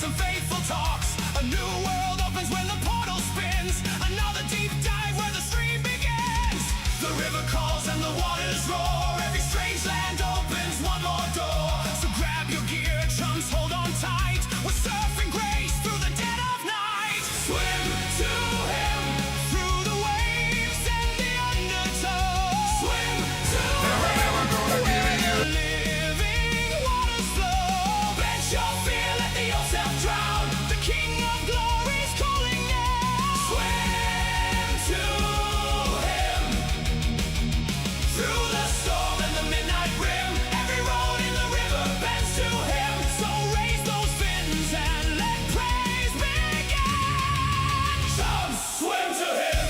some faithful talks. A new world opens when the portal spins. Another deep dive where the stream begins. The river calls and the waters roar. Every strange land opens one more door. So grab your gear, chums, hold on tight. We're surfing grace through the dead of night. Swim to him through the waves and the undertow. Swim to him where the living waters flow. Bench your fear, let the old self drown. The King of Glory's calling now. Swim to him through the storm and the midnight rim. Every road in the river bends to him. So raise those fins and let praise begin. Chums, swim to him.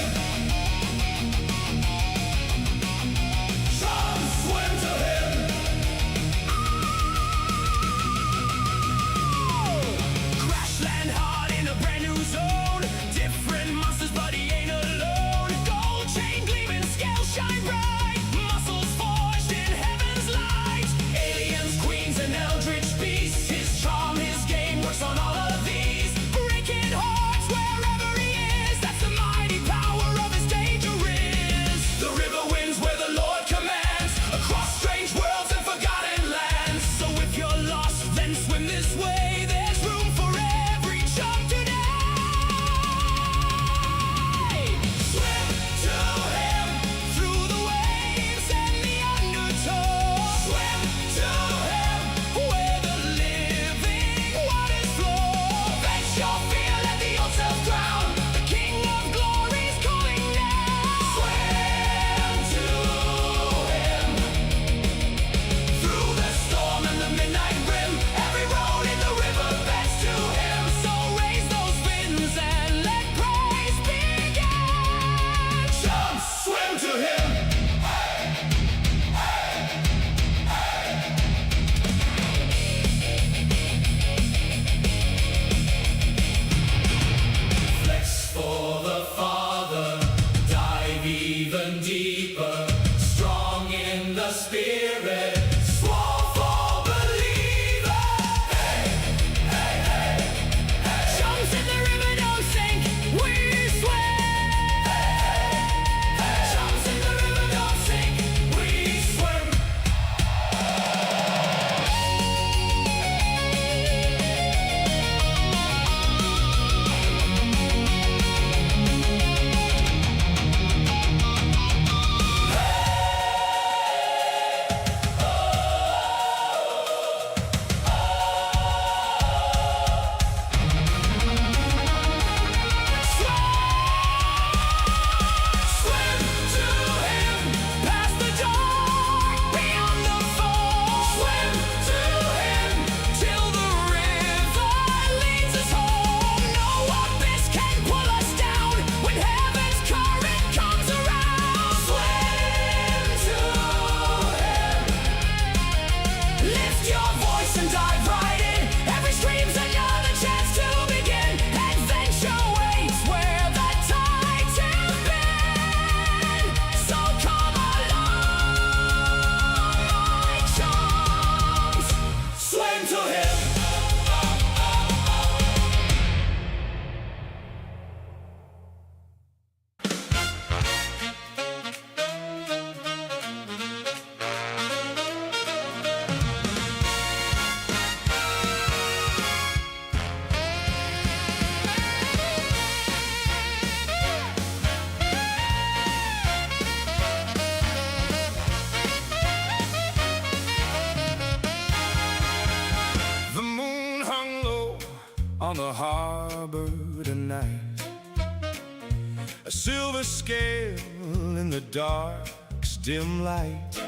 Chums, swim to him. Crash land hard in a brand new zone. Different monsters, but he ain't alone. Gold chain gleaming, scales shine bright. Muscles forged in heaven's light. Aliens, queens, and eldritch beasts. His charm, his game works on all of these. Breaking hearts wherever he is. That's the mighty power of his danger is. The river winds where the Lord commands. Across strange worlds and forgotten lands. So if you're lost, then swim this way. There's room for every chum today. Swim to him through the waves and the undertow. Swim to him where the living waters flow. Bench your fear, let the old self drown. The King of Glory's calling now. Swim to him through the storm and the midnight rim. Every road in the river bends to him. So raise those fins and let praise begin. Chums, swim to him. Flex for the Father, dive even deeper, strong in the Spirit, swore for believer. Hey, hey, hey, hey. Chums in the river don't sink, we swim. Chums in the river don't sink, we swim. Swim to him, past the dark, beyond the fall. Swim to him till the river leads us home. No abyss can pull us down when heaven's current comes around. Swim to him, lift your voice and dive right in. Every stream's another chance to begin. Adventure waits where the tides have been. So come along, my chums. Swim to him. The moon hung low on the harbor tonight, a silver scale in the dark's dim light.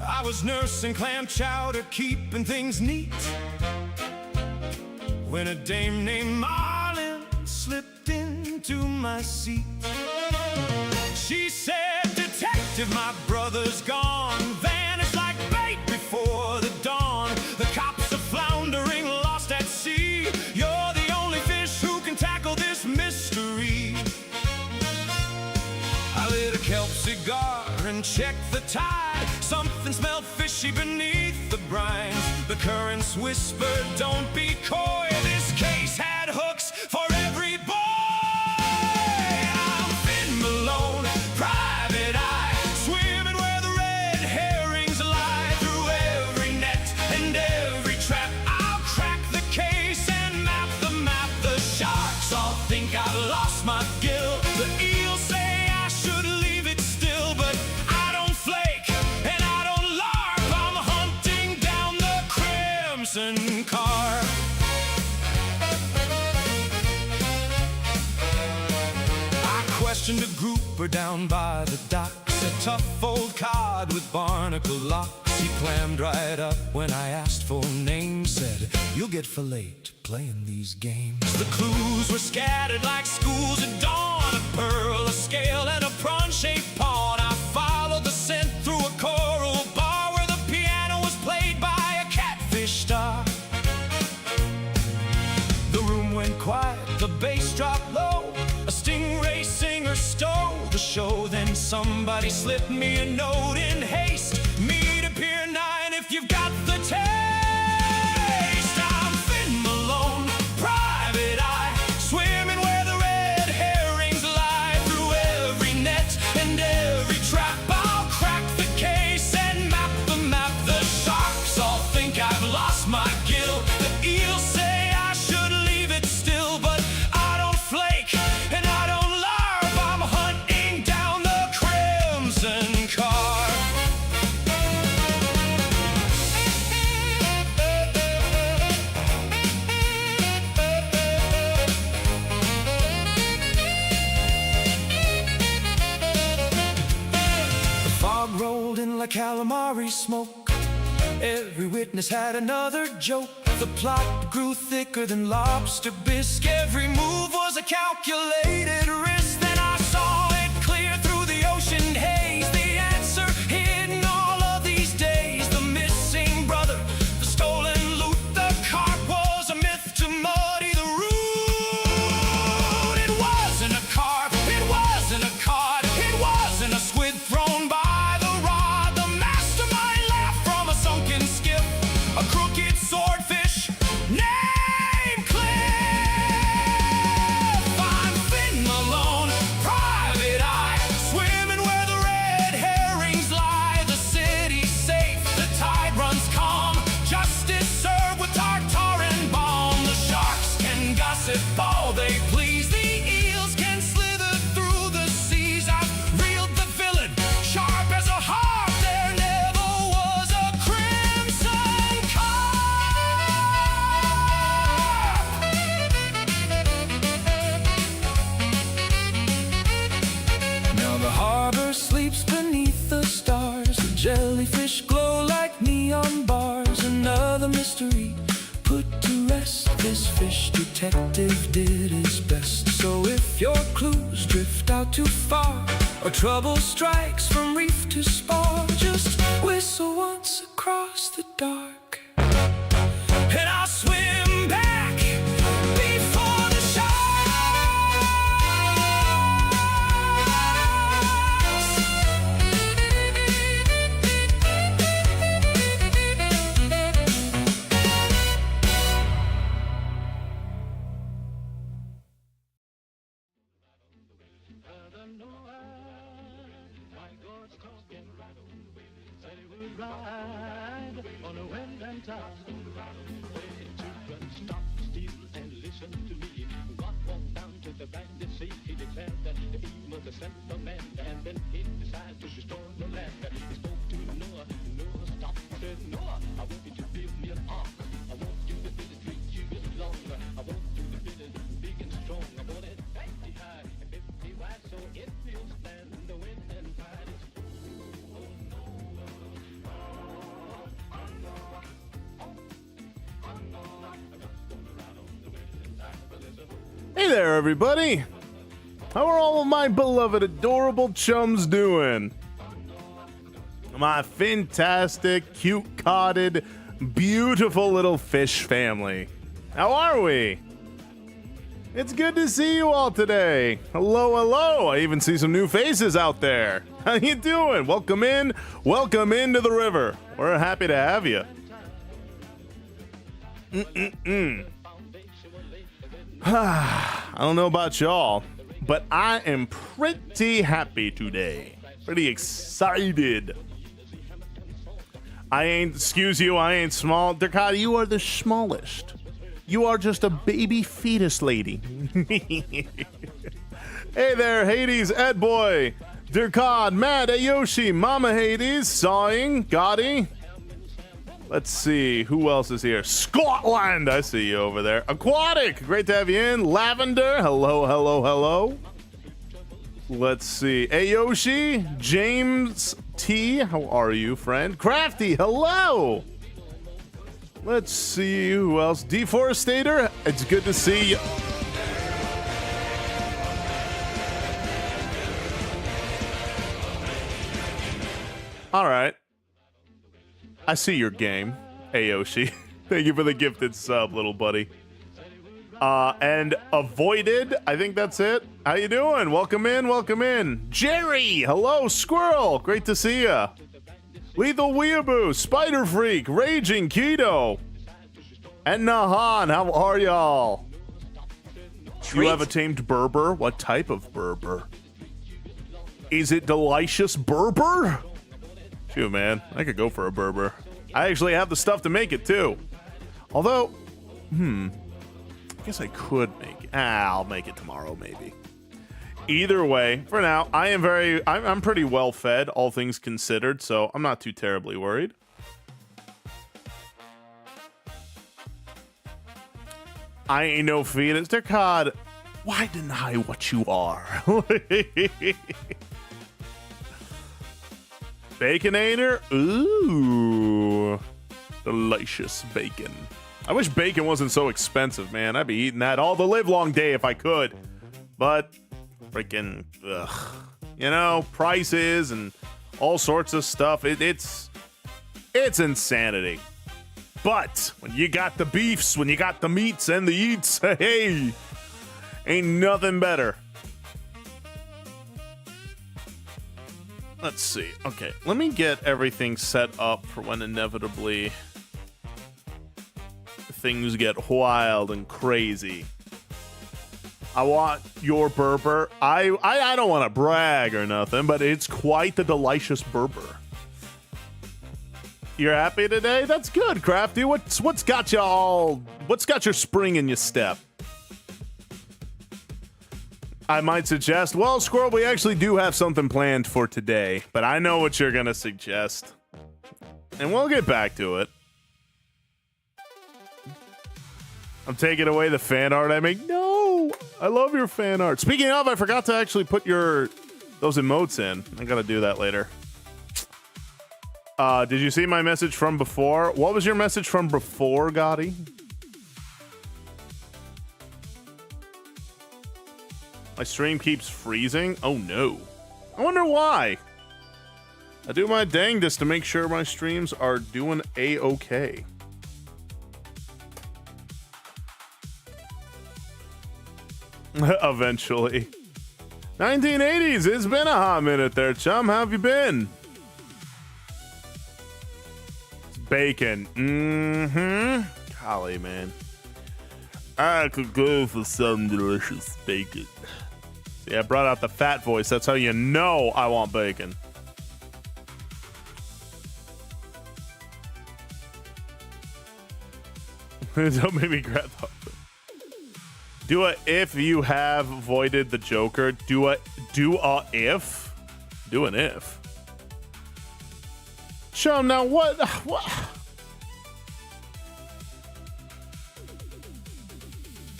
I was nursing clam chowder, keeping things neat, when a dame named Marlin slipped into my seat. She said, "Detective, my brother's gone, vanished like bait before the dawn. The cops are floundering, lost at sea. You're the only fish who can tackle this mystery." I lit a kelp cigar and checked the tide. Something smelled fishy beneath the brines. The currents whisper, don't be coy. This case had hooks for every boy. I'm Finn Malone, private eye, swimming where the red herrings lie. Through every net and every trap, I'll crack the case and map the map. The sharks all think I've lost my gill. The eels say I should leave it still, but I don't flake and I don't larp. I'm hunting down the crimson car. I questioned a grouper down by the docks, a tough old cod with barnacle locks. He clammed right up when I asked for names, said, you'll get filleted playing these games. The clues were scattered like schools at dawn, a pearl, a scale, and a prawn-shaped pawn. I followed the scent through a coral bar where the piano was played by a catfish star. The room went quiet, the bass dropped low, a stingray singer stole the show. Then somebody slipped me a note in haste, meet at Pier 9 if you've got the taste. I'm Finn Malone, private eye, swimming where the red herrings lie. Through every net and every trap, I'll crack the case and map the map. The sharks all think I've lost my gill. The eels say I should leave it still, but I don't flake and I don't larp. I'm hunting down the crimson car. The fog rolled in like calamari smoke. Every witness had another joke. The plot grew thicker than lobster bisque. Every move was a calculated risk. Then I saw it clear through the ocean haze. The answer hidden all of these days. The missing brother, the stolen loot, the carp was a myth to muddy the route. It wasn't a carp, it wasn't a cod, it wasn't a squid thrown by the rod. The mastermind laughed from a sunken skiff, a crooked swordfish named Cliff. I'm Finn Malone, private eye, swimming where the red herrings lie. The city's safe, the tide runs calm, justice served with tartar and balm. The sharks can gossip all they please, the eels can slither through the seas. I've reeled the villain, sharp as a harp. There never was a crimson carp. Now the harbor sleeps beneath the stars. The jellyfish glow like neon bars. Another mystery put to rest. This fish detective did his best. So if your clues drift out too far, or trouble strikes from reef to spar, just whistle once across the dark, and I'll swim back before the sharks. Ride on a wind and tide. Children, stop still and listen to me. God walked down to the blinded sea. He declared that he was the son of man, and then he decided to restore the land. He spoke to Noah. Noah stopped and said, Noah, I want you to build me an ark. I want you to build it 3 years long. I want you to build it big and strong. I want it 50 high and 50 wide, so it will stand the wind and tide. Hey there, everybody! How are all of my beloved, adorable chums doing? My fantastic, cute-codded, beautiful little fish family. How are we? It's good to see you all today. Hello, hello. I even see some new faces out there. How you doing? Welcome in. Welcome into the river. We're happy to have you. I don't know about y'all, but I am pretty happy today. Pretty excited. I ain't small. Dakota, you are the smallest. You are just a baby fetus lady. Hey there, Hades, Ed Boy, Dirkad, Matt, Ayoshi, Mama Hades, Sawing, Gotti. Let's see, who else is here? Scotland, I see you over there. Aquatic, great to have you in. Lavender, hello, hello, hello. Let's see, Ayoshi, James T, how are you, friend? Crafty, hello. Let's see, who else? Deforestator, it's good to see you. All right. I see your game, Ayoshi. Thank you for the gifted sub, little buddy. And Avoided, I think that's it. How you doing? Welcome in, welcome in. Jerry, hello, Squirrel, great to see ya. Lethal Weeaboo, Spider Freak, Raging Keto, and Nahan, how are y'all? You have a tamed Berber? What type of Berber? Is it delicious Berber? Shoot, man, I could go for a Berber. I actually have the stuff to make it too. Although, I guess I could make it. I'll make it tomorrow, maybe. Either way, for now, I'm pretty well fed, all things considered, so I'm not too terribly worried. I ain't no fetus. Dear God, why deny what you are? Baconator? Ooh. Delicious bacon. I wish bacon wasn't so expensive, man. I'd be eating that all the live long day if I could. But, freaking, you know, prices and all sorts of stuff. It's insanity. But, when you got the beefs, when you got the meats and the eats, hey, ain't nothing better. Let's see. Okay, let me get everything set up for when inevitably things get wild and crazy. I want your Berber. I don't want to brag or nothing, but it's quite the delicious Berber. You're happy today? That's good, Crafty. What's got you all? What's got your spring in your step? I might suggest, well, Squirrel, we actually do have something planned for today, but I know what you're gonna suggest, and we'll get back to it. I'm taking away the fan art I make. No, I love your fan art. Speaking of, I forgot to actually put those emotes in. I gotta do that later. Did you see my message from before? What was your message from before, Gotti? My stream keeps freezing? Oh no. I wonder why. I do my dangest to make sure my streams are doing a-okay. Eventually. 1980s, it's been a hot minute there, chum. How have you been? It's bacon. Golly, man. I could go for some delicious bacon. See, I brought out the fat voice. That's how you know I want bacon. Don't make me grab up. Do a if you have voided the Joker. Do an if. Show him now what?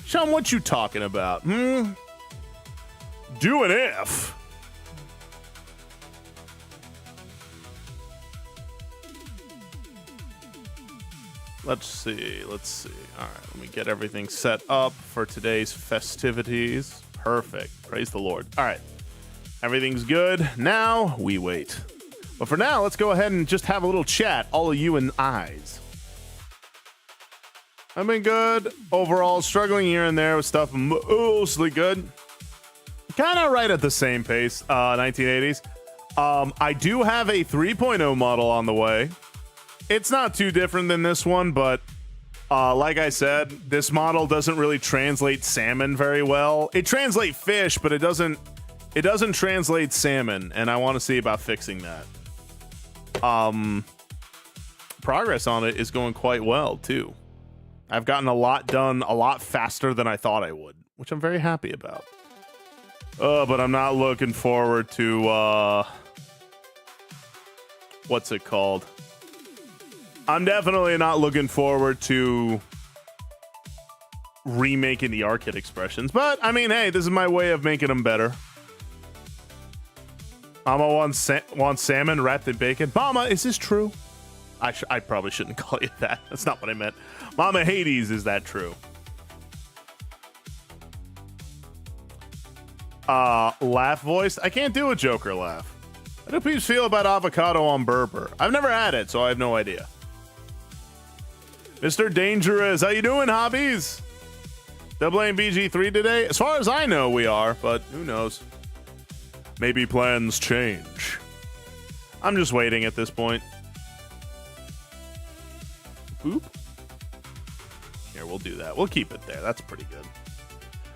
Show him what you talking about. Do an if. Let's see. All right, let me get everything set up for today's festivities. Perfect. Praise the Lord. All right, everything's good. Now we wait. But for now, let's go ahead and just have a little chat, all of you and I's. I've been good overall, struggling here and there with stuff, mostly good. Kind of right at the same pace, 1980s. I do have a 3.0 model on the way. It's not too different than this one, but Like I said, this model doesn't really translate salmon very well. It translates fish, but it doesn't translate salmon, and I want to see about fixing that. Progress on it is going quite well too. I've gotten a lot done a lot faster than I thought I would, which I'm very happy about. But I'm not looking forward to what's it called? I'm definitely not looking forward to remaking the Arcade expressions, but I mean, hey, this is my way of making them better. Mama wants salmon wrapped in bacon. Mama, is this true? I probably shouldn't call you that. That's not what I meant. Mama Hades, is that true? Laugh voice. I can't do a Joker laugh. How do people feel about avocado on Burpee? I've never had it, so I have no idea. Mr. Dangerous, how you doing, hobbies? Double A and BG3 today? As far as I know, we are, but who knows? Maybe plans change. I'm just waiting at this point. Boop. Here, we'll do that. We'll keep it there. That's pretty good.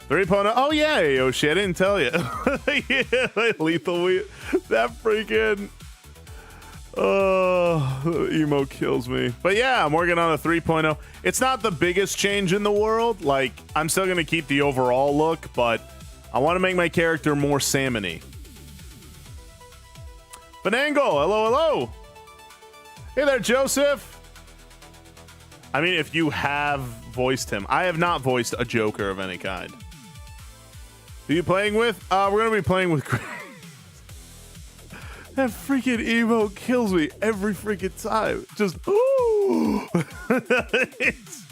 3.0. Oh, yeah, Yoshi. I didn't tell you. Yeah, lethal wheel. That freaking... Oh, emo kills me. But yeah, I'm working on a 3.0. It's not the biggest change in the world. Like, I'm still going to keep the overall look, but I want to make my character more salmon-y. Benangle, hello, hello. Hey there, Joseph. I mean, if you have voiced him. I have not voiced a Joker of any kind. Who are you playing with? We're going to be playing with... That freaking emo kills me every freaking time. Just, ooh. It's,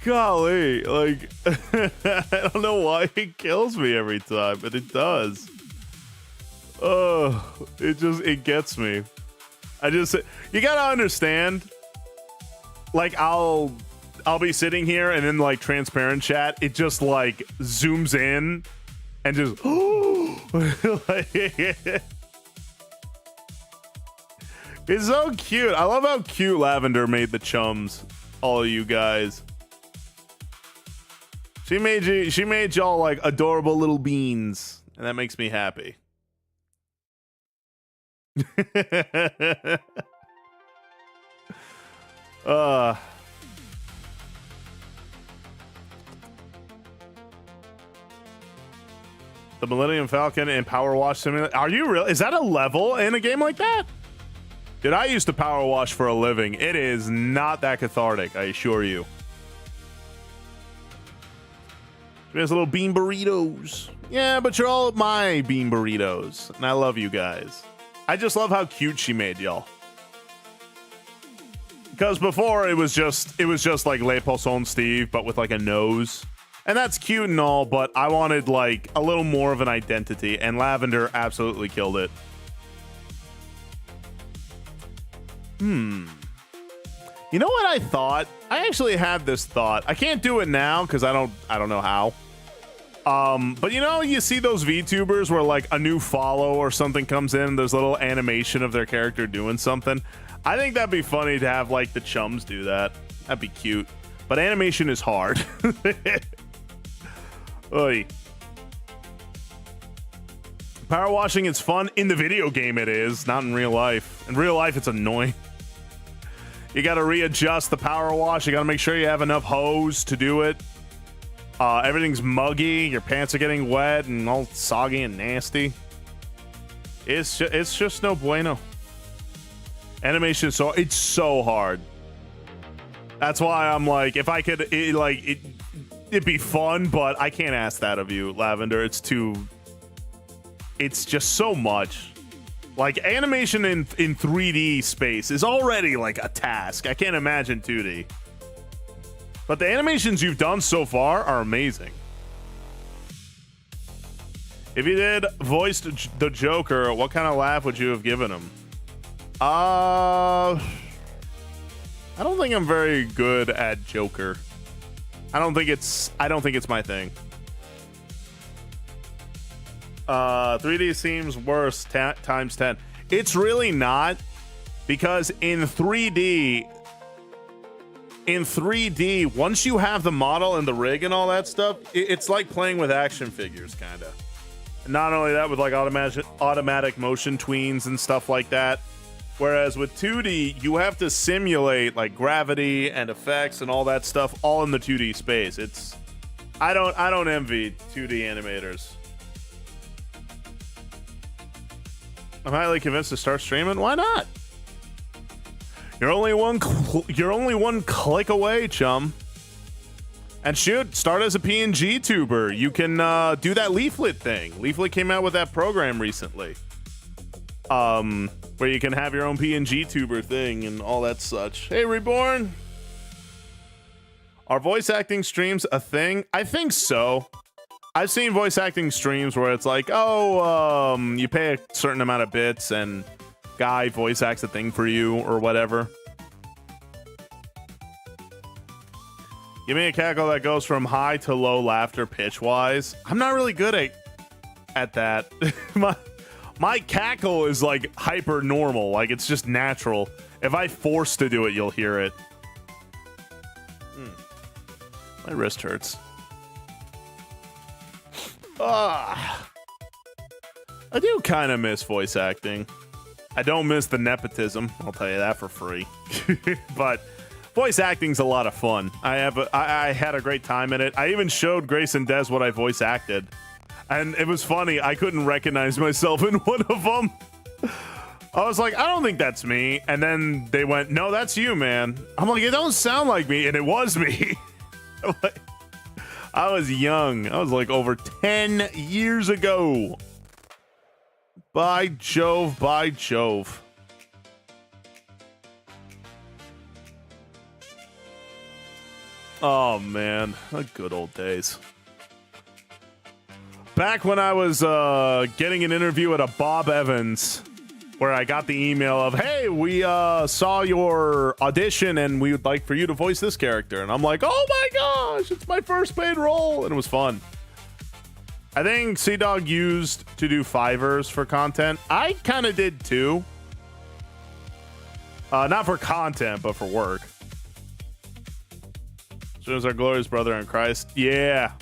golly, like, I don't know why it kills me every time, but it does. Oh, it gets me. You gotta understand, like, I'll be sitting here and in like transparent chat, it just like zooms in and just, like, it's so cute. I love how cute Lavender made the chums. All of you guys. She made y'all like adorable little beans, and that makes me happy. The Millennium Falcon and Power Wash Simulator. Are you real? Is that a level in a game like that? Dude, I used to power wash for a living. It is not that cathartic, I assure you. There's little bean burritos. Yeah, but you're all my bean burritos, and I love you guys. I just love how cute she made y'all. Because before it was just like Le Poisson Steve, but with like a nose. And that's cute and all, but I wanted like a little more of an identity, and Lavender absolutely killed it. You know what I thought? I actually had this thought. I can't do it now because I don't know how. But you know, you see those VTubers where like a new follow or something comes in, there's a little animation of their character doing something. I think that'd be funny to have like the chums do that. That'd be cute. But animation is hard. Oy. Power washing is fun. In the video game it is, not in real life. In real life it's annoying. You got to readjust the power wash. You got to make sure you have enough hose to do it. Everything's muggy. Your pants are getting wet and all soggy and nasty. It's just no bueno. Animation is it's so hard. That's why I'm like, if I could, it'd be fun, but I can't ask that of you, Lavender. It's just so much. Like, animation in 3D space is already like a task. I can't imagine 2D. But the animations you've done so far are amazing. If you did voice the Joker, what kind of laugh would you have given him? I don't think I'm very good at Joker. I don't think it's my thing. 3D seems worse times 10. It's really not, because in 3D, in 3D, once you have the model and the rig and all that stuff, it's like playing with action figures, kind of. Not only that, with like automatic motion tweens and stuff like that. Whereas with 2D, you have to simulate like gravity and effects and all that stuff all in the 2D space. It's I don't envy 2D animators. I'm highly convinced to start streaming. Why not? You're only one click away, chum. And shoot, start as a PNG tuber. You can do that Leaflet thing. Leaflet came out with that program recently. Where you can have your own PNG tuber thing and all that such. Hey, Reborn. Are voice acting streams a thing? I think so. I've seen voice acting streams where it's like, oh, you pay a certain amount of bits and guy voice acts a thing for you or whatever. Give me a cackle that goes from high to low laughter pitch-wise. I'm not really good at that. My cackle is like hyper normal, like it's just natural. If I force to do it, you'll hear it. My wrist hurts. I do kind of miss voice acting. I don't miss the nepotism, I'll tell you that for free. But voice acting's a lot of fun. I had a great time in it. I even showed Grace and Des what I voice acted. And it was funny, I couldn't recognize myself in one of them. I was like, I don't think that's me. And then they went, no, that's you, man. I'm like, it don't sound like me. And it was me. I was young. I was like over 10 years ago. By Jove, by Jove. Oh, man. The good old days. Back when I was getting an interview at a Bob Evans, where I got the email of, hey, we saw your audition and we would like for you to voice this character. And I'm like, oh my gosh, it's my first paid role. And it was fun. I think Sea Dog used to do Fivers for content. I kind of did too. Not for content, but for work. So as our glorious brother in Christ. Yeah.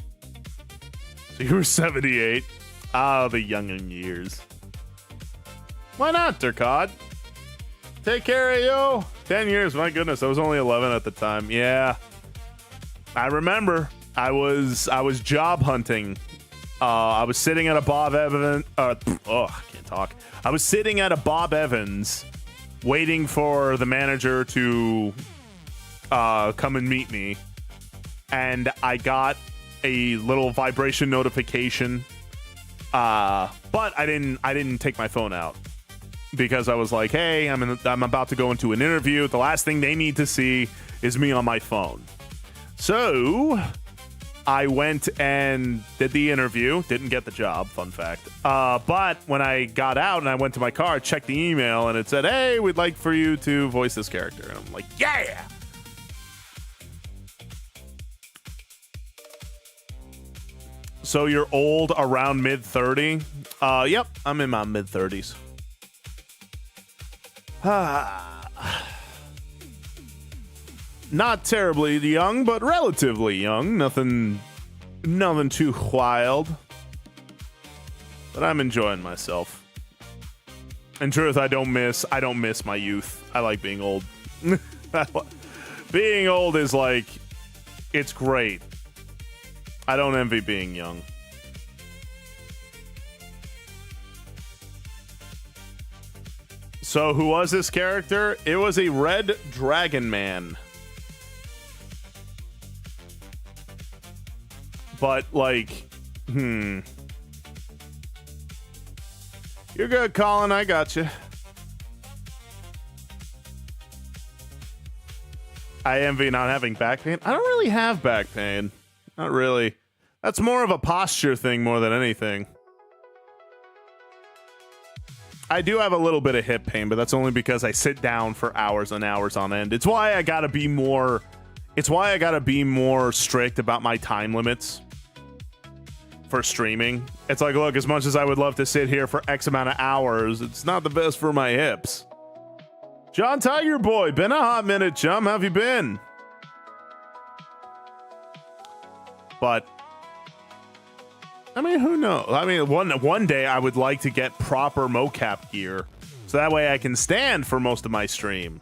So you were 78. Ah, the youngin' years. Why not, Turcod? Take care of you. 10 years, my goodness. I was only 11 at the time. Yeah. I remember. I was job hunting. I was sitting at a Bob Evans. I can't talk. I was sitting at a Bob Evans waiting for the manager to come and meet me. And I got a little vibration notification. But I didn't take my phone out. Because I was like, hey, I'm about to go into an interview. The last thing they need to see is me on my phone. So I went and did the interview. Didn't get the job, fun fact. But when I got out and I went to my car, checked the email, and it said, hey, we'd like for you to voice this character. And I'm like, yeah! So you're old, around mid-30? Yep, I'm in my mid-30s. Not terribly young, but relatively young. Nothing too wild. But I'm enjoying myself. In truth, I don't miss my youth. I like being old. Being old is like, it's great. I don't envy being young. So who was this character? It was a Red Dragon Man. But like, You're good, Colin. I got you. I envy not having back pain. I don't really have back pain. Not really. That's more of a posture thing more than anything. I do have a little bit of hip pain, but that's only because I sit down for hours and hours on end. It's why I gotta be more strict about my time limits for streaming. It's like, look, as much as I would love to sit here for X amount of hours, it's not the best for my hips. John Tiger Boy, been a hot minute, chum. How have you been? But I mean, who knows? I mean, one day I would like to get proper mocap gear, so that way I can stand for most of my stream.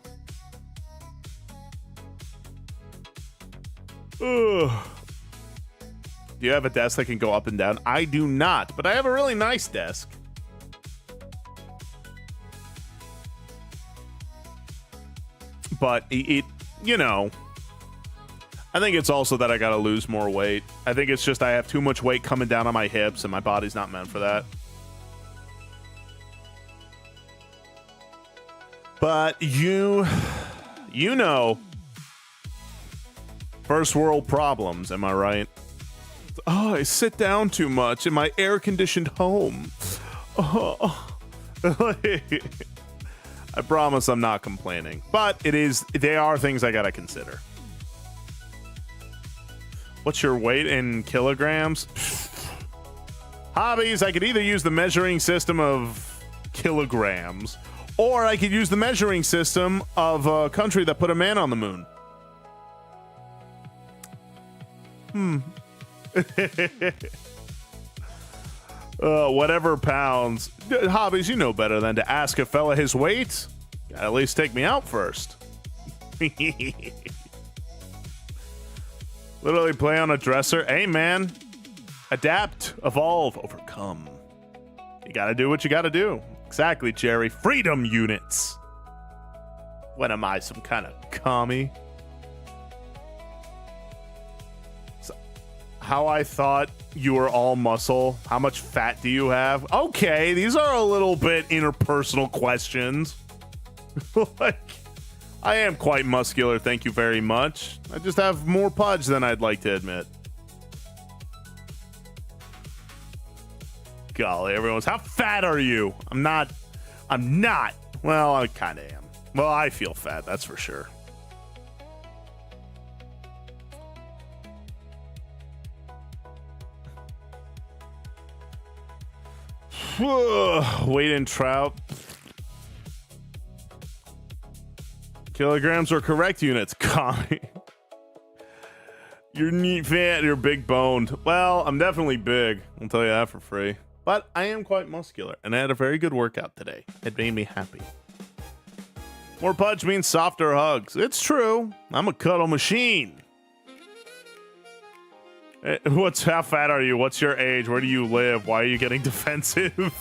Ugh. Do you have a desk that can go up and down? I do not, but I have a really nice desk. But it you know, I think it's also that I gotta lose more weight. I think it's just I have too much weight coming down on my hips, and my body's not meant for that. But you know, first world problems, am I right? Oh, I sit down too much in my air-conditioned home. Oh. I promise I'm not complaining, but they are things I gotta consider. What's your weight in kilograms? Hobbies, I could either use the measuring system of kilograms, or I could use the measuring system of a country that put a man on the moon. Whatever pounds. Hobbies, you know better than to ask a fella his weight. Gotta at least take me out first. Literally play on a dresser. Hey, man. Adapt, evolve, overcome. You gotta do what you gotta do. Exactly, Jerry. Freedom units. What am I, some kind of commie? So, how I thought you were all muscle. How much fat do you have? Okay, these are a little bit interpersonal questions. Like, I am quite muscular, thank you very much. I just have more pudge than I'd like to admit. Golly, everyone's, how fat are you? I'm not. Well, I kind of am. Well, I feel fat, that's for sure. Weight in trout. Kilograms are correct units. Commie. You're neat fat, you're big boned. Well, I'm definitely big. I'll tell you that for free. But I am quite muscular, and I had a very good workout today. It made me happy. More pudge means softer hugs. It's true. I'm a cuddle machine. How fat are you? What's your age? Where do you live? Why are you getting defensive?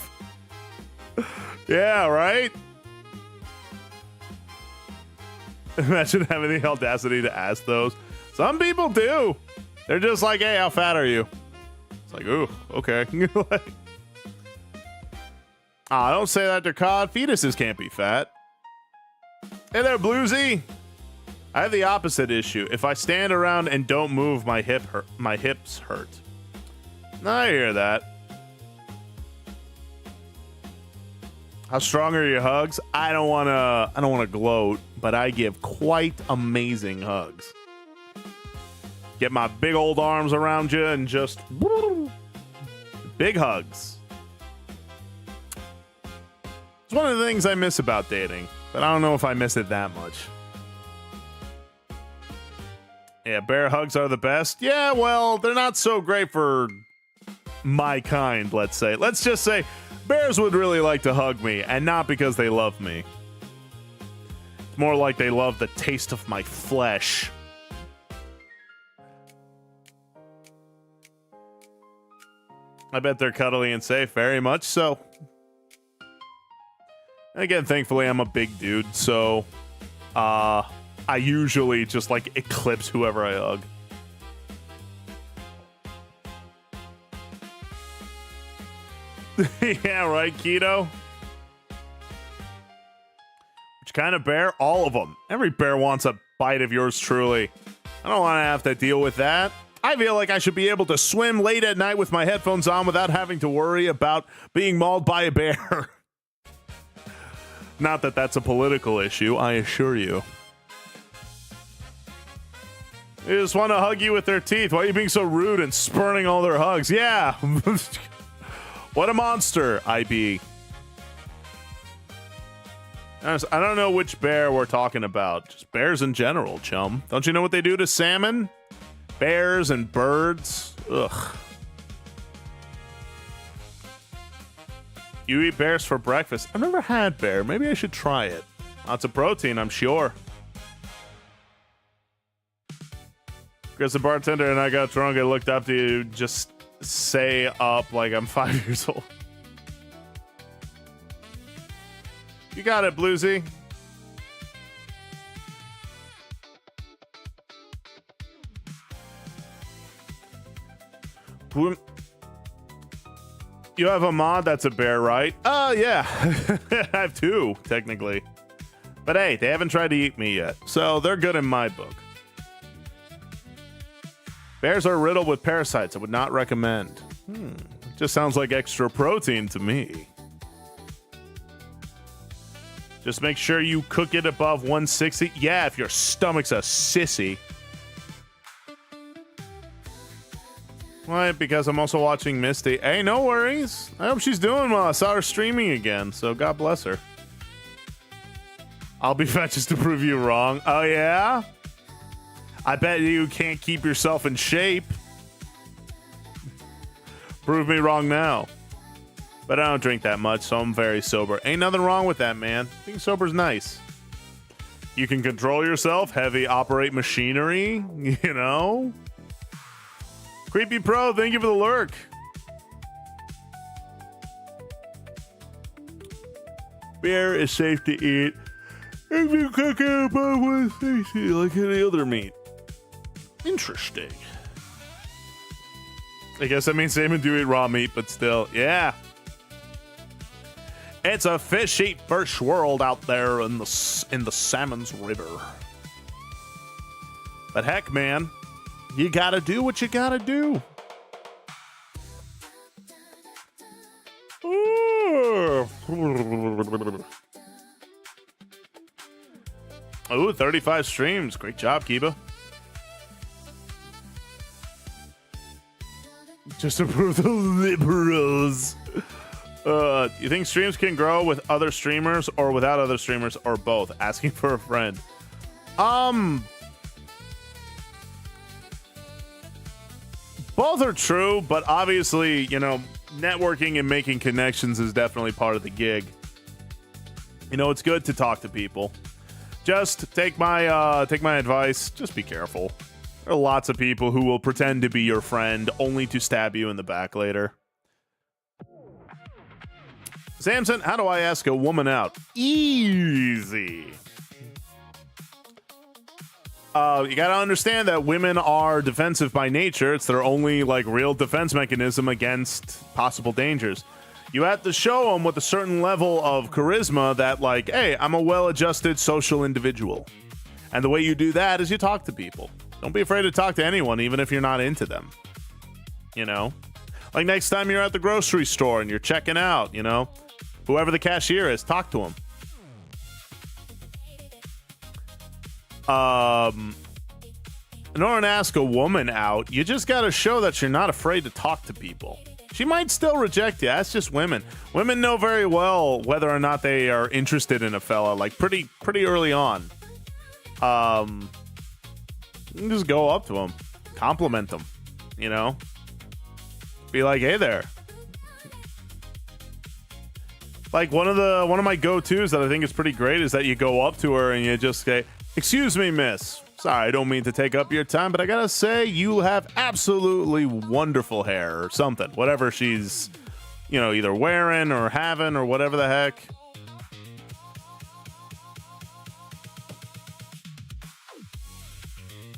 Yeah, right? Imagine having the audacity to ask those. Some people do. They're just like, hey, how fat are you? It's like, ooh, okay. Don't say that to cod. Fetuses can't be fat. Hey there, Bluesy. I have the opposite issue. If I stand around and don't move, my hips hurt. I hear that. How strong are your hugs? I don't wanna gloat, but I give quite amazing hugs. Get my big old arms around you and just woo, big hugs. It's one of the things I miss about dating, but I don't know if I miss it that much. Yeah, bear hugs are the best. Yeah, well, they're not so great for my kind, let's say. Let's just say bears would really like to hug me, and not because they love me. It's more like they love the taste of my flesh. I bet they're cuddly and safe, very much so. Again, thankfully, I'm a big dude, so I usually just like eclipse whoever I hug. Yeah, right, Keto? Which kind of bear? All of them. Every bear wants a bite of yours truly. I don't want to have to deal with that. I feel like I should be able to swim late at night with my headphones on without having to worry about being mauled by a bear. Not that that's a political issue, I assure you. They just want to hug you with their teeth. Why are you being so rude and spurning all their hugs? Yeah. What a monster I be. I don't know which bear we're talking about. Just bears in general, chum. Don't you know what they do to salmon? Bears and birds. Ugh. You eat bears for breakfast. I've never had bear. Maybe I should try it. Lots of protein, I'm sure. Because the bartender and I got drunk, I looked up to you, just say up like I'm 5 years old. You got it, Bluesy. You have a mod that's a bear, right? Oh, yeah. I have two, technically. But hey, they haven't tried to eat me yet, so they're good in my book. Bears are riddled with parasites. I would not recommend. Just sounds like extra protein to me. Just make sure you cook it above 160. Yeah, if your stomach's a sissy. Why? Because I'm also watching Misty. Hey, no worries. I hope she's doing well. I saw her streaming again, so God bless her. I'll be fat just to prove you wrong. Oh, yeah? I bet you can't keep yourself in shape. Prove me wrong now. But I don't drink that much, so I'm very sober. Ain't nothing wrong with that, man. Being sober's nice. You can control yourself, heavy operate machinery, you know? Creepy Pro, thank you for the lurk. Bear is safe to eat if you cook it above 160 like any other meat. Interesting. I guess that means salmon do eat raw meat, but still, yeah. It's a fishy fish world out there in the salmon's river. But heck, man, you gotta do what you gotta do. Ooh, 35 streams. Great job, Kiba. Just to prove the liberals. You think streams can grow with other streamers or without other streamers or both? Asking for a friend. Both are true, but obviously, you know, networking and making connections is definitely part of the gig. You know, it's good to talk to people. Just take my advice. Just be careful. There are lots of people who will pretend to be your friend only to stab you in the back later. Samson, how do I ask a woman out? Easy. You gotta understand that women are defensive by nature. It's their only like real defense mechanism against possible dangers. You have to show them with a certain level of charisma that like, hey, I'm a well-adjusted social individual. And the way you do that is you talk to people. Don't be afraid to talk to anyone, even if you're not into them. You know? Like next time you're at the grocery store and you're checking out, you know? Whoever the cashier is, talk to him. In order to ask a woman out, you just gotta show that you're not afraid to talk to people. She might still reject you. That's just women. Women know very well whether or not they are interested in a fella, like pretty early on. You can just go up to them, compliment them, you know? Be like, hey there. Like one of my go-tos that I think is pretty great is that you go up to her and you just say, excuse me, miss. Sorry, I don't mean to take up your time, but I gotta say you have absolutely wonderful hair or something. Whatever she's, you know, either wearing or having or whatever the heck.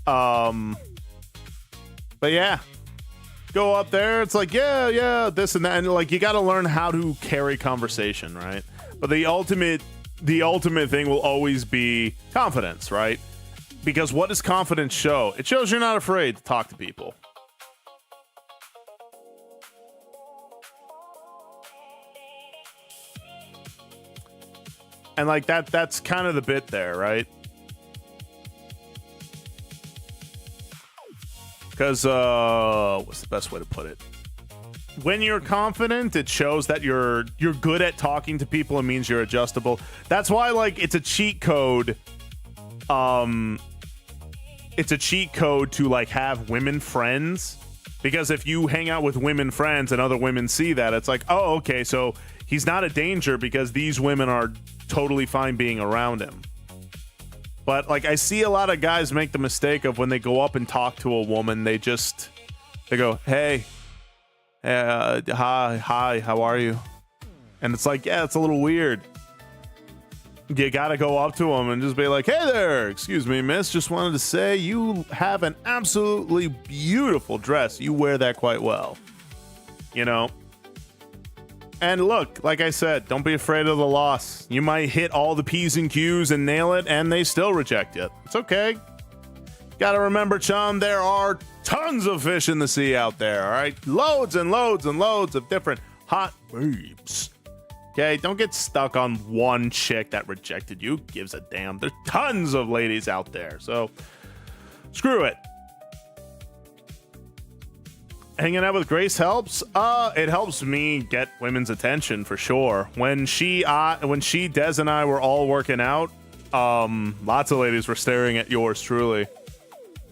But yeah. Go up there, it's like, yeah, this and that. And like you gotta learn how to carry conversation, right? But the ultimate thing will always be confidence, right? Because what does confidence show? It shows you're not afraid to talk to people. And like that's kind of the bit there, right? Because what's the best way to put it? When you're confident, it shows that you're good at talking to people. It means you're adjustable. That's why like it's a cheat code it's a cheat code to like have women friends, because if you hang out with women friends and other women see that, it's like, oh, okay, so he's not a danger because these women are totally fine being around him. But like, I see a lot of guys make the mistake of when they go up and talk to a woman, they go, hey, hi, how are you? And it's like, yeah, it's a little weird. You gotta go up to them and just be like, hey there, excuse me, miss, just wanted to say you have an absolutely beautiful dress. You wear that quite well, you know? And look, like I said, don't be afraid of the loss. You might hit all the P's and Q's and nail it, and they still reject it. It's okay. Gotta remember, chum, there are tons of fish in the sea out there, all right? Loads and loads and loads of different hot babes. Okay, don't get stuck on one chick that rejected you. Who gives a damn? There's tons of ladies out there, so screw it. Hanging out with Grace helps. It helps me get women's attention for sure. When she, Des, and I were all working out, lots of ladies were staring at yours truly,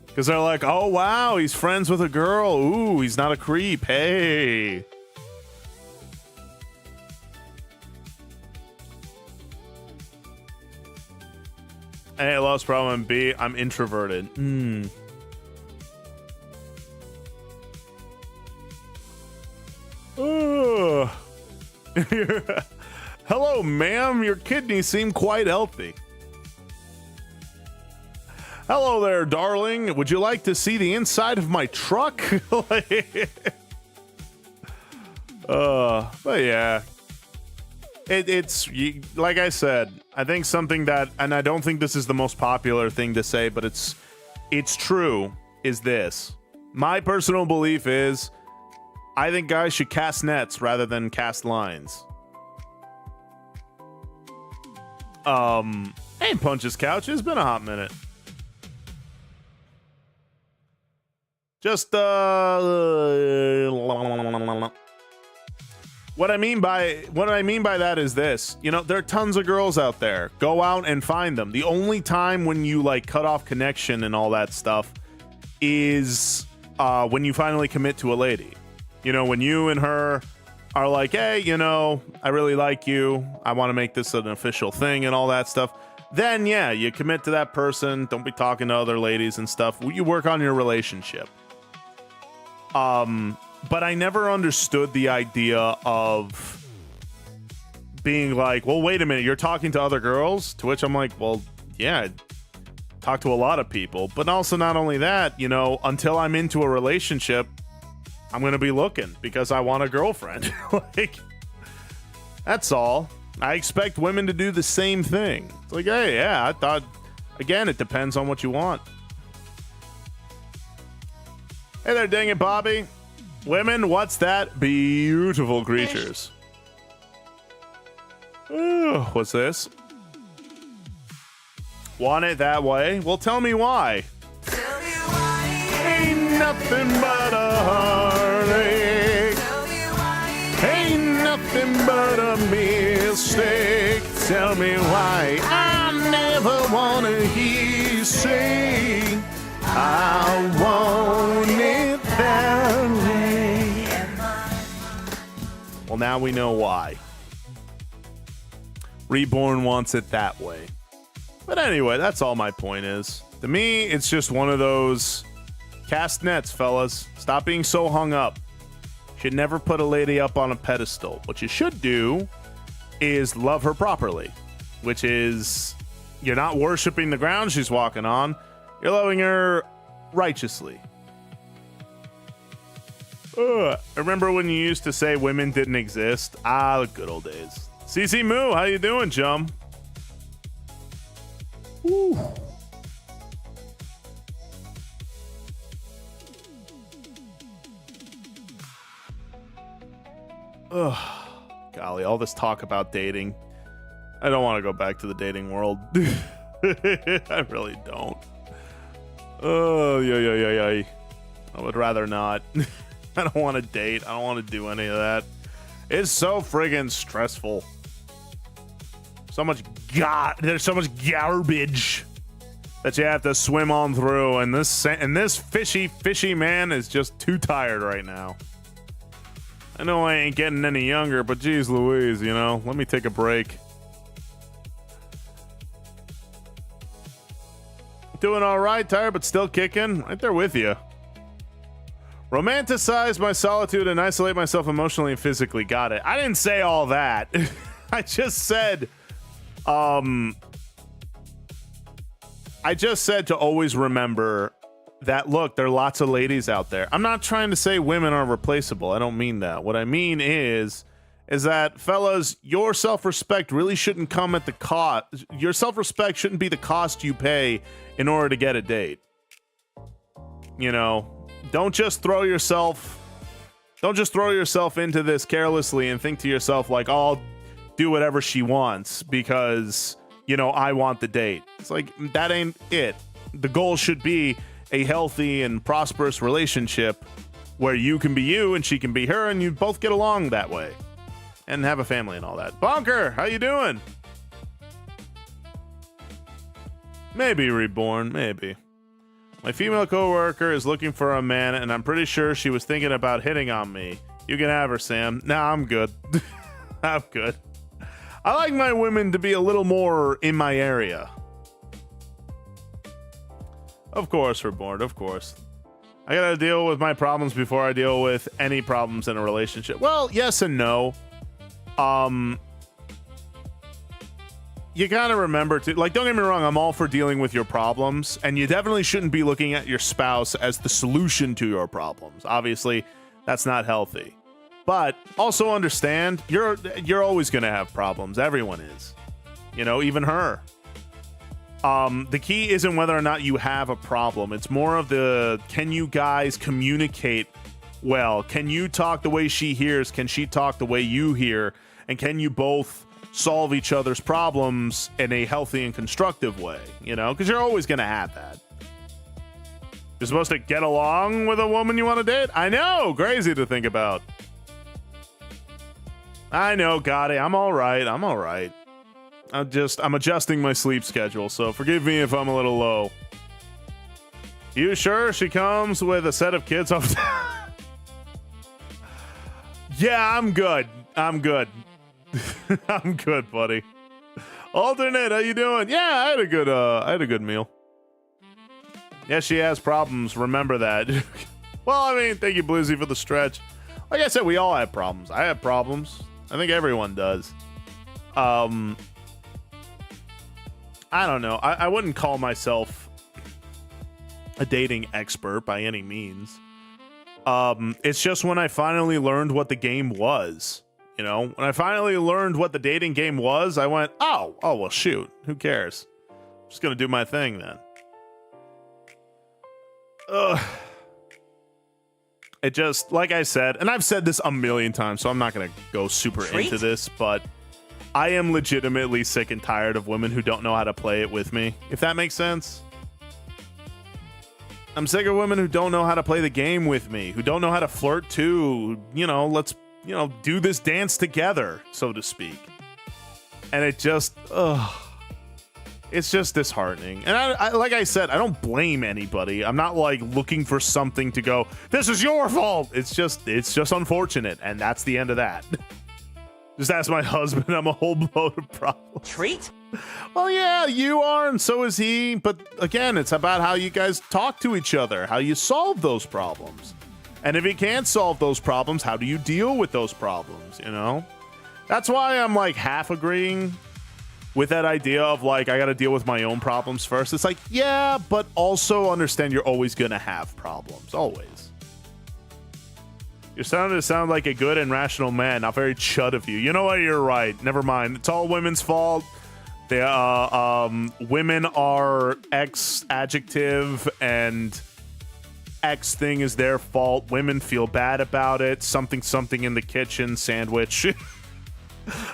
because they're like, "Oh wow, he's friends with a girl. Ooh, he's not a creep. Hey." A, lost problem. B, I'm introverted. Hello, ma'am. Your kidneys seem quite healthy. Hello there, darling. Would you like to see the inside of my truck? But yeah. It's like I said, I think something that, and I don't think this is the most popular thing to say, but it's true, is this. My personal belief is, I think guys should cast nets rather than cast lines. Hey, Punch's Couch, it's been a hot minute. Just, What I mean by that is this. You know, there are tons of girls out there. Go out and find them. The only time when you like cut off connection and all that stuff is when you finally commit to a lady. You know, when you and her are like, hey, you know, I really like you. I want to make this an official thing and all that stuff. Then, yeah, you commit to that person. Don't be talking to other ladies and stuff. You work on your relationship. But I never understood the idea of being like, well, wait a minute, you're talking to other girls? To which I'm like, well, yeah, I talk to a lot of people. But also not only that, you know, until I'm into a relationship, I'm going to be looking because I want a girlfriend. Like, that's all. I expect women to do the same thing. It's like, hey, yeah, I thought, again, it depends on what you want. Hey there, dang it, Bobby. Women, what's that? Beautiful creatures. What's this? Want it that way? Well, tell me why. Tell me why. Ain't nothing but a heartache. Tell me why. Ain't nothing but a mistake. Tell me why. I never wanna hear you say I want it that way. Well, now we know why. Reborn wants it that way. But anyway, that's all my point is. To me, it's just one of those cast nets, fellas. Stop being so hung up. Should never put a lady up on a pedestal. What you should do is love her properly, which is you're not worshiping the ground she's walking on. You're loving her righteously. Remember when you used to say women didn't exist? Ah, the good old days. CC Moo, how you doing, chum? Woo. Ugh, golly, all this talk about dating. I don't want to go back to the dating world. I really don't. Oh, yeah. I would rather not. I don't want to date. I don't want to do any of that. It's so friggin' stressful. So much there's so much garbage that you have to swim on through, and this fishy man is just too tired right now. I know I ain't getting any younger, but geez Louise, you know, let me take a break. Doing all right, tired but still kicking. Right there with you. Romanticize my solitude and isolate myself emotionally and physically. Got it. I didn't say all that. I just said, to always remember that, look, there are lots of ladies out there. I'm not trying to say women are replaceable. I don't mean that. What I mean is that, fellas, your self-respect really shouldn't come at the cost. Your self-respect shouldn't be the cost you pay in order to get a date. You know, don't just throw yourself into this carelessly and think to yourself like, oh, I'll do whatever she wants because, you know, I want the date. It's like, that ain't it. The goal should be a healthy and prosperous relationship where you can be you and she can be her and you both get along that way and have a family and all that. Bonker, how you doing? Maybe reborn, maybe. My female coworker is looking for a man, and I'm pretty sure she was thinking about hitting on me. You can have her, Sam. Nah, I'm good. I'm good. I like my women to be a little more in my area. Of course, reborn, of course. I gotta deal with my problems before I deal with any problems in a relationship. Well, yes and no. You gotta remember to, like, don't get me wrong, I'm all for dealing with your problems, and you definitely shouldn't be looking at your spouse as the solution to your problems. Obviously, that's not healthy. But also understand, you're always gonna have problems. Everyone is. You know, even her. The key isn't whether or not you have a problem. It's more of the, can you guys communicate well? Can you talk the way she hears? Can she talk the way you hear? And can you both solve each other's problems in a healthy and constructive way? You know, because you're always going to have that. You're supposed to get along with a woman you want to date? I know, crazy to think about. I know, got it. I'm all right. I'm all right. I'm adjusting my sleep schedule, so forgive me if I'm a little low. You sure she comes with a set of kids off? Yeah, I'm good. I'm good. I'm good, buddy. Alternate, how you doing? Yeah, I had a good meal. Yeah, she has problems. Remember that. Well, I mean, thank you, Blizzy, for the stretch. Like I said, we all have problems. I have problems. I think everyone does. I don't know. I wouldn't call myself a dating expert by any means. It's just when I finally learned what the game was. You know, when I finally learned what the dating game was, I went, oh, well, shoot. Who cares? I'm just going to do my thing then. It just, like I said, and I've said this a million times, so I'm not going to go super into this, but I am legitimately sick and tired of women who don't know how to play it with me, if that makes sense. I'm sick of women who don't know how to play the game with me, who don't know how to flirt too. You know, let's, you know, do this dance together, so to speak. And it just, it's just disheartening. And I like I said, I don't blame anybody. I'm not like looking for something to go, this is your fault. It's just unfortunate. And that's the end of that. Just ask my husband. I'm a whole load of problems. Treat? Well, yeah, you are, and so is he. But again, it's about how you guys talk to each other, how you solve those problems. And if you can't solve those problems, how do you deal with those problems, you know? That's why I'm like half agreeing with that idea of like, I got to deal with my own problems first. It's like, yeah, but also understand you're always going to have problems. Always. You're starting to sound like a good and rational man. Not very chud of you. You know what? You're right. Never mind. It's all women's fault. They, women are X adjective and X thing is their fault. Women feel bad about it. Something in the kitchen sandwich.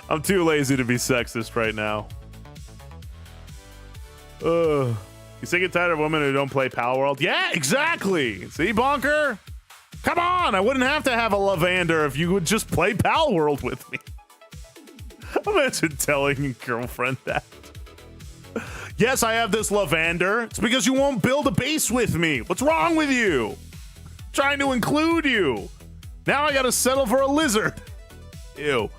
I'm too lazy to be sexist right now. You sick and tired of women who don't play Pal World? Yeah, exactly. See, Bonker? Come on, I wouldn't have to have a Lavander if you would just play Pal World with me. Imagine telling your girlfriend that. Yes, I have this lavender. It's because you won't build a base with me. What's wrong with you? Trying to include you. Now I gotta settle for a lizard. Ew.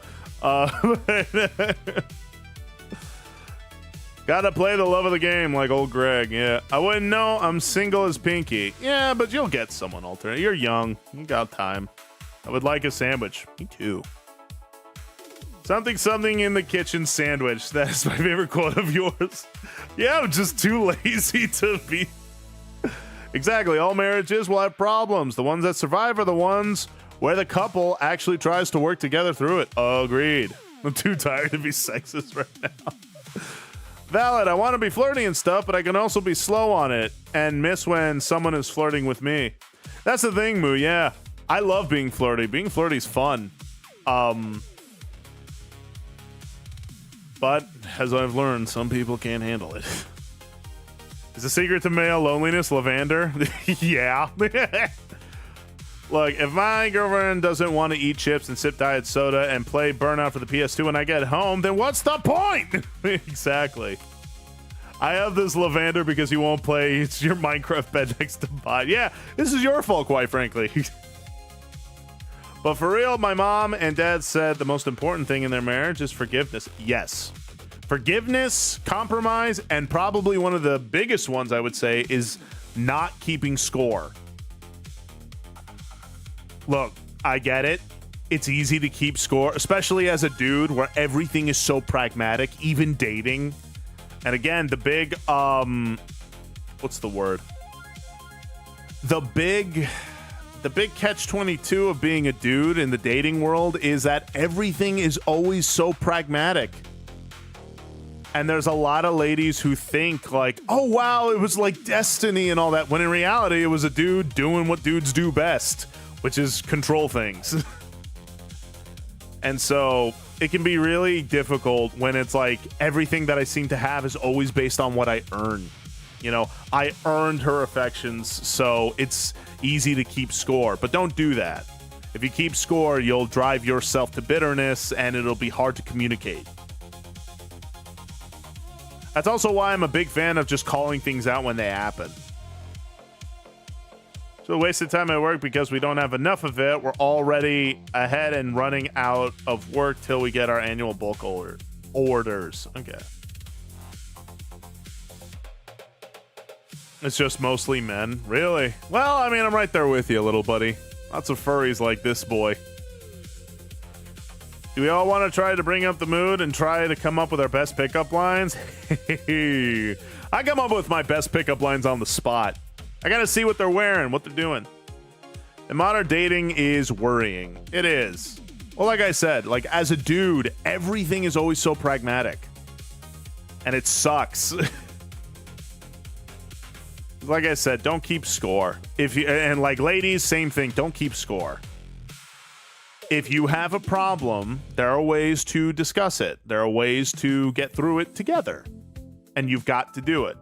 Gotta play the love of the game like old Greg. Yeah, I wouldn't know. I'm single as Pinky. Yeah, but you'll get someone alternate. You're young. You got time. I would like a sandwich. Me too. Something in the kitchen sandwich. That's my favorite quote of yours. Yeah, I'm just too lazy to be. Exactly. All marriages will have problems. The ones that survive are the ones where the couple actually tries to work together through it. Agreed. I'm too tired to be sexist right now. Valid. I want to be flirty and stuff, but I can also be slow on it and miss when someone is flirting with me. That's the thing, Moo. Yeah, I love being flirty. Being flirty is fun. But as I've learned, some people can't handle it. Is the secret to male loneliness lavender? Yeah. Look, if my girlfriend doesn't want to eat chips and sip diet soda and play Burnout for the PS2 when I get home, then what's the point? Exactly. I have this lavender because you won't play your Minecraft bed next to mine. Yeah, this is your fault, quite frankly. But for real, my mom and dad said the most important thing in their marriage is forgiveness. Yes. Forgiveness, compromise, and probably one of the biggest ones, I would say, is not keeping score. Look, I get it. It's easy to keep score, especially as a dude where everything is so pragmatic, even dating. And again, the big, what's the word? The big catch-22 of being a dude in the dating world is that everything is always so pragmatic. And there's a lot of ladies who think like, oh, wow, it was like destiny and all that. When in reality, it was a dude doing what dudes do best, which is control things. And so it can be really difficult when it's like everything that I seem to have is always based on what I earn. You know, I earned her affections, so it's easy to keep score. But don't do that. If you keep score, you'll drive yourself to bitterness and it'll be hard to communicate. That's also why I'm a big fan of just calling things out when they happen. So a waste of time at work because we don't have enough of it. We're already ahead and running out of work till we get our annual bulk orders. Okay. It's just mostly men. Really? Well, I mean, I'm right there with you, little buddy. Lots of furries like this boy. Do we all want to try to bring up the mood and try to come up with our best pickup lines? I come up with my best pickup lines on the spot. I gotta see what they're wearing, what they're doing. And modern dating is worrying. It is. Well, like I said, like as a dude, everything is always so pragmatic. And it sucks. Like I said, don't keep score. And like ladies, same thing, don't keep score. If you have a problem, there are ways to discuss it. There are ways to get through it together. And you've got to do it.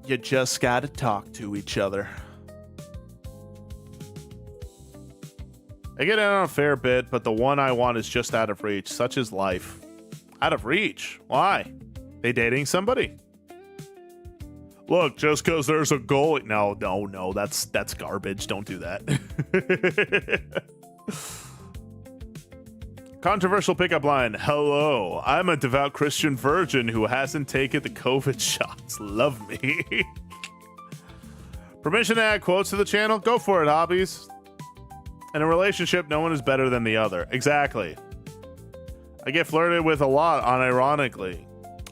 You just gotta talk to each other. I get in on a fair bit, but the one I want is just out of reach. Such is life. Out of reach? Why? They dating somebody? Look, just because there's a goal. No, that's garbage. Don't do that. Controversial pickup line. Hello, I'm a devout Christian virgin who hasn't taken the COVID shots. Love me. Permission to add quotes to the channel? Go for it, hobbies. In a relationship, no one is better than the other. Exactly. I get flirted with a lot, unironically.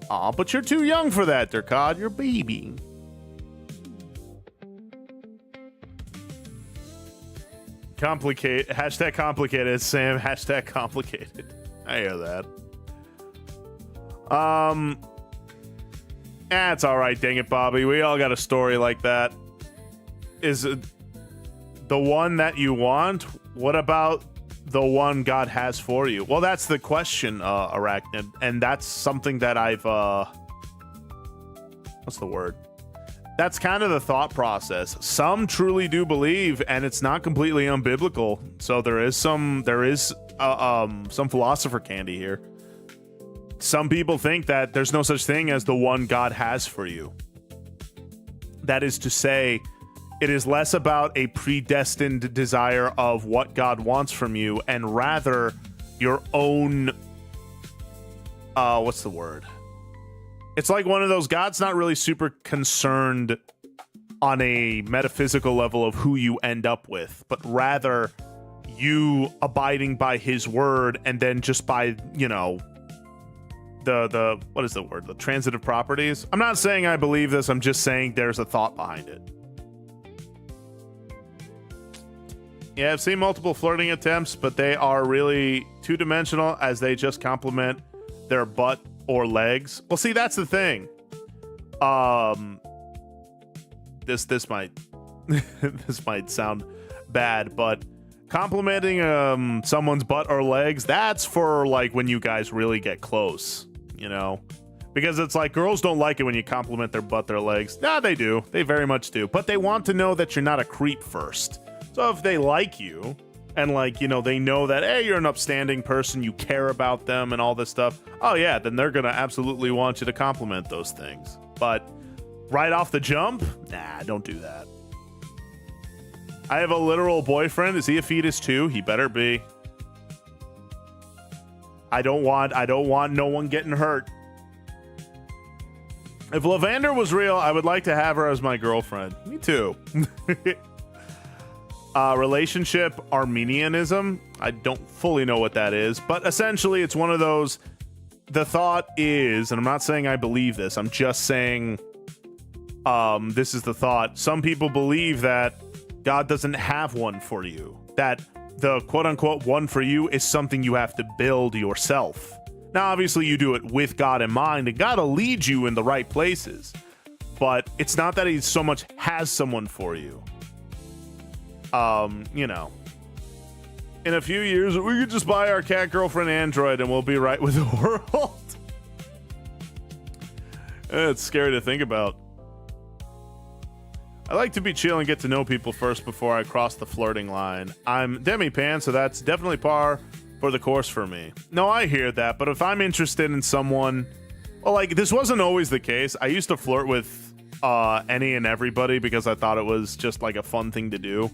Aw, but you're too young for that, Durkad. You're a baby. Hashtag complicated, Sam. Hashtag complicated. I hear that. It's all right, dang it, Bobby. We all got a story like that. Is it the one that you want? What about the one God has for you? Well, that's the question, Arachnid, and that's something that I've what's the word? That's kind of the thought process. Some truly do believe, and it's not completely unbiblical. So there is some philosopher candy here. Some people think that there's no such thing as the one God has for you. That is to say, it is less about a predestined desire of what God wants from you, and rather your own, what's the word? It's like one of those, God's not really super concerned on a metaphysical level of who you end up with, but rather you abiding by his word, and then just by, you know, the what is the word? The transitive properties. I'm not saying I believe this, I'm just saying there's a thought behind it. Yeah, I've seen multiple flirting attempts, but they are really two-dimensional as they just compliment their butt or legs. Well, see, that's the thing. This might this might sound bad, but complimenting someone's butt or legs, that's for like when you guys really get close, you know? Because it's like girls don't like it when you compliment their butt, their legs. Nah, they do. They very much do. But they want to know that you're not a creep first. So if they like you and, like, you know, they know that, hey, you're an upstanding person, you care about them and all this stuff, oh yeah, then they're gonna absolutely want you to compliment those things. But right off the jump, nah, don't do that. I have a literal boyfriend. Is he a fetus too? He better be. I don't want no one getting hurt. If Lavender was real, I would like to have her as my girlfriend. Me too. Relationship Armenianism. I don't fully know what that is, but essentially it's one of those, the thought is, and I'm not saying I believe this, I'm just saying this is the thought. Some people believe that God doesn't have one for you, that the quote-unquote one for you is something you have to build yourself. Now, obviously, you do it with God in mind, and God will lead you in the right places, but it's not that he so much has someone for you. You know, in a few years, we could just buy our cat girlfriend Android and we'll be right with the world. It's scary to think about. I like to be chill and get to know people first before I cross the flirting line. I'm demi-pan, so that's definitely par for the course for me. No, I hear that, but if I'm interested in someone, well, like, this wasn't always the case. I used to flirt with any and everybody because I thought it was just like a fun thing to do.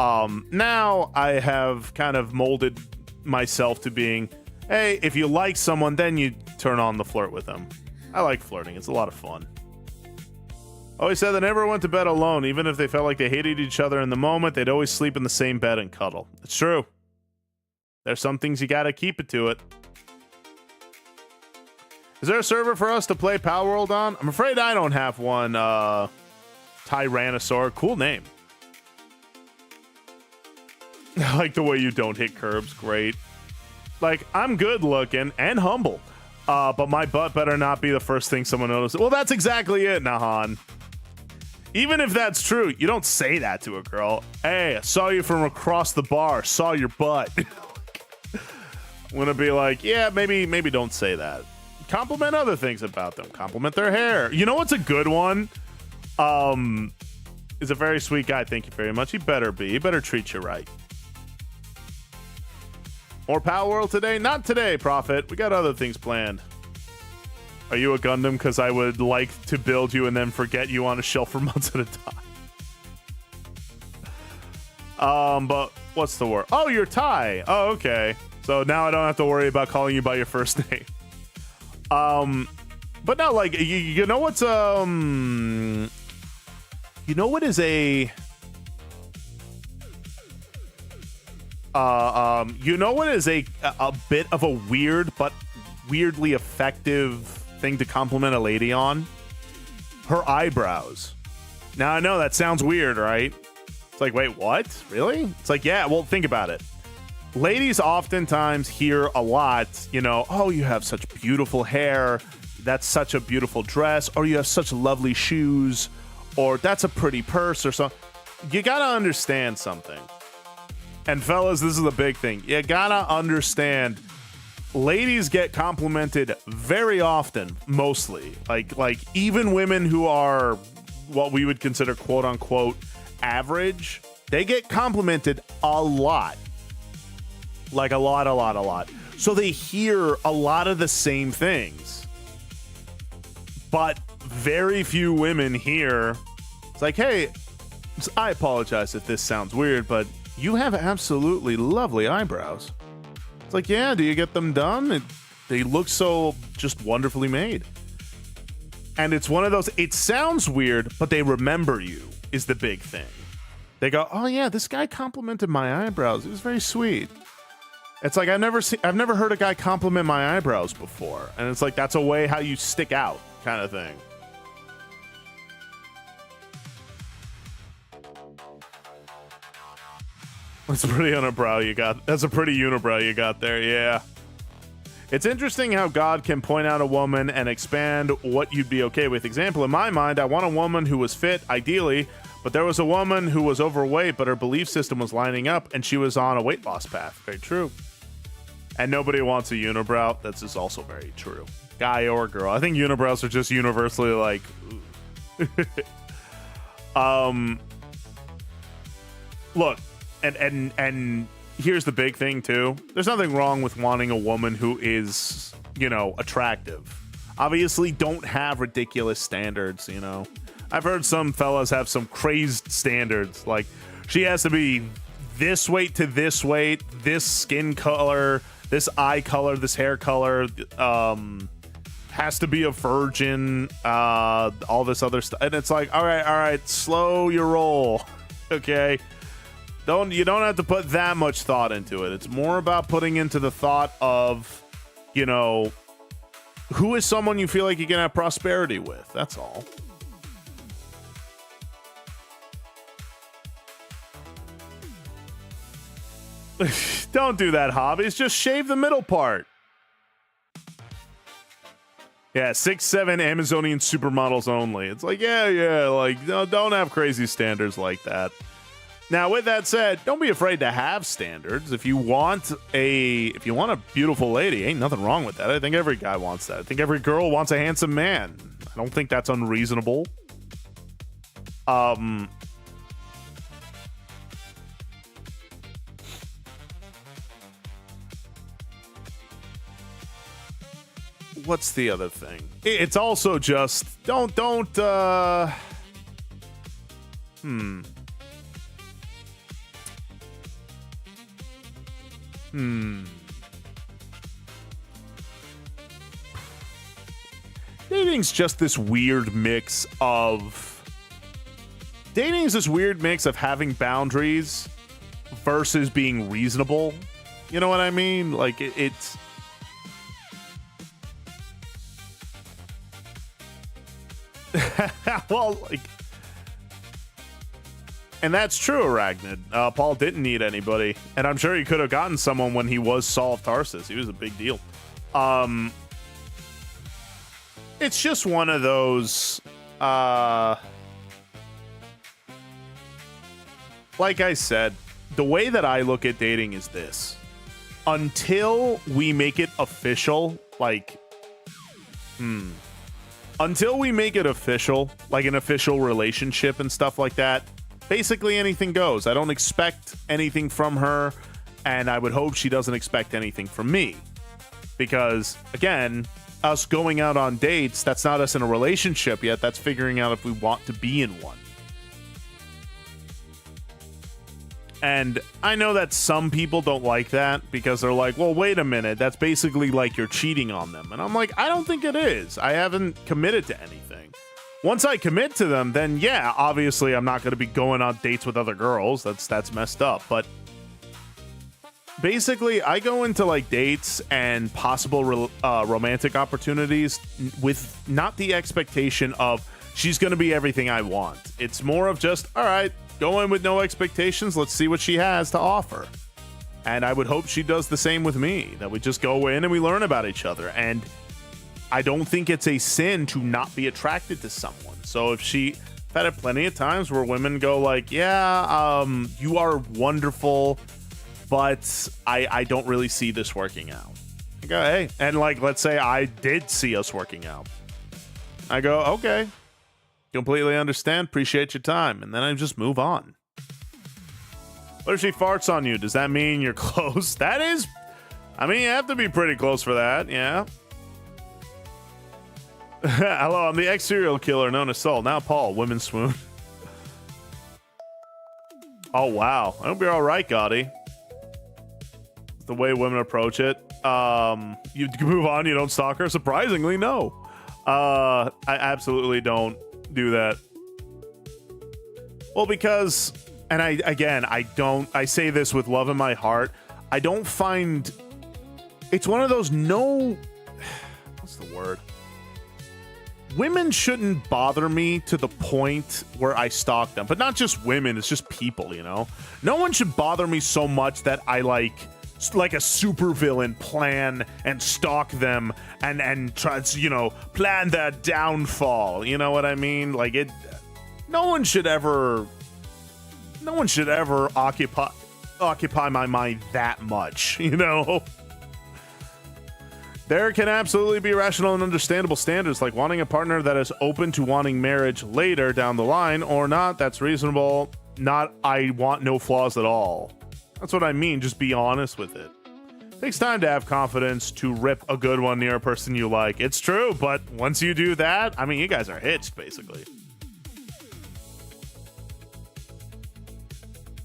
Now I have kind of molded myself to being, hey, if you like someone, then you turn on the flirt with them. I like flirting. It's a lot of fun. Always said they never went to bed alone. Even if they felt like they hated each other in the moment, they'd always sleep in the same bed and cuddle. It's true. There's some things you gotta keep it to it. Is there a server for us to play Power World on? I'm afraid I don't have one. Tyrannosaur. Cool name. I like the way you don't hit curbs. Great. Like, I'm good looking and humble, but my butt better not be the first thing someone notices. Well, that's exactly it, Nahan. Even if that's true, you don't say that to a girl. Hey, I saw you from across the bar. Saw your butt. I'm gonna be like, yeah, maybe don't say that. Compliment other things about them. Compliment their hair. You know what's a good one? Is a very sweet guy. Thank you very much. He better be. He better treat you right. More Power World today? Not today, Prophet. We got other things planned. Are you a Gundam? Because I would like to build you and then forget you on a shelf for months at a time. But what's the word? Oh, you're Thai. Oh, okay. So now I don't have to worry about calling you by your first name. But no, like, you know what's, you know what is a... you know what is a bit of a weird but weirdly effective thing to compliment a lady on? Her eyebrows. Now, I know that sounds weird, right? It's like, wait, what? Really? It's like, yeah, well, think about it. Ladies oftentimes hear a lot, you know, oh, you have such beautiful hair, that's such a beautiful dress, or you have such lovely shoes, or that's a pretty purse, or something. You gotta understand something. And fellas, this is the big thing. You gotta understand, ladies get complimented very often, mostly. Like even women who are what we would consider quote unquote average, they get complimented a lot. Like a lot. So they hear a lot of the same things. But very few women hear, it's like, hey, I apologize if this sounds weird, but you have absolutely lovely eyebrows. It's like, yeah, do you get them done? They look so just wonderfully made. And it's one of those, it sounds weird, but they remember you is the big thing. They go, oh yeah, this guy complimented my eyebrows. It was very sweet. It's like, I've never heard a guy compliment my eyebrows before. And it's like, that's a way how you stick out kind of thing. That's pretty unibrow you got. That's a pretty unibrow you got there. Yeah. It's interesting how God can point out a woman and expand what you'd be okay with. Example, in my mind, I want a woman who was fit, ideally, but there was a woman who was overweight, but her belief system was lining up, and she was on a weight loss path. Very true. And nobody wants a unibrow. That's just also very true. Guy or girl. I think unibrows are just universally like... Look, and here's the big thing too. There's nothing wrong with wanting a woman who is, you know, attractive. Obviously, don't have ridiculous standards, you know. I've heard some fellas have some crazed standards, like she has to be this weight to this weight, this skin color, this eye color, this hair color, has to be a virgin, all this other stuff. And it's like, all right, slow your roll, okay? You don't have to put that much thought into it. It's more about putting into the thought of, you know, who is someone you feel like you can have prosperity with. That's all. Don't do that, hobbies. Just shave the middle part. Yeah, 6'7" Amazonian supermodels only. It's like, yeah, like, no, don't have crazy standards like that. Now, with that said, don't be afraid to have standards. If you want a beautiful lady, ain't nothing wrong with that. I think every guy wants that. I think every girl wants a handsome man. I don't think that's unreasonable. What's the other thing? It's also just don't Dating's just this weird mix of having boundaries versus being reasonable. You know what I mean? Like it's well, like, and that's true, Arachnid. Paul didn't need anybody, and I'm sure he could have gotten someone when he was Saul of Tarsus. He was a big deal. It's just one of those, like I said, the way that I look at dating is this. Until we make it official, until we make it official, like an official relationship and stuff like that, basically anything goes. I don't expect anything from her, and I would hope she doesn't expect anything from me. Because, again, us going out on dates, that's not us in a relationship yet. That's figuring out if we want to be in one. And I know that some people don't like that because they're like, well, wait a minute, that's basically like you're cheating on them. And I'm like, I don't think it is. I haven't committed to anything. Once I commit to them, then yeah, obviously I'm not going to be going on dates with other girls. That's messed up. But basically, I go into like dates and possible romantic opportunities with not the expectation of she's going to be everything I want. It's more of just, all right, go in with no expectations. Let's see what she has to offer. And I would hope she does the same with me, that we just go in and we learn about each other. And I don't think it's a sin to not be attracted to someone. So if I've had it plenty of times where women go like, yeah, you are wonderful, but I don't really see this working out. I go, hey, and like, let's say I did see us working out. I go, okay. Completely understand. Appreciate your time. And then I just move on. What if she farts on you? Does that mean you're close? That is... I mean, you have to be pretty close for that. Yeah. Hello, I'm the ex-serial killer known as Saul. Now Paul. Women swoon. Oh, wow. I hope you're all right, Gotti. The way women approach it. You move on, you don't stalk her? Surprisingly, no. I absolutely don't do that. Well, because, and I say this with love in my heart, I don't find, it's one of those what's the word? Women shouldn't bother me to the point where I stalk them. But not just women, it's just people, you know? No one should bother me so much that I like a supervillain plan and stalk them and try to, you know, plan their downfall. You know what I mean? Like no one should ever occupy my mind that much, you know? There can absolutely be rational and understandable standards, like wanting a partner that is open to wanting marriage later down the line or not. That's reasonable. Not, I want no flaws at all. That's what I mean. Just be honest with it. Takes time to have confidence to rip a good one near a person you like. It's true, but once you do that, I mean, you guys are hitched, basically.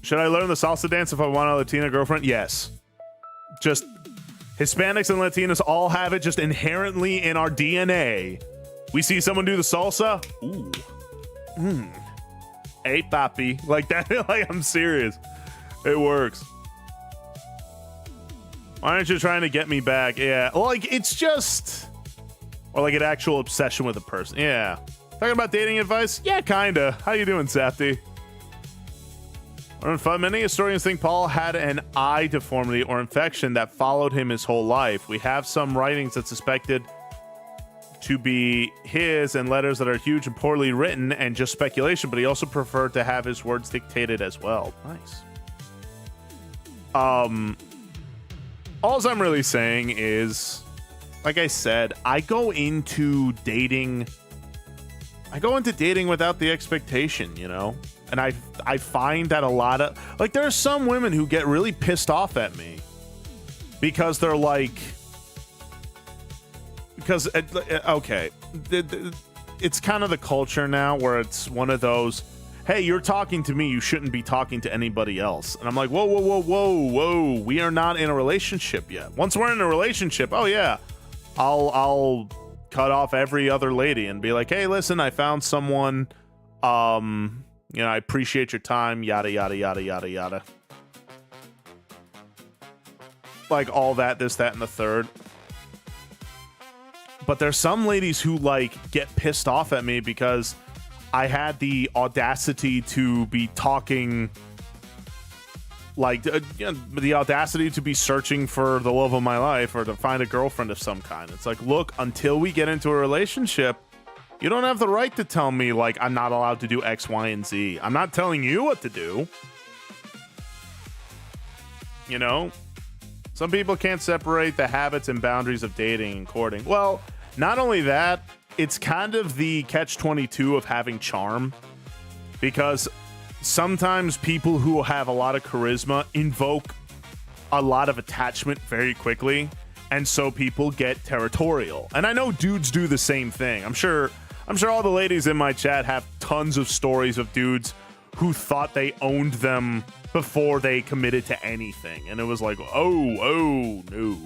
Should I learn the salsa dance if I want a Latina girlfriend? Yes. Just Hispanics and Latinos all have it just inherently in our DNA. We see someone do the salsa. Ooh. Hey, papi. Like that. Like, I'm serious. It works. Why aren't you trying to get me back? Yeah. Like, it's just... Or like an actual obsession with a person. Yeah. Talking about dating advice? Yeah, kinda. How you doing, Safety? Many historians think Paul had an eye deformity or infection that followed him his whole life. We have some writings that suspected to be his and letters that are huge and poorly written and just speculation, but he also preferred to have his words dictated as well. Nice. All I'm really saying is, like I said, I go into dating without the expectation, you know? And I find that a lot of, like, there are some women who get really pissed off at me because they're like, okay, it's kind of the culture now where it's one of those, hey, you're talking to me, you shouldn't be talking to anybody else. And I'm like, whoa, we are not in a relationship yet. Once we're in a relationship, oh yeah, I'll cut off every other lady and be like, hey, listen, I found someone, you know, I appreciate your time, yada, yada, yada, yada, yada. Like all that, this, that, and the third. But there's some ladies who, like, get pissed off at me because I had the audacity to be talking, like, you know, the audacity to be searching for the love of my life or to find a girlfriend of some kind. It's like, look, until we get into a relationship, you don't have the right to tell me, like, I'm not allowed to do X, Y, and Z. I'm not telling you what to do. You know? Some people can't separate the habits and boundaries of dating and courting. Well, not only that, it's kind of the catch-22 of having charm. Because sometimes people who have a lot of charisma invoke a lot of attachment very quickly. And so people get territorial. And I know dudes do the same thing. I'm sure all the ladies in my chat have tons of stories of dudes who thought they owned them before they committed to anything. And it was like, oh, no.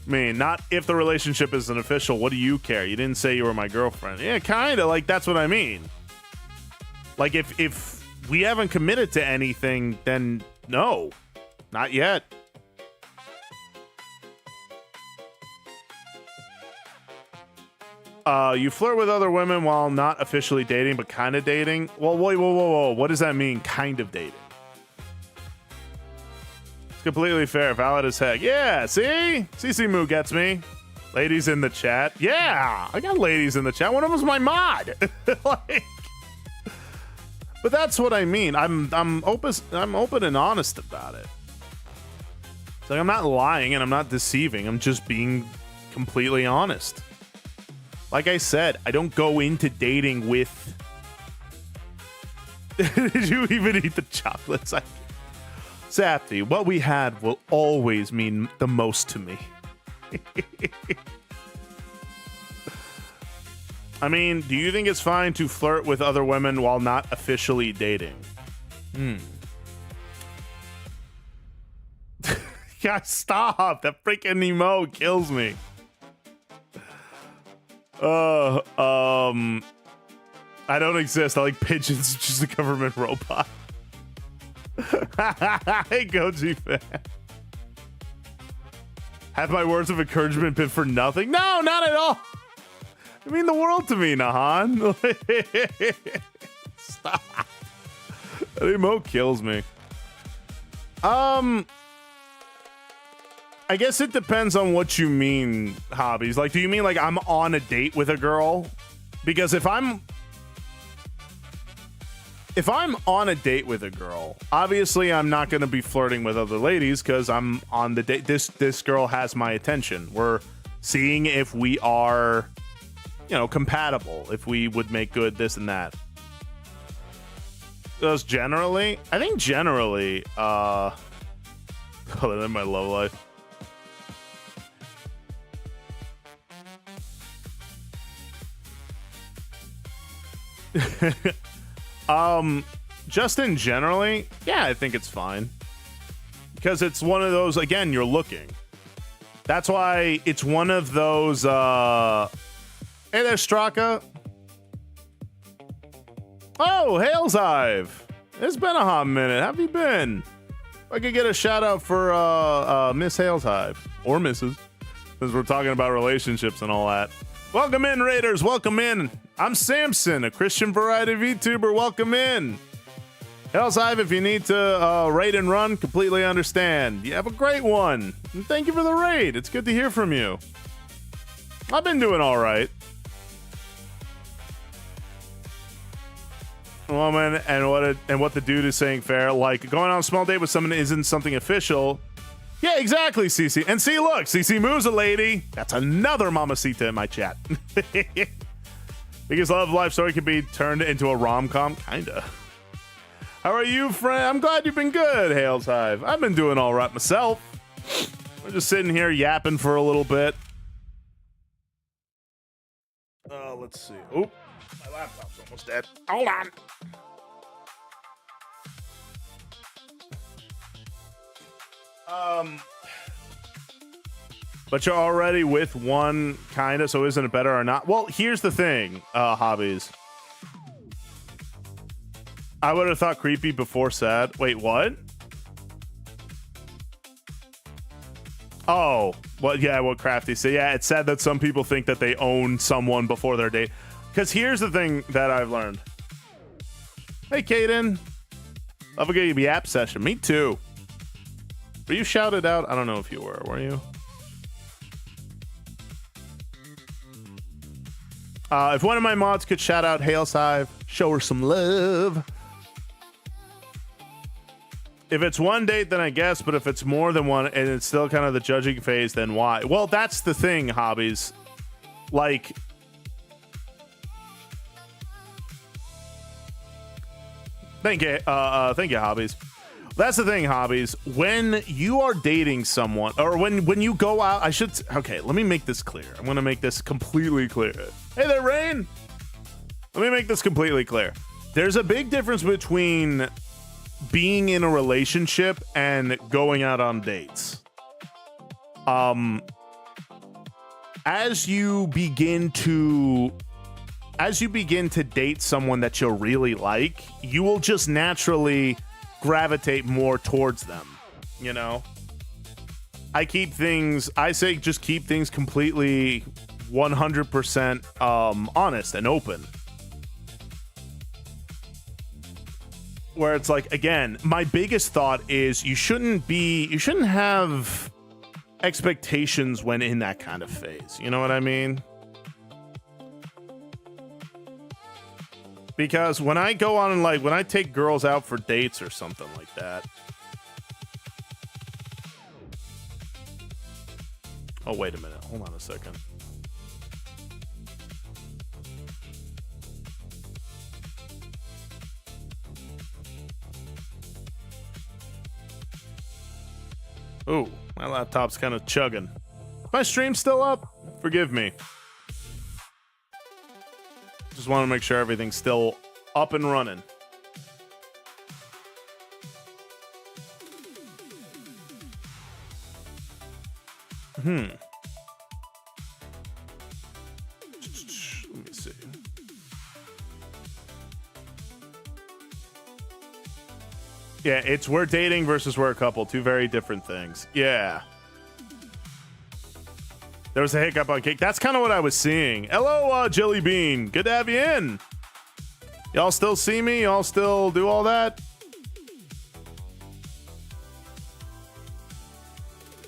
I mean, not if the relationship isn't official. What do you care? You didn't say you were my girlfriend. Yeah, kind of. Like, that's what I mean. Like, if we haven't committed to anything, then no. Not yet. You flirt with other women while not officially dating, but kind of dating? Well, whoa. What does that mean, kind of dating? It's completely fair. Valid as heck. Yeah, see? CC Moo gets me. Ladies in the chat. Yeah, I got ladies in the chat. One of them's my mod. Like, but that's what I mean. I'm open and honest about it. It's like I'm not lying and I'm not deceiving. I'm just being completely honest. Like I said, I don't go into dating with. Did you even eat the chocolates? Zapty, what we had will always mean the most to me. I mean, do you think it's fine to flirt with other women while not officially dating? Yeah, stop. That freaking emo kills me. I don't exist. I like pigeons, just a government robot. Hey, Goji fan. Have my words of encouragement been for nothing? No, not at all. I mean the world to me, Nahan. Stop. That emo kills me. I guess it depends on what you mean, hobbies. Like, do you mean like I'm on a date with a girl? Because if I'm on a date with a girl, obviously I'm not going to be flirting with other ladies because I'm on the date. This girl has my attention. We're seeing if we are, compatible, if we would make good this and that. Those generally, I think generally, other than my low life. Justin, generally, yeah, I think it's fine. Because it's one of those, again, you're looking. That's why it's one of those, hey there, Straka. Oh, Hails Hive. It's been a hot minute. How have you been? If I could get a shout out for Miss Hails Hive. Or Mrs. Since we're talking about relationships and all that. Welcome in, Raiders. Welcome in. I'm Samson, a Christian variety VTuber. Welcome in. Hails Hive, if you need to raid and run, completely understand. You have a great one. And thank you for the raid. It's good to hear from you. I've been doing all right. Woman and what the dude is saying fair. Like, going on a small date with someone isn't something official. Yeah, exactly, CC. And see, look, CC Moo's a lady. That's another mamacita in my chat. Because love life story can be turned into a rom-com. Kinda. How are you, friend? I'm glad you've been good, Hails Hive. I've been doing all right myself. We're just sitting here yapping for a little bit. Let's see. Oop, my laptop's almost dead. Hold on. But you're already with one, kinda, so isn't it better or not? Well, here's the thing, hobbies. I would have thought creepy before sad. Wait, what? Oh, well, yeah, what Crafty said. Yeah, it said that some people think that they own someone before their date. Because here's the thing that I've learned. Hey, Kaden. Love a good app session. Me too. Were you shouted out? I don't know if you were you? If one of my mods could shout out Hails Hive, show her some love. If it's one date, then I guess, but if it's more than one and it's still kind of the judging phase, then why? Well, that's the thing, hobbies. Like, thank you, hobbies. That's the thing, hobbies. When you are dating someone, or when you go out, okay, let me make this clear. I'm gonna make this completely clear. Hey there, Rain. Let me make this completely clear. There's a big difference between being in a relationship and going out on dates. As you begin to date someone that you really like, you will just naturally gravitate more towards them, I say just keep things completely 100% honest and open. Where it's like, again, my biggest thought is you shouldn't have expectations when in that kind of phase. You know what I mean? Because when I go on and when I take girls out for dates or something like that. Oh, wait a minute. Hold on a second. Ooh, my laptop's kind of chugging. My stream's still up? Forgive me. Just want to make sure everything's still up and running. Let me see. Yeah, it's we're dating versus we're a couple. Two very different things. Yeah. There was a hiccup on Cake. That's kind of what I was seeing. Hello, Jelly Bean. Good to have you in. Y'all still see me? Y'all still do all that?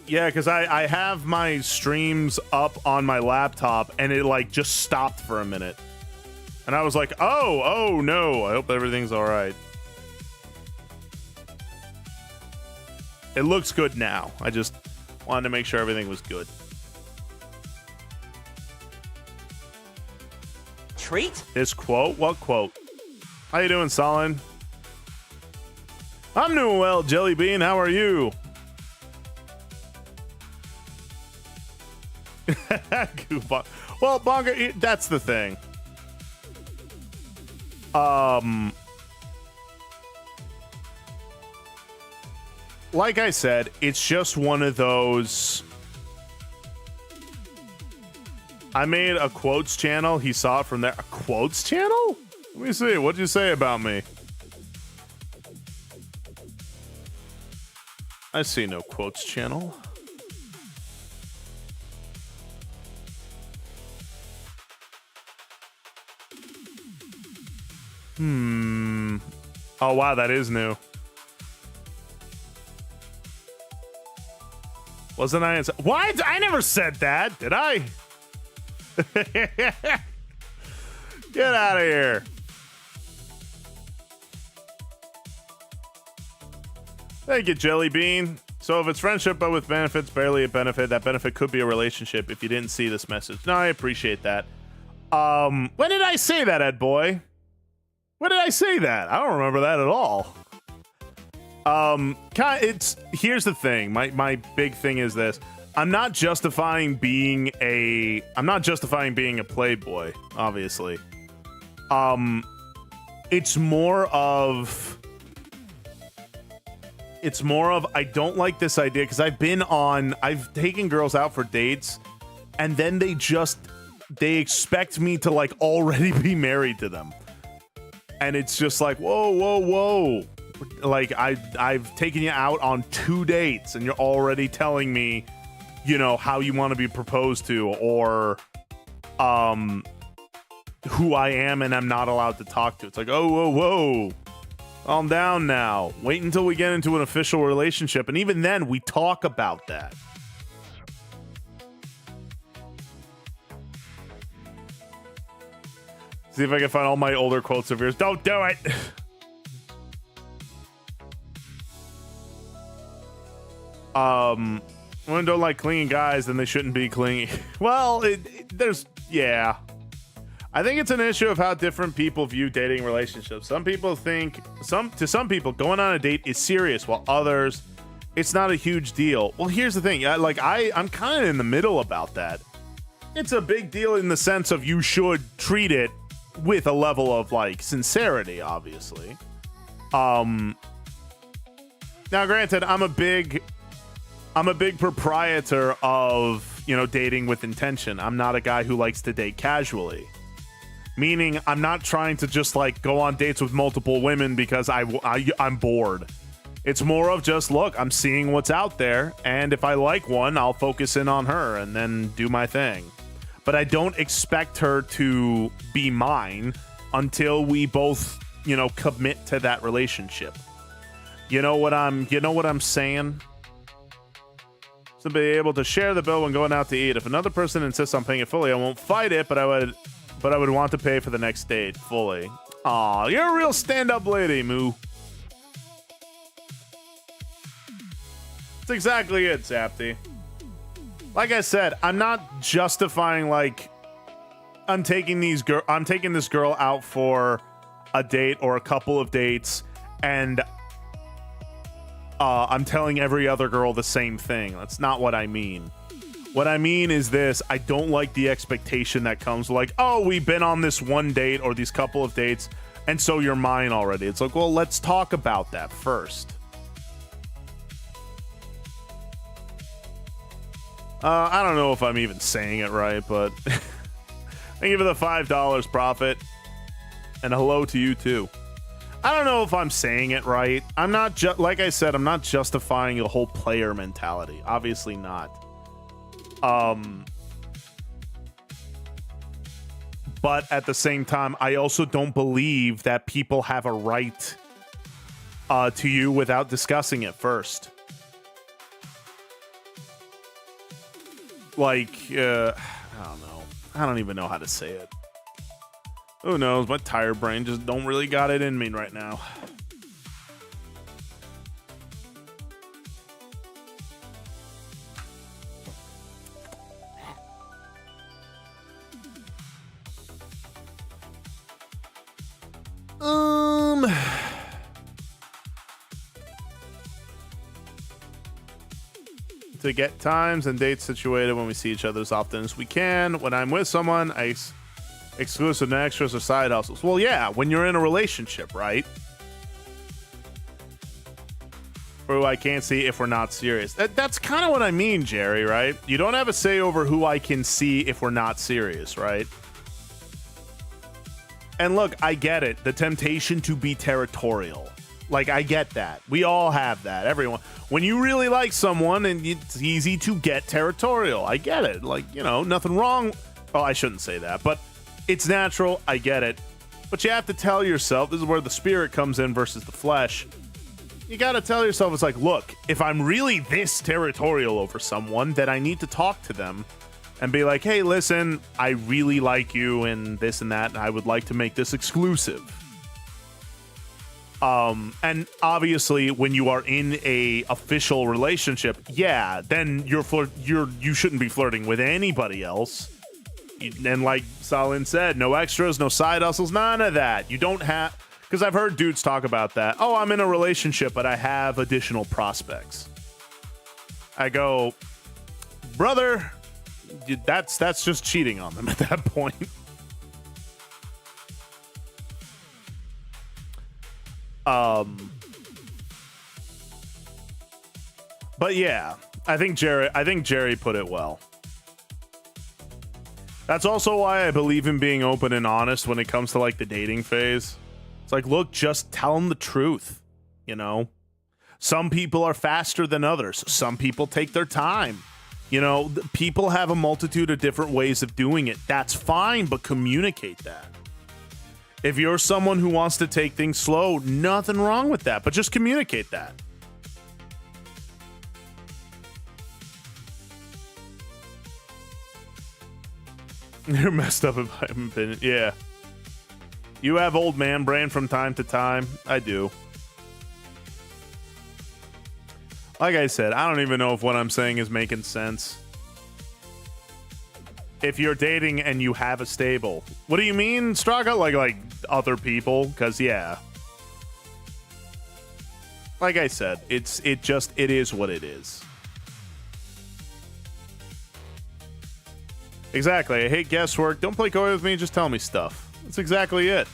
Yeah, because I have my streams up on my laptop, and it, like, just stopped for a minute. And I was like, oh, no. I hope everything's all right. It looks good now. I just wanted to make sure everything was good. Treat? His quote? What quote? How you doing, Solin? I'm doing well, Jelly Bean. How are you? Well, Bonga, that's the thing. Like I said, it's just one of those. I made a quotes channel. He saw it from there. A quotes channel? Let me see. What'd you say about me? I see no quotes channel. Oh, wow, that is new. Wasn't I? What? I never said that, did I? Get out of here. Thank you, Jelly Bean. So if it's friendship but with benefits, barely a benefit, that benefit could be a relationship if you didn't see this message. No, I appreciate that. When did I say that, Ed Boy? When did I say that? I don't remember that at all. Here's the thing. My big thing is this. I'm not justifying being a playboy, obviously. It's more of I don't like this idea because I've taken girls out for dates and then they expect me to like already be married to them. And it's just like, whoa. Like I've taken you out on 2 dates and you're already telling me, you know, how you want to be proposed to or who I am and I'm not allowed to talk to. It's like, whoa. Calm down now. Wait until we get into an official relationship. And even then, we talk about that. See if I can find all my older quotes of yours. Don't do it. Women don't like clingy guys, then they shouldn't be clingy. Well, yeah. I think it's an issue of how different people view dating relationships. Some people think, to some people, going on a date is serious, while others, it's not a huge deal. Well, here's the thing. I'm kind of in the middle about that. It's a big deal in the sense of you should treat it with a level of, like, sincerity, obviously. Now, granted, I'm a big proprietor of, you know, dating with intention. I'm not a guy who likes to date casually. Meaning, I'm not trying to just, like, go on dates with multiple women because I'm bored. It's more of just, look, I'm seeing what's out there, and if I like one, I'll focus in on her and then do my thing. But I don't expect her to be mine until we both, you know, commit to that relationship. You know what I'm saying? To be able to share the bill when going out to eat. If another person insists on paying it fully, I won't fight it, but I would want to pay for the next date fully. Aw, you're a real stand-up lady, Moo. That's exactly it, Zapty. Like I said, I'm not justifying, like, I'm taking this girl out for a date or a couple of dates, and I'm telling every other girl the same thing. That's not what I mean. What I mean is this: I don't like the expectation that comes like, oh, we've been on this one date or these couple of dates, and so you're mine already. It's like, well, let's talk about that first. I don't know if I'm even saying it right, but thank you for the $5, Prophet. And hello to you, too. I don't know if I'm saying it right. I'm not like I said, I'm not justifying the whole player mentality. Obviously not. But at the same time, I also don't believe that people have a right to you without discussing it first. Like, I don't know. I don't even know how to say it. Who knows? My tired brain just don't really got it in me right now. To get times and dates situated when we see each other as often as we can. When I'm with someone, exclusive and extras or side hustles. Well, yeah, when you're in a relationship, right? Or who I can't see if we're not serious. That's kind of what I mean, Jerry, right? You don't have a say over who I can see if we're not serious, right? And look, I get it. The temptation to be territorial. Like, I get that. We all have that. Everyone. When you really like someone, and it's easy to get territorial. I get it. Like, you know, nothing wrong. Oh, I shouldn't say that, but it's natural. I get it. But you have to tell yourself, this is where the spirit comes in versus the flesh. You got to tell yourself, it's like, look, if I'm really this territorial over someone, then I need to talk to them and be like, hey, listen, I really like you and this and that, and I would like to make this exclusive. And obviously, when you are in a official relationship, yeah, then you shouldn't be flirting with anybody else. And like Salin said, no extras, no side hustles, none of that. You don't have, because I've heard dudes talk about that. Oh, I'm in a relationship, but I have additional prospects. I go, brother, that's just cheating on them at that point. But yeah, I think Jerry put it well. That's also why I believe in being open and honest when it comes to like the dating phase. It's like, look, just tell them the truth, you know? Some people are faster than others. Some people take their time. You know, people have a multitude of different ways of doing it. That's fine, but communicate that. If you're someone who wants to take things slow, nothing wrong with that, but just communicate that. You're messed up if I haven't been. Yeah. You have old man brain from time to time. I do. Like I said, I don't even know if what I'm saying is making sense. If you're dating and you have a stable. What do you mean, Straga? Like other people? Because, yeah. Like I said, it is what it is. Exactly. I hate guesswork. Don't play coy with me. Just tell me stuff. That's exactly it.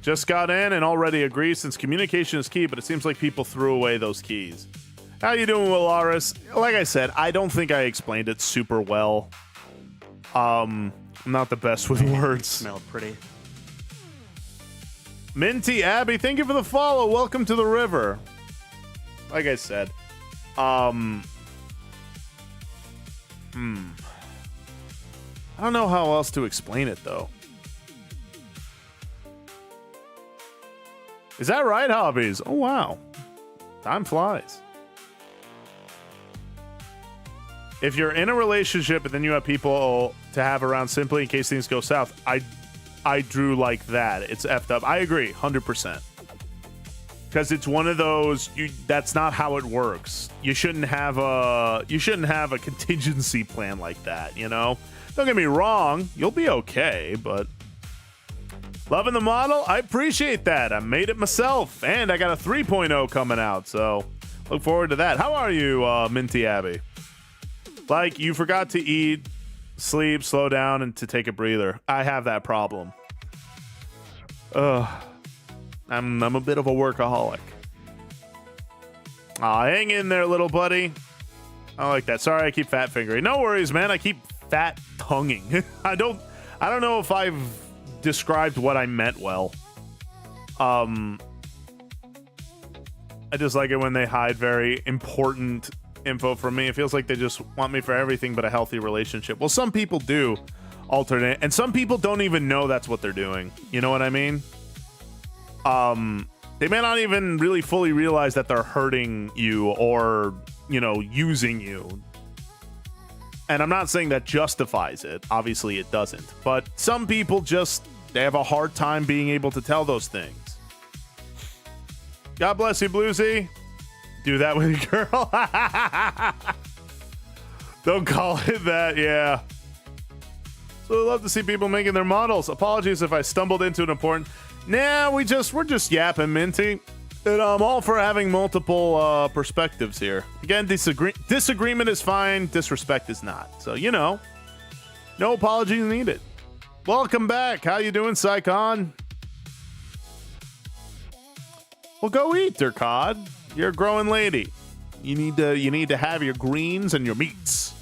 Just got in and already agree since communication is key, but it seems like people threw away those keys. How you doing, Willaris? Like I said, I don't think I explained it super well. I'm not the best with words. Smelled pretty. Minty Abby, thank you for the follow. Welcome to the river. Like I said, I don't know how else to explain it though. Is that right, Hobbies? Oh wow, time flies. If you're in a relationship and then you have people to have around simply in case things go south, I drew like that. It's effed up. I agree, 100%. because it's one of those, that's not how it works. You shouldn't have a contingency plan like that, you know? Don't get me wrong, you'll be okay, but loving the model, I appreciate that. I made it myself, and I got a 3.0 coming out, so look forward to that. How are you, Minty Abby? Like, you forgot to eat, sleep, slow down, and to take a breather. I have that problem. I'm a bit of a workaholic. Aw, hang in there, little buddy. I like that. Sorry, I keep fat fingering. No worries, man. I keep fat tonguing. I don't know if I've described what I meant well. I just like it when they hide very important info from me. It feels like they just want me for everything but a healthy relationship. Well, some people do alternate, and some people don't even know that's what they're doing. You know what I mean? They may not even really fully realize that they're hurting you or, you know, using you. And I'm not saying that justifies it. Obviously it doesn't. But some people just, they have a hard time being able to tell those things. God bless you, Bluesy. Do that with your girl. Don't call it that, yeah. So I love to see people making their models. Apologies if I stumbled into an important... Nah, we're just yapping, Minty. And I'm all for having multiple perspectives here. Again, disagreement is fine, disrespect is not. So, you know, no apologies needed. Welcome back. How you doing, Psycon? Well, go eat, Durkod. You're a growing lady. You need to have your greens and your meats.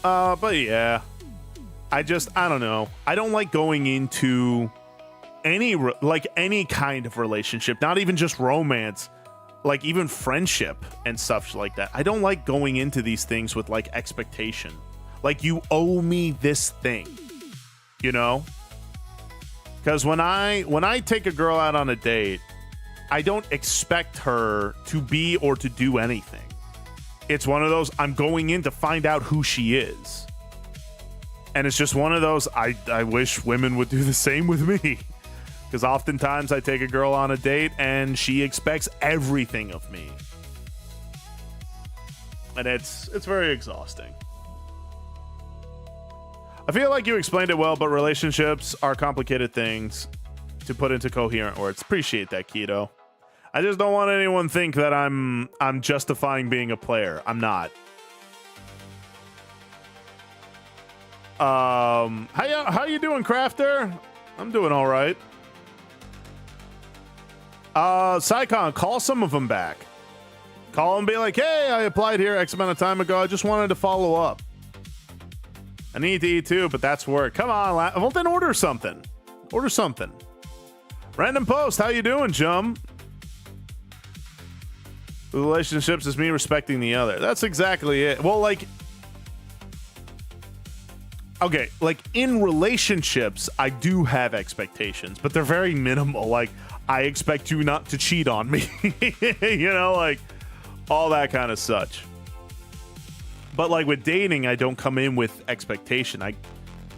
But yeah. I don't know. I don't like going into any kind of relationship, not even just romance, like even friendship and stuff like that. I don't like going into these things with like expectation. Like, you owe me this thing, you know? Because when I take a girl out on a date, I don't expect her to be or to do anything. It's one of those, I'm going in to find out who she is. And it's just one of those, I wish women would do the same with me. Because oftentimes I take a girl on a date and she expects everything of me. And it's very exhausting. I feel like you explained it well, but relationships are complicated things to put into coherent words. Appreciate that, Keto. I just don't want anyone to think that I'm justifying being a player. I'm not. How you doing, Crafter? I'm doing all right. Psycon, call some of them back. Call them, be like, hey, I applied here X amount of time ago. I just wanted to follow up. I need to eat too, but that's work. Come on, well then order something. Order something. Random post, how you doing, Jum? Relationships is me respecting the other. That's exactly it. Well, like, okay, like in relationships, I do have expectations, but they're very minimal. Like, I expect you not to cheat on me, you know, like all that kind of such. But like with dating, I don't come in with expectation. I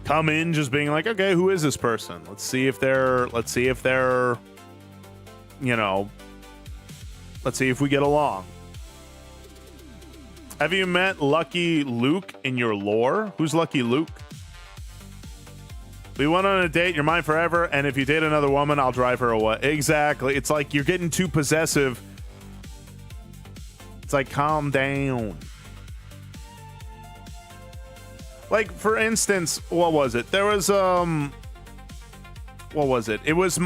come in just being like, okay, who is this person? Let's see if they're, you know, let's see if we get along. Have you met Lucky Luke in your lore? Who's Lucky Luke? We went on a date, you're mine forever, and if you date another woman, I'll drive her away. Exactly. It's like you're getting too possessive. It's like, calm down. Like, for instance, what was it? There was, what was it? It was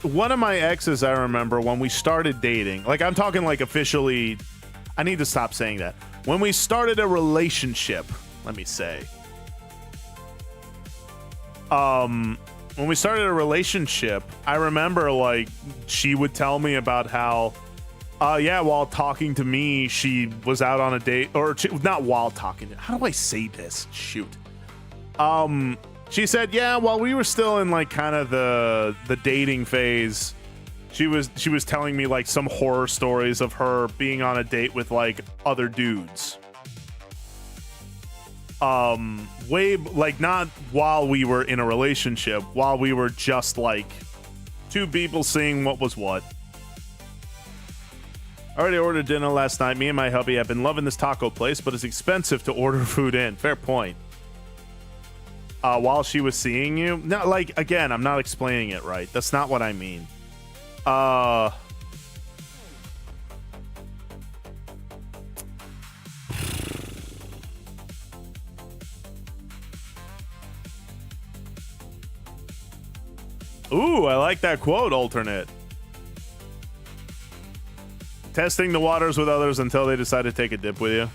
one of my exes, I remember, when we started dating. Like, I'm talking like officially, I need to stop saying that. When we started a relationship, let me say. When we started a relationship, I remember, like, she would tell me about how, yeah, while talking to me, she was out on a date, or not while talking. How do I say this? Shoot. She said, yeah, while we were still in like kind of the dating phase, she was telling me like some horror stories of her being on a date with like other dudes. Way, like, not while we were in a relationship, while we were just like two people seeing what was what. I already ordered dinner last night. Me and my hubby have been loving this taco place, but it's expensive to order food in. Fair point. While she was seeing you, no, like, again, I'm not explaining it right. That's not what I mean. Ooh, I like that quote, alternate. Testing the waters with others until they decide to take a dip with you.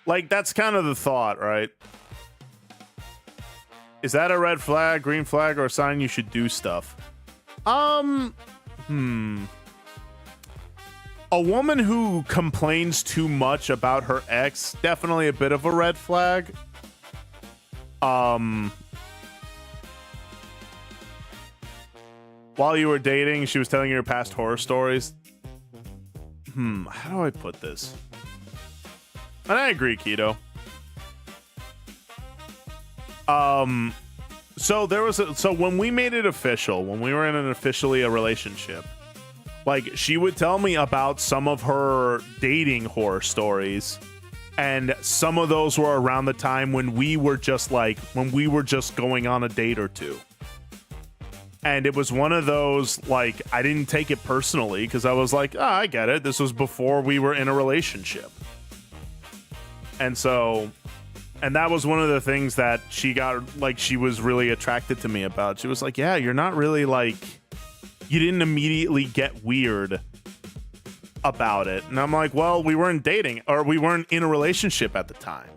Like, that's kind of the thought, right? Is that a red flag, green flag, or a sign you should do stuff? A woman who complains too much about her ex, definitely a bit of a red flag. While you were dating, she was telling you her past horror stories. How do I put this? And I agree, Keto. So there was so when we made it official, when we were in a relationship, like, she would tell me about some of her dating horror stories, and some of those were around the time when we were just going on a date or two. And it was one of those, like, I didn't take it personally because I was like, I get it. This was before we were in a relationship. And so, and that was one of the things that she was really attracted to me about. She was like, yeah, you're not really like, you didn't immediately get weird about it. And I'm like, well, we weren't dating, or we weren't in a relationship at the time.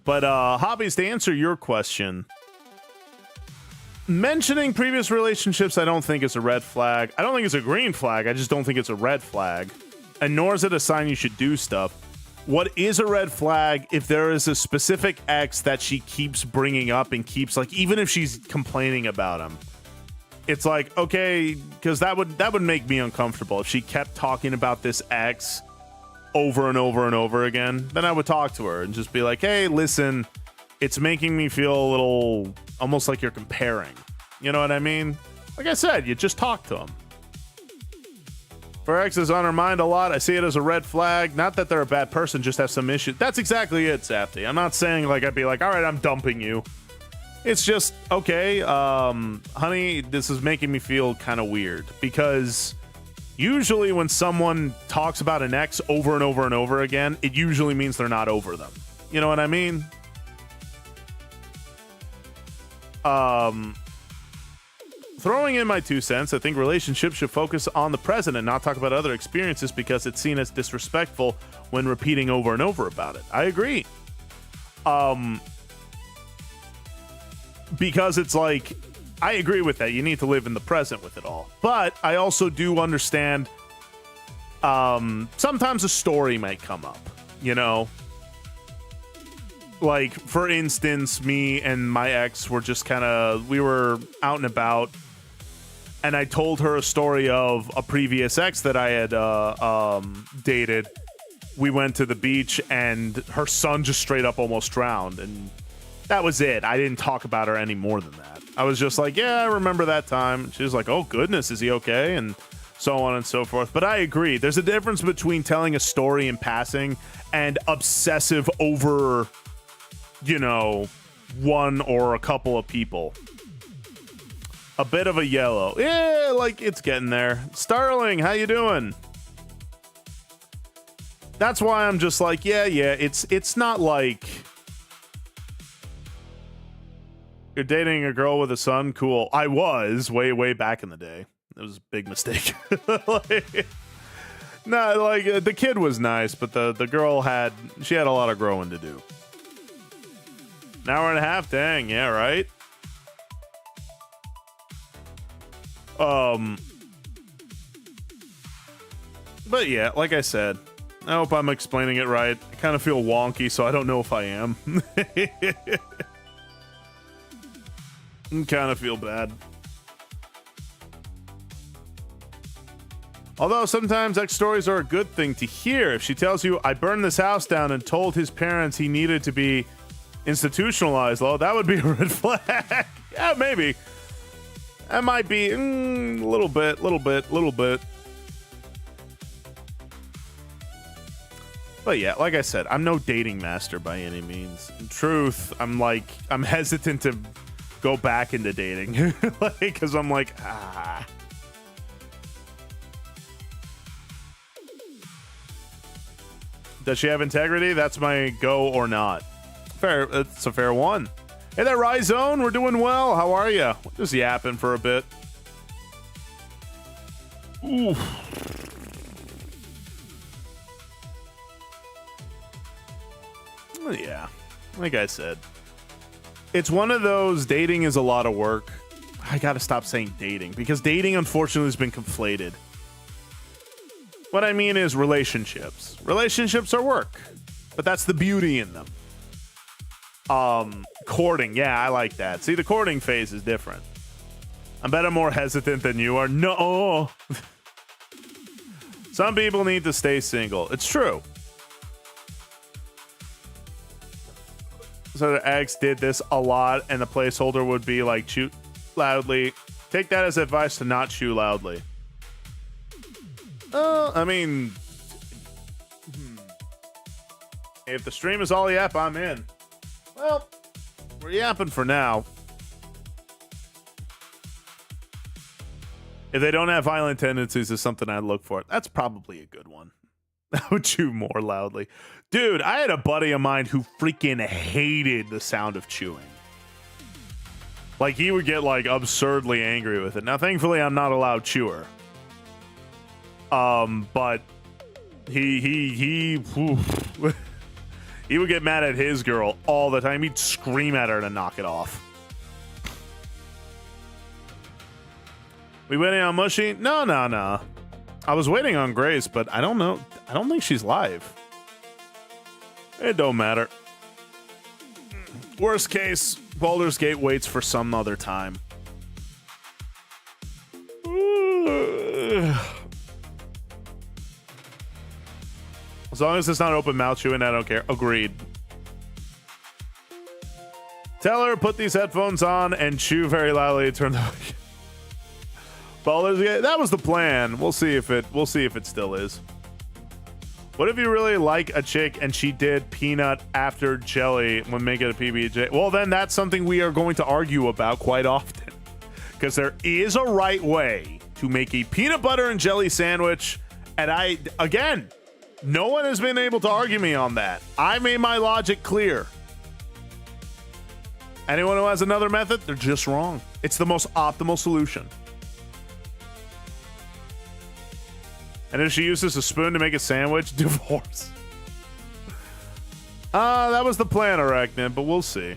But hobbies, to answer your question, mentioning previous relationships, I don't think is a red flag. I don't think it's a green flag. I just don't think it's a red flag. And nor is it a sign you should do stuff. What is a red flag, if there is a specific ex that she keeps bringing up and keeps, like, even if she's complaining about him, it's like, okay, because that would make me uncomfortable. If she kept talking about this ex over and over and over again, then I would talk to her and just be like, hey, listen, it's making me feel a little almost like you're comparing. You know what I mean? Like I said, you just talk to them. If her ex is on her mind a lot, I see it as a red flag. Not that they're a bad person, just have some issues. That's exactly it, Safty. I'm not saying, like, I'd be like, all right, I'm dumping you. It's just, okay, honey, this is making me feel kind of weird. Because usually when someone talks about an ex over and over and over again, it usually means they're not over them. You know what I mean? Throwing in my 2 cents, I think relationships should focus on the present and not talk about other experiences because it's seen as disrespectful when repeating over and over about it. I agree. Because it's like, I agree with that. You need to live in the present with it all. But I also do understand sometimes a story might come up, you know? Like, for instance, me and my ex were just we were out and about, and I told her a story of a previous ex that I had dated. We went to the beach, and her son just straight up almost drowned, and that was it. I didn't talk about her any more than that. I was just like, yeah, I remember that time. She was like, oh, goodness, is he okay? And so on and so forth. But I agree. There's a difference between telling a story in passing and obsessive over, you know, one or a couple of people. A bit of a yellow. Yeah, like, it's getting there. Starling, how you doing? That's why I'm just like, yeah, it's not like you're dating a girl with a son. Cool. I was way back in the day. It was a big mistake. The kid was nice, but the girl had a lot of growing to do. An hour and a half, dang, yeah, right? But yeah, like I said, I hope I'm explaining it right. I kind of feel wonky, so I don't know if I am. I kind of feel bad. Although sometimes X stories are a good thing to hear. If she tells you, I burned this house down and told his parents he needed to be institutionalized, well, that would be a red flag. Yeah, maybe. That might be a little bit. But yeah, like I said, I'm no dating master by any means. In truth, I'm hesitant to go back into dating. Because I'm like, Does she have integrity? That's my go or not. Fair. It's a fair one. Hey there, Ryzone. We're doing well. How are you? We're just yapping for a bit. Ooh. Yeah, like I said, it's one of those, dating is a lot of work. I gotta stop saying dating, because dating unfortunately has been conflated. What I mean is relationships. Relationships are work, but that's the beauty in them. Courting, yeah, I like that. See, the courting phase is different. I bet I'm more hesitant than you are. No. Some people need to stay single. It's true. So the ex did this a lot, and the placeholder would be like, chew loudly. Take that as advice to not chew loudly. I mean, if the stream is all yap, I'm in. Well, we're yapping for now. If they don't have violent tendencies, is something I'd look for. That's probably a good one. I would chew more loudly. Dude, I had a buddy of mine who freaking hated the sound of chewing. Like, he would get, like, absurdly angry with it. Now, thankfully, I'm not a loud chewer. But he would get mad at his girl all the time. He'd scream at her to knock it off. We waiting on Mushy? No. I was waiting on Grace, but I don't know. I don't think she's live. It don't matter. Worst case, Baldur's Gate waits for some other time. As long as it's not open mouth chewing, I don't care. Agreed. Tell her, put these headphones on and chew very loudly. Turn the Baldur's Gate. That was the plan. We'll see if it still is. What if you really like a chick and she did peanut after jelly when making a PB&J? Well, then that's something we are going to argue about quite often. Because there is a right way to make a peanut butter and jelly sandwich. And again, no one has been able to argue me on that. I made my logic clear. Anyone who has another method, they're just wrong. It's the most optimal solution. And if she uses a spoon to make a sandwich, divorce. That was the plan, Arachnid, but we'll see.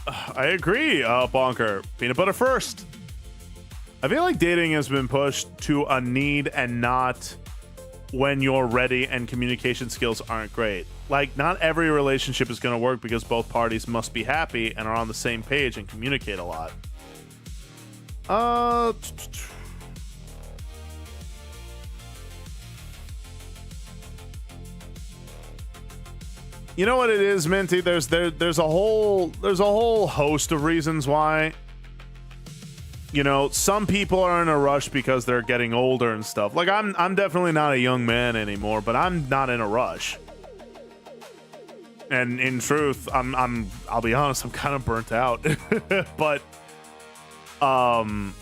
I agree, Bonker. Peanut butter first. I feel like dating has been pushed to a need and not when you're ready and communication skills aren't great. Like, not every relationship is going to work because both parties must be happy and are on the same page and communicate a lot. You know what it is, Minty? There's a whole host of reasons why. You know, some people are in a rush because they're getting older and stuff. Like, I'm definitely not a young man anymore, but I'm not in a rush. And in truth, I'll be honest, I'm kind of burnt out. but I'm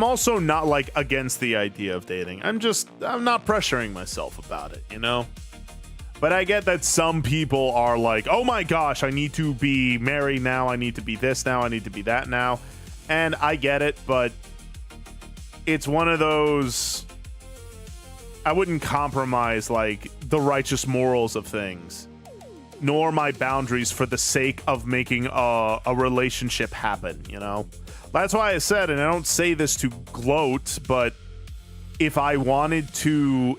also not like against the idea of dating. I'm not pressuring myself about it, you know? But I get that some people are like, oh my gosh, I need to be married now. I need to be this now. I need to be that now. And I get it, but it's one of those, I wouldn't compromise like the righteous morals of things, nor my boundaries for the sake of making a relationship happen, you know? That's why I said, and I don't say this to gloat, but if I wanted to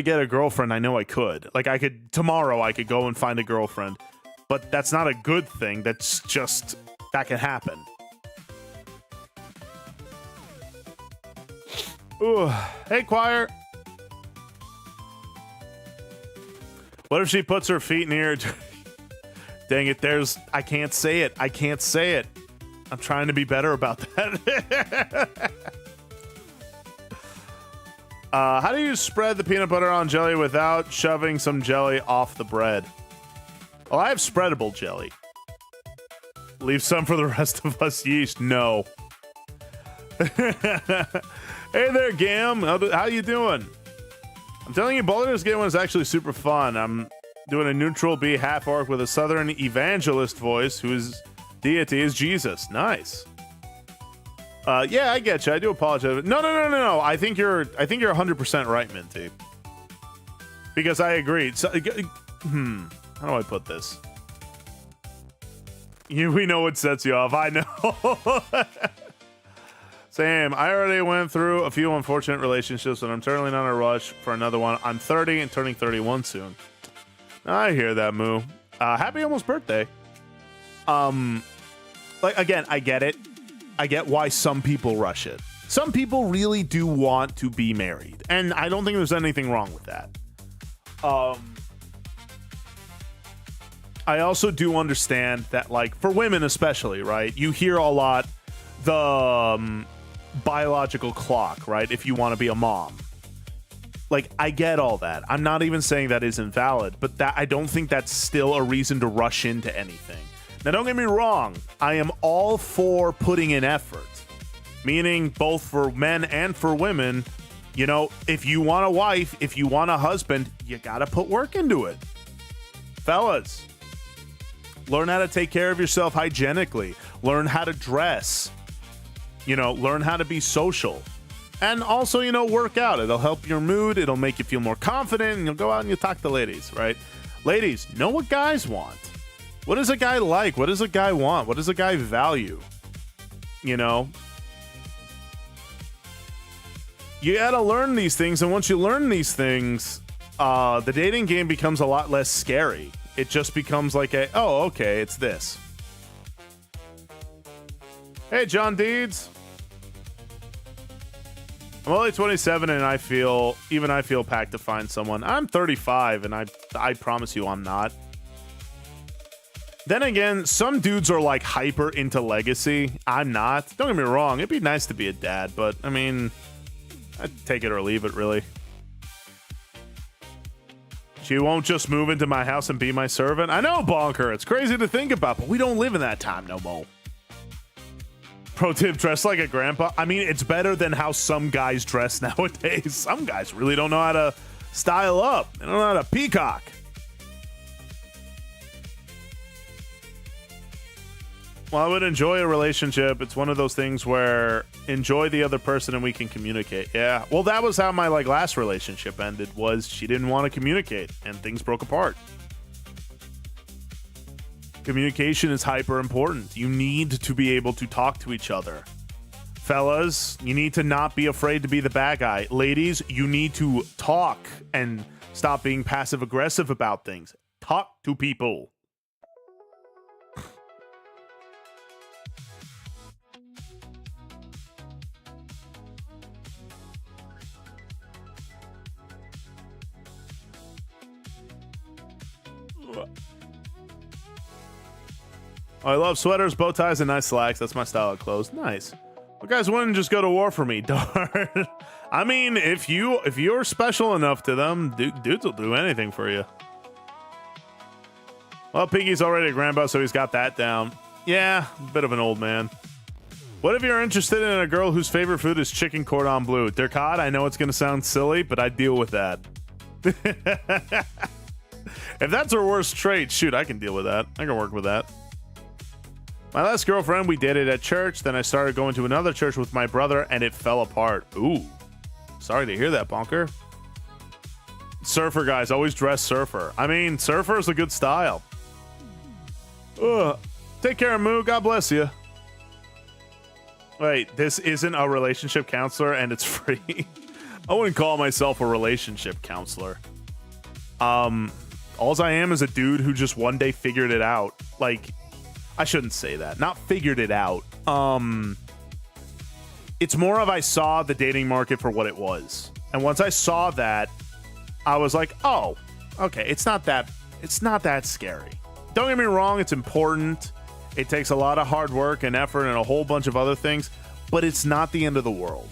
get a girlfriend, I know I could. Like, tomorrow I could go and find a girlfriend. but that's not a good thing. That's just, that can happen. Ooh. Hey, choir. What if she puts her feet near? Dang it, I can't say it. I can't say it. I'm trying to be better about that. How do you spread the peanut butter on jelly without shoving some jelly off the bread? Oh, I have spreadable jelly. Leave some for the rest of us yeast. No. Hey there, Gam. How you doing? I'm telling you, Baldur's Gate 1 is actually super fun. I'm doing a neutral B half orc with a southern evangelist voice whose deity is Jesus. Nice. Yeah, I get you. I do apologize. No. I think you're 100% right, Minty. Because I agree. So, how do I put this? We know what sets you off. I know. Sam, I already went through a few unfortunate relationships, and I'm certainly not in a rush for another one. I'm 30 and turning 31 soon. I hear that, Moo. Happy almost birthday. Like, again, I get it. I get why some people rush it. Some people really do want to be married, and I don't think there's anything wrong with that. I also do understand that, like, for women especially, right? You hear a lot the biological clock, right? If you want to be a mom. Like, I get all that. I'm not even saying that isn't valid, but that I don't think that's still a reason to rush into anything. Now, don't get me wrong. I am all for putting in effort, meaning both for men and for women. You know, if you want a wife, if you want a husband, you got to put work into it. Fellas, learn how to take care of yourself hygienically. Learn how to dress. You know, learn how to be social. And also, you know, work out. It'll help your mood. It'll make you feel more confident. And you'll go out and you'll talk to ladies, right? Ladies, know what guys want. What does a guy like? What does a guy want? What does a guy value? You know? You gotta learn these things. And once you learn these things, the dating game becomes a lot less scary. It just becomes like oh, okay, it's this. Hey, John Deeds. I'm only 27 and I feel packed to find someone. I'm 35 and I promise you I'm not. Then again, some dudes are like hyper into legacy. I'm not. Don't get me wrong. It'd be nice to be a dad, but I mean, I'd take it or leave it, really. She won't just move into my house and be my servant. I know, Bonker. It's crazy to think about, but we don't live in that time no more. Pro tip, dress like a grandpa. I mean, it's better than how some guys dress nowadays. Some guys really don't know how to style up. They don't know how to peacock. Well, I would enjoy a relationship. It's one of those things where enjoy the other person and we can communicate. Yeah. Well, that was how my last relationship ended, was she didn't want to communicate and things broke apart. Communication is hyper important. You need to be able to talk to each other. Fellas, you need to not be afraid to be the bad guy. Ladies, you need to talk and stop being passive aggressive about things. Talk to people. Oh, I love sweaters, bow ties, and nice slacks. That's my style of clothes. Nice. Well, guys wouldn't just go to war for me. Darn. I mean, if you're special enough to them, dudes will do anything for you. Well, Piggy's already a grandpa, so he's got that down. Yeah, a bit of an old man. What if you're interested in a girl whose favorite food is chicken cordon bleu? Dear God, I know it's going to sound silly, but I deal with that. If that's her worst trait, shoot, I can deal with that. I can work with that. My last girlfriend, we dated at church. Then I started going to another church with my brother, and it fell apart. Ooh. Sorry to hear that, Bonker. Surfer guys, always dress surfer. I mean, surfer is a good style. Ugh. Take care, Moo. God bless you. Wait, this isn't a relationship counselor, and it's free. I wouldn't call myself a relationship counselor. All I am is a dude who just one day figured it out. Like, I shouldn't say that. Not figured it out. It's more of I saw the dating market for what it was. And once I saw that, I was like, oh, okay, it's not that scary. Don't get me wrong, it's important. It takes a lot of hard work and effort and a whole bunch of other things, but it's not the end of the world.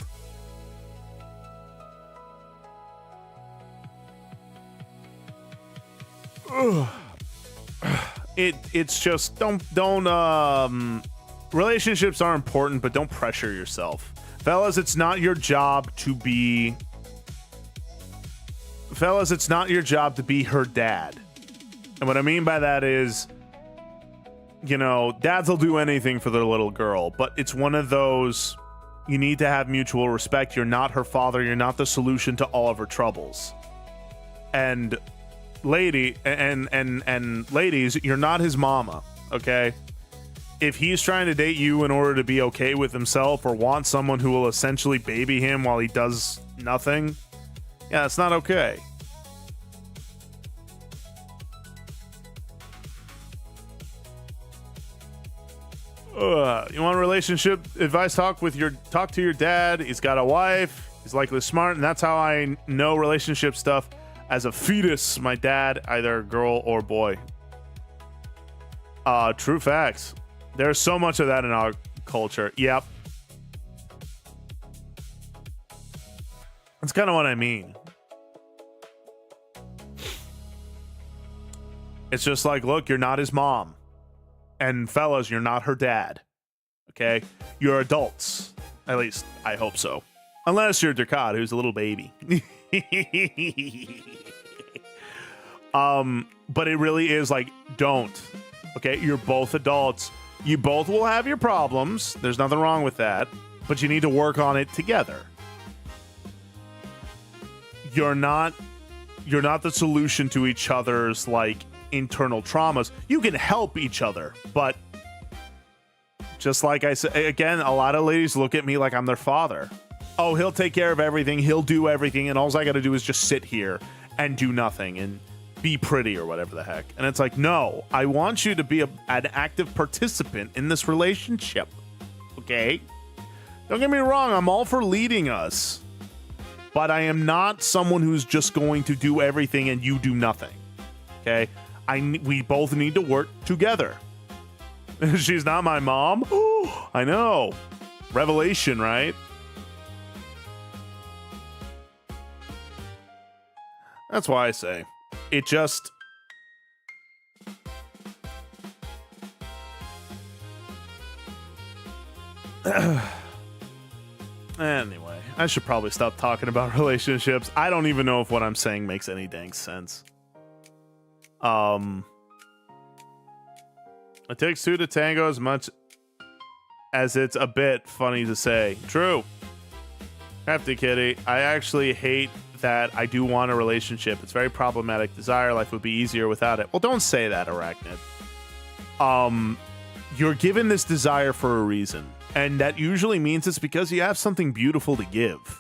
It's just don't relationships are important, but don't pressure yourself. Fellas, it's not your job to be her dad. And what I mean by that is, you know, dads will do anything for their little girl, but it's one of those, you need to have mutual respect. You're not her father. You're not the solution to all of her troubles. And ladies, you're not his mama, okay? If he's trying to date you in order to be okay with himself or want someone who will essentially baby him while he does nothing, yeah, it's not okay. You want relationship advice? Talk to your dad. He's got a wife. He's likely smart, and that's how I know relationship stuff. As a fetus, my dad, either girl or boy. True facts. There's so much of that in our culture. Yep. That's kind of what I mean. It's just like, look, you're not his mom. And fellas, you're not her dad. Okay? You're adults. At least, I hope so. Unless you're Ducat, who's a little baby. But it really is like, don't. Okay? You're both adults. You both will have your problems. There's nothing wrong with that. But you need to work on it together. You're not the solution to each other's, like, internal traumas. You can help each other, but just like I said, again, a lot of ladies look at me like I'm their father. Oh, he'll take care of everything, he'll do everything, and all I gotta do is just sit here and do nothing and be pretty or whatever the heck. And it's like, no, I want you to be an active participant in this relationship. Okay? Don't get me wrong, I'm all for leading us, but I am not someone who's just going to do everything and you do nothing. Okay? We both need to work together. She's not my mom. Oh, I know. Revelation, right? That's why I say it just. Anyway, I should probably stop talking about relationships. I don't even know if what I'm saying makes any dang sense. It takes two to tango as much as it's a bit funny to say. True. Hefty kitty. I actually hate that I do want a relationship. It's very problematic desire. Life would be easier without it. Well, don't say that, Arachnid. You're given this desire for a reason. And that usually means it's because you have something beautiful to give.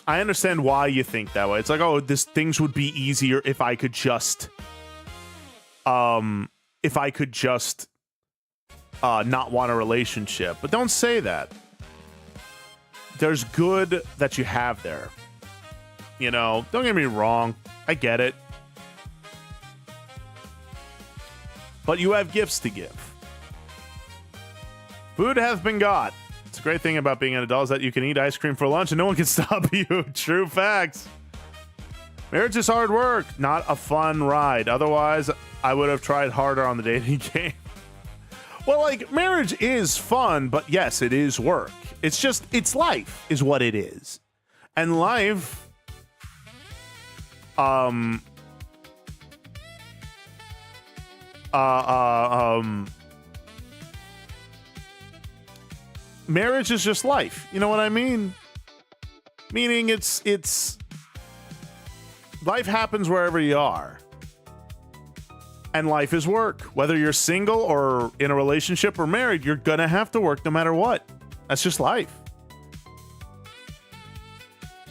I understand why you think that way. It's like, oh, things would be easier if I could just not want a relationship. But don't say that. There's good that you have there. You know, don't get me wrong. I get it. But you have gifts to give. Food hath been got. It's a great thing about being an adult is that you can eat ice cream for lunch and no one can stop you. True facts. Marriage is hard work, not a fun ride. Otherwise, I would have tried harder on the dating game. Well, like, marriage is fun, but yes, it is work. It's just, it's life is what it is. And life, marriage is just life. You know what I mean? Meaning it's life happens wherever you are. And life is work. Whether you're single or in a relationship or married, you're gonna have to work no matter what. That's just life.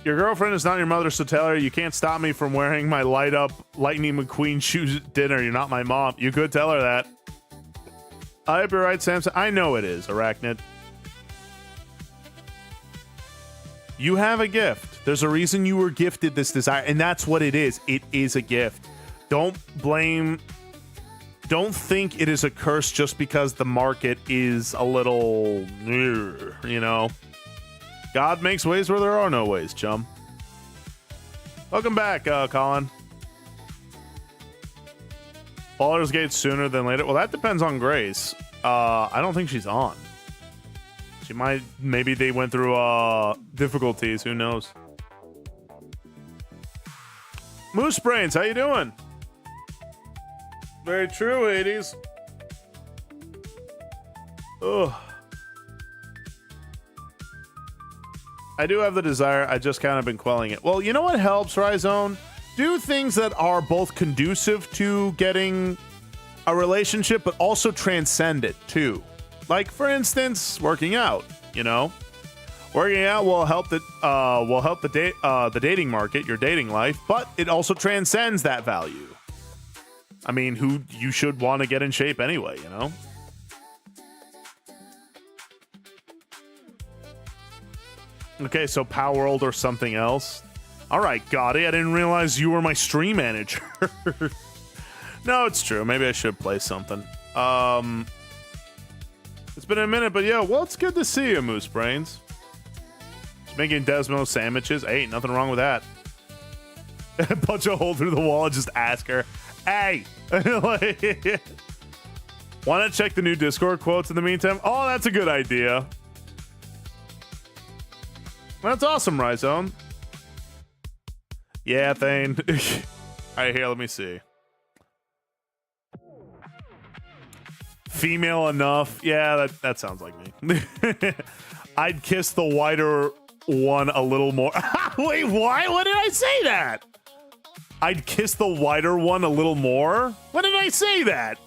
Your girlfriend is not your mother, so tell her you can't stop me from wearing my light up Lightning McQueen shoes at dinner. You're not my mom. You could tell her that. I hope you're right, Samson. I know it is, Arachnid. You have a gift. There's a reason you were gifted this desire, and that's what it is. It is a gift. Don't think it is a curse just because the market is a little, you know. God makes ways where there are no ways, chum. Welcome back, Colin. Baldur's Gate sooner than later. Well, that depends on Grace. I don't think she's on. She might. Maybe they went through difficulties. Who knows? Moose Brains, how you doing? Very true, 80s. Ugh. I do have the desire. I just kind of been quelling it. Well, you know what helps, Rhizone? Do things that are both conducive to getting a relationship, but also transcend it too. Like, for instance, working out. You know, working out will help the dating market, your dating life, but it also transcends that value. I mean, who you should want to get in shape anyway, you know? Okay, so Power World or something else. All right, Gotti, I didn't realize you were my stream manager. No, it's true. Maybe I should play something. It's been a minute, but yeah, well, it's good to see you, Moose Brains. Just making Desmo sandwiches. Hey, nothing wrong with that. Punch a hole through the wall and just ask her, hey! Like, want to check the new Discord quotes in the meantime? Oh, that's a good idea. That's awesome, Rhizone. Yeah, Thane. All right, here, let me see. Female enough. Yeah, that sounds like me. I'd kiss the wider one a little more. Wait, why? When did I say that? I'd kiss the wider one a little more? When did I say that?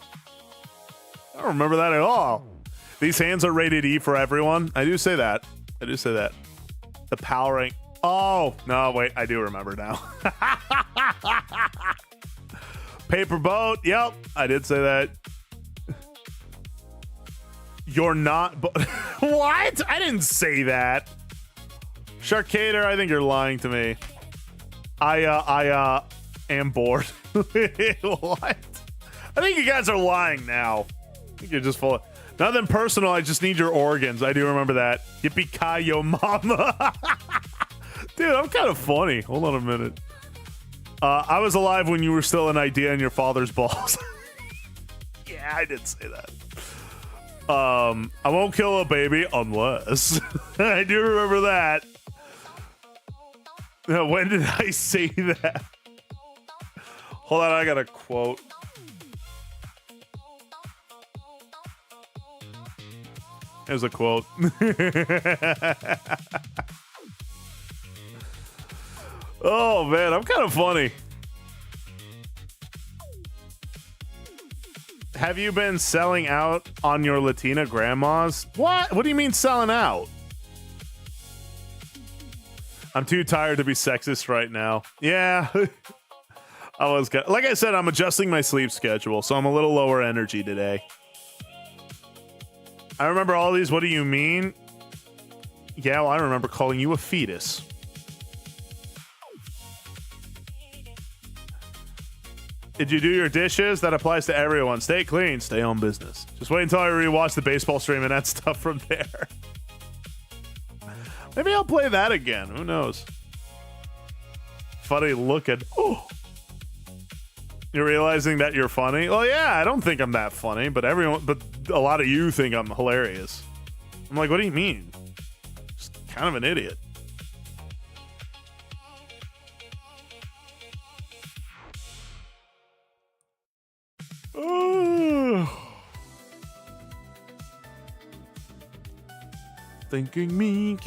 I don't remember that at all. These hands are rated E for everyone. I do say that. I do say that. The powering. Oh, no, wait. I do remember now. Paper boat. Yep, I did say that. You're not. What? I didn't say that. Sharkader, I think you're lying to me. I am bored. What? I think you guys are lying now. I think you're just full of. Nothing personal. I just need your organs. I do remember that. Yippee-ki-yo, mama. Dude, I'm kind of funny. Hold on a minute. I was alive when you were still an idea in your father's balls. Yeah, I did say that. I won't kill a baby unless. I do remember that. When did I say that? Hold on, I got a quote. There's a quote. Oh, man, I'm kind of funny. Have you been selling out on your Latina grandmas? What? What do you mean selling out? I'm too tired to be sexist right now. Yeah. Like I said, I'm adjusting my sleep schedule, so I'm a little lower energy today. I remember all these. What do you mean? Yeah, well, I remember calling you a fetus. Did you do your dishes? That applies to everyone. Stay clean, stay on business. Just wait until I rewatch the baseball stream and that stuff from there. Maybe I'll play that again. Who knows? Funny looking. Oh. You're realizing that you're funny? Well, yeah, I don't think I'm that funny, but a lot of you think I'm hilarious. I'm like, what do you mean? Just kind of an idiot. Thinking me,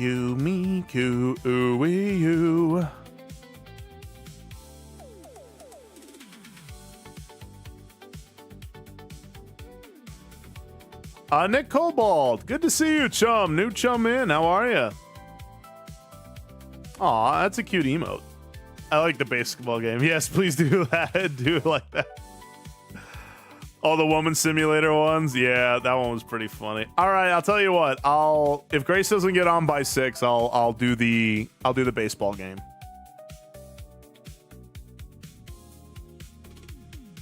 ooh, wee, you. Nick Cobalt, good to see you, chum. New chum in. How are you? Aw, that's a cute emote. I like the basketball game. Yes, please do that. Do it like that. All the woman simulator ones. Yeah, that one was pretty funny. All right, I'll tell you what. If Grace doesn't get on by 6, I'll do the baseball game.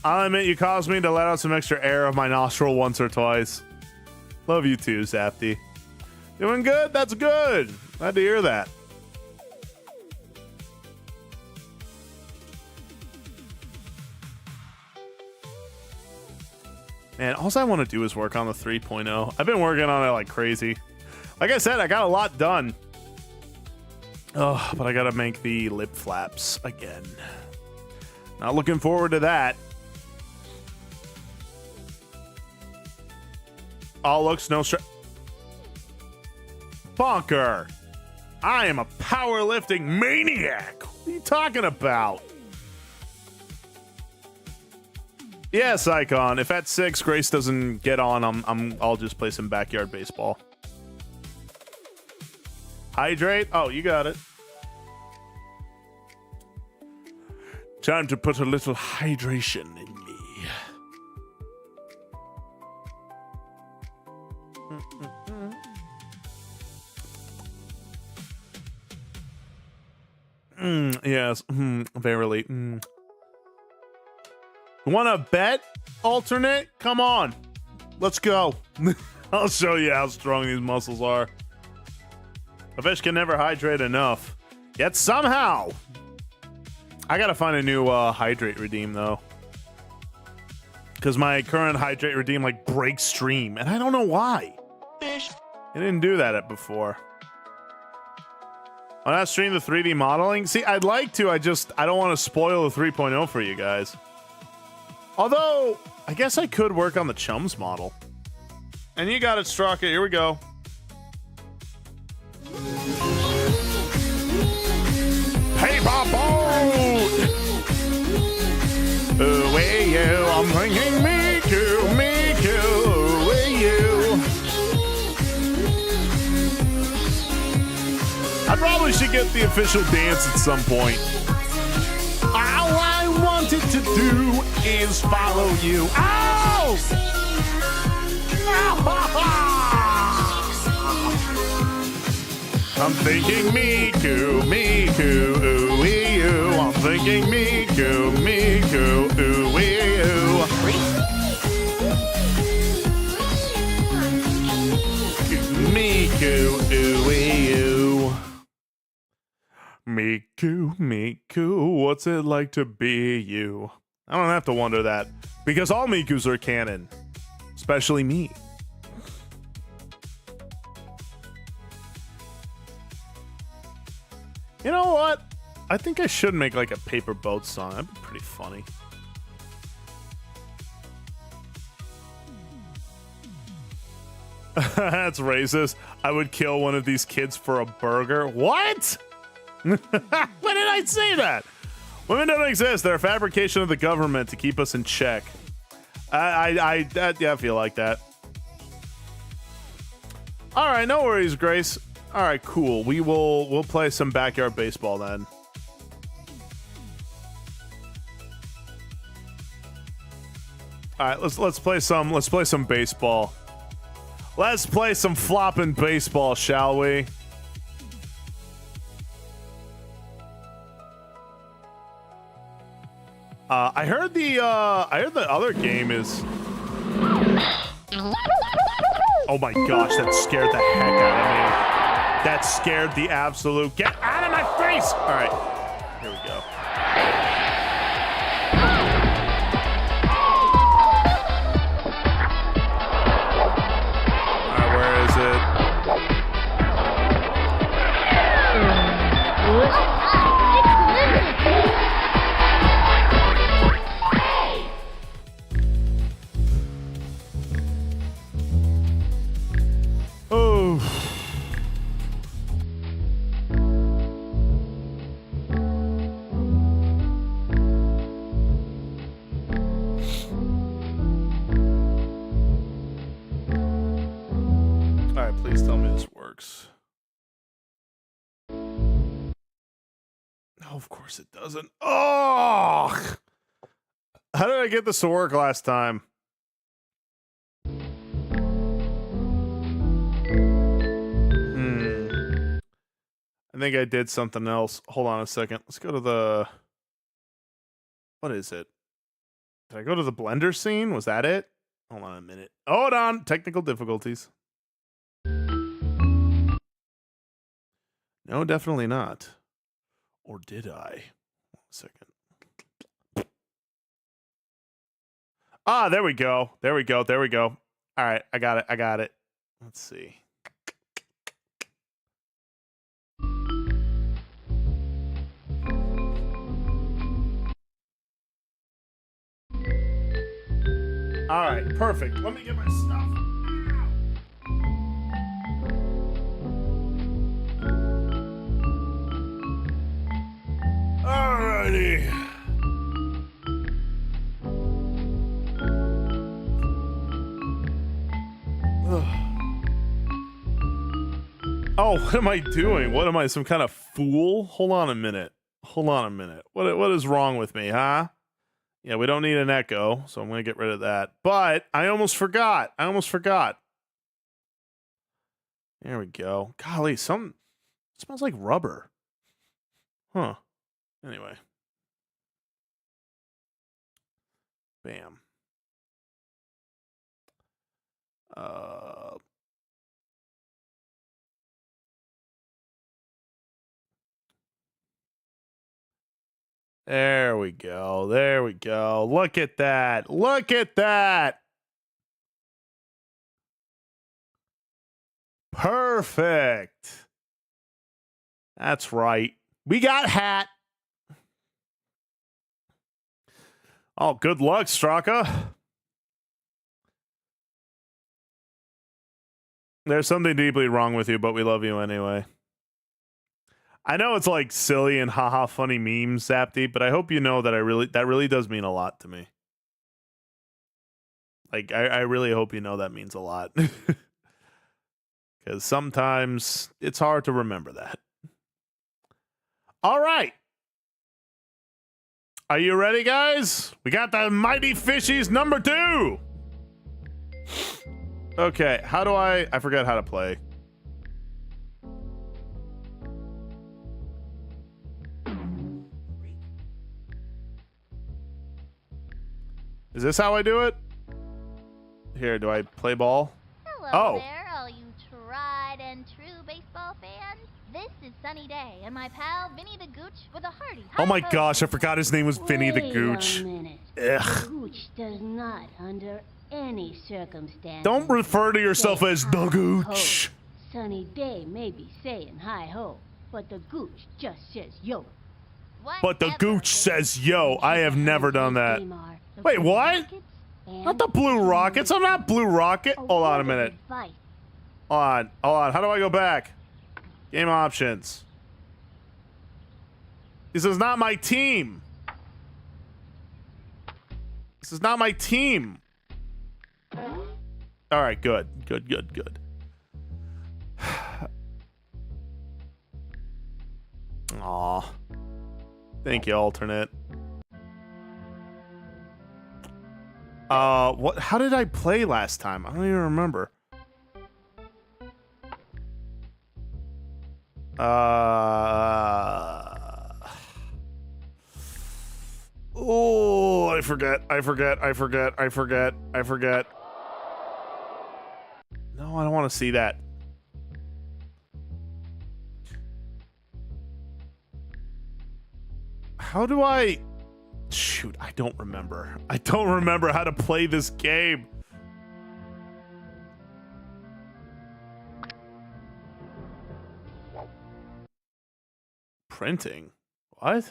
I'll admit you caused me to let out some extra air of my nostril once or twice. Love you too, Zafty. Doing good? That's good. Glad to hear that. Man, all I want to do is work on the 3.0. I've been working on it like crazy. Like I said, I got a lot done. Oh, but I got to make the lip flaps again. Not looking forward to that. All looks no stress. Bonker. I am a powerlifting maniac. What are you talking about? Yes, Icon. If at 6 Grace doesn't get on, I'll just play some backyard baseball. Hydrate? Oh, you got it. Time to put a little hydration in me. Yes, verily. Want to bet, alternate? Come on. Let's go. I'll show you how strong these muscles are. A fish can never hydrate enough. Yet somehow. I gotta find a new hydrate redeem, though. Because my current hydrate redeem, like, breaks stream. And I don't know why. Fish. I didn't do that before. On that stream, the 3D modeling? See, I'd like to. I don't want to spoil the 3.0 for you guys. Although, I guess I could work on the Chums model. And you got it, Straka. Here we go. Paper boat! Ooh, way you, I'm thinking me too, ooh, way you. I probably should get the official dance at some point. All I wanted to do is follow you. Ow! I'm thinking Miku, ooh, wee, oo. I'm thinking Miku, ooh, wee, oo. Miku, ooh, wee, oo. Miku, what's it like to be you? I don't have to wonder that, because all Mikus are canon, especially me. You know what? I think I should make like a paper boat song. That'd be pretty funny. That's racist. I would kill one of these kids for a burger. What? When did I say that? Women don't exist. They're a fabrication of the government to keep us in check. I feel like that. All right, no worries, Grace. All right, cool. We'll play some backyard baseball then. All right, let's play some baseball. Let's play some flopping baseball, shall we? I heard the other game is. Oh my gosh, that scared the heck out of me. That scared the absolute. Get out of my face! All right, here we go. All right, where is it? Oh. All right, please tell me this works. of course it doesn't. Oh! How did I get this to work last time? I think I did something else. Hold on a second. Let's go to the... What is it? Did I go to the Blender scene? Was that it? Hold on a minute. Hold on. Technical difficulties. No, definitely not. Or did I? 1 second. Ah, there we go. There we go. There we go. All right. I got it. I got it. Let's see. All right, perfect. Let me get my stuff. Alrighty. Oh, what am I doing? What am I, some kind of fool? Hold on a minute. Hold on a minute. What is wrong with me, huh? Yeah, we don't need an echo, so I'm going to get rid of that. But I almost forgot. There we go. Golly, it smells like rubber. Huh. Anyway. Bam. There we go. There we go. Look at that. Look at that. Perfect. That's right. We got hat. Oh, good luck, Straka. There's something deeply wrong with you, but we love you anyway. I know it's like silly and haha funny memes, Zapty, but I hope you know that that really does mean a lot to me. Like, I really hope you know that means a lot. Because sometimes it's hard to remember that. All right. Are you ready, guys? We got the Mighty Fishies number 2. Okay, how do I forgot how to play. Is this how I do it? Here, do I play ball? Hello there, all you tried and true baseball fans. This is Sunny Day and my pal Vinny the Gooch with a hearty Oh my gosh, I forgot his name was Vinny the Gooch. Ugh. The Gooch does not, under any circumstance. Don't refer to yourself as the Gooch. Sunny Day may be saying hi ho, but the Gooch just says yo. But the Gooch says yo. I have never done that. Wait, what? Not the Blue Rockets. I'm not Blue Rocket. Hold on a minute. Hold on. How do I go back? Game options. This is not my team. This is not my team. All right, good. Aw. Thank you, alternate. What? How did I play last time? I don't even remember. Oh, I forget. No, I don't want to see that. How do I... Shoot, I don't remember. I don't remember how to play this game. Printing? What?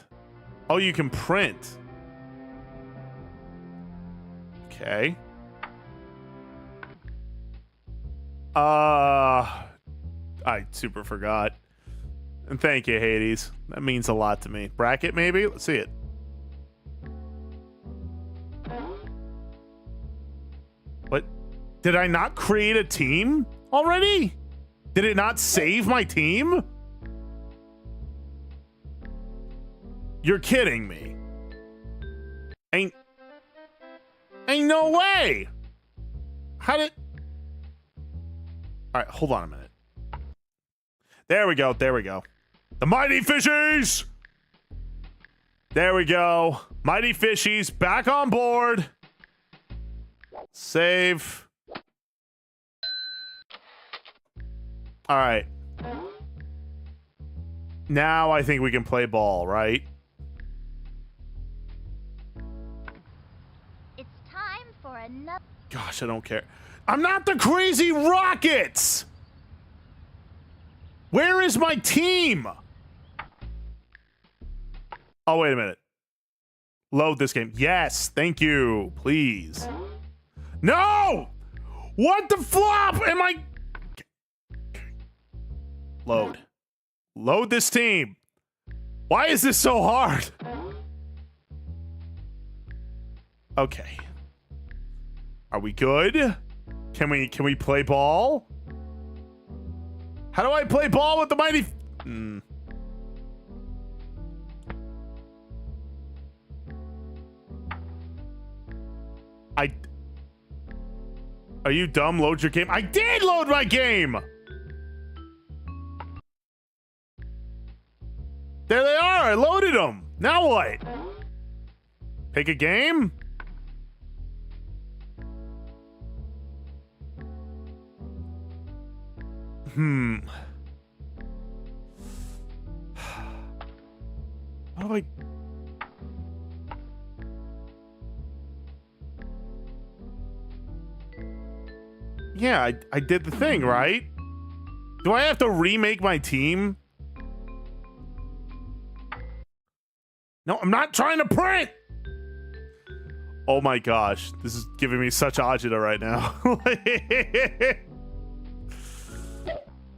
Oh, you can print. Okay. I super forgot. And thank you, Hades. That means a lot to me. Bracket, maybe? Let's see it. What? Did I not create a team already? Did it not save my team? You're kidding me. Ain't no way. How did... All right, hold on a minute. There we go. There we go. The Mighty Fishies. There we go. Mighty Fishies back on board. Save. All right. Now I think we can play ball, right? It's time for another. Gosh, I don't care. I'm not the Crazy Rockets! Where is my team? Oh, wait a minute. Load this game. Yes, thank you. Please. No! What the flop am I... Load. Load this team. Why is this so hard? Okay. Are we good? Can we play ball? How do I play ball with the Mighty... Are you dumb? Load your game. I did load my game! There they are. I loaded them. Now what? Pick a game? What do I... Yeah, I did the thing, right? Do I have to remake my team? No, I'm not trying to print! Oh my gosh, this is giving me such agita right now.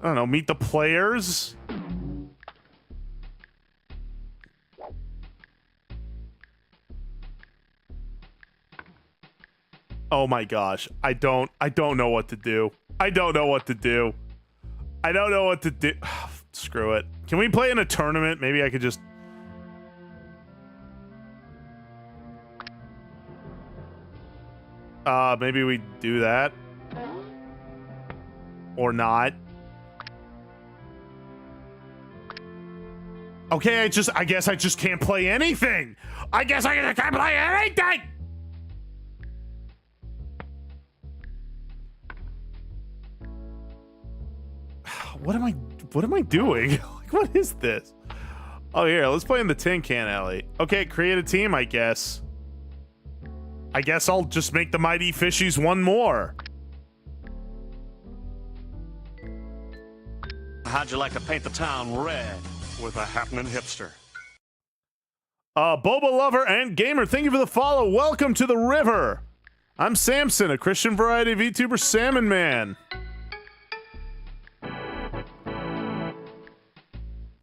I don't know, meet the players? Oh my gosh, I don't know what to do. I don't know what to do. I don't know what to do. Screw it. Can we play in a tournament? Maybe I could just... maybe we do that. Or not. Okay, I guess I just can't play anything. I guess I can't play anything. What am I doing? Like, what is this? Oh, here, let's play in the tin can alley. Okay, create a team, I guess. I guess I'll just make the Mighty Fishies one more. How'd you like to paint the town red with a happening hipster? Boba lover and gamer, thank you for the follow. Welcome to the river. I'm Samson, a Christian variety VTuber salmon man.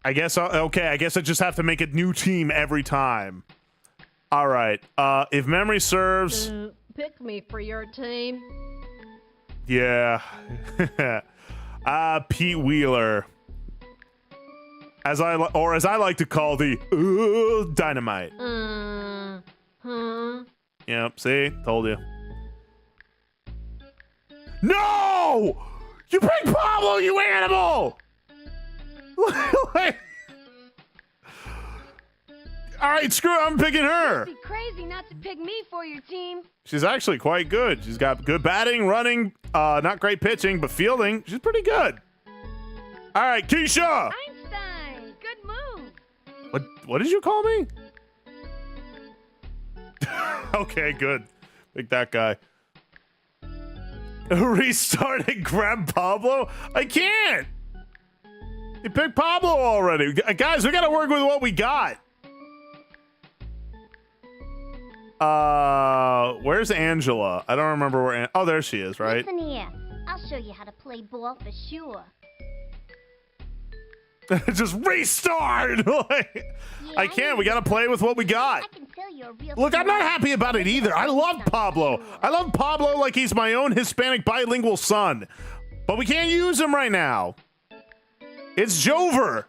I guess, okay, I guess I just have to make a new team every time. All right, if memory serves... Pick me for your team. Yeah. Pete Wheeler. As I like to call the Dynamite. Yep, see? Told you. No! You picked Pablo, you animal! All right, screw it, I'm picking her. It'd be crazy not to pick me for your team. She's actually quite good. She's got good batting, running, not great pitching, but fielding, she's pretty good. All right, Keisha. Einstein, good move. What did you call me? Okay, good. Pick that guy. Restart and grab Pablo? I can't. You picked Pablo already. Guys, we gotta work with what we got. Where's Angela? I don't remember where. Oh, there she is, right? Listen here, I'll show you how to play ball for sure. Just restart. I can't. We gotta play with what we got. I can tell you're a real. Look, I'm not happy about it either. I love Pablo. I love Pablo like he's my own Hispanic bilingual son, but we can't use him right now. It's Jover.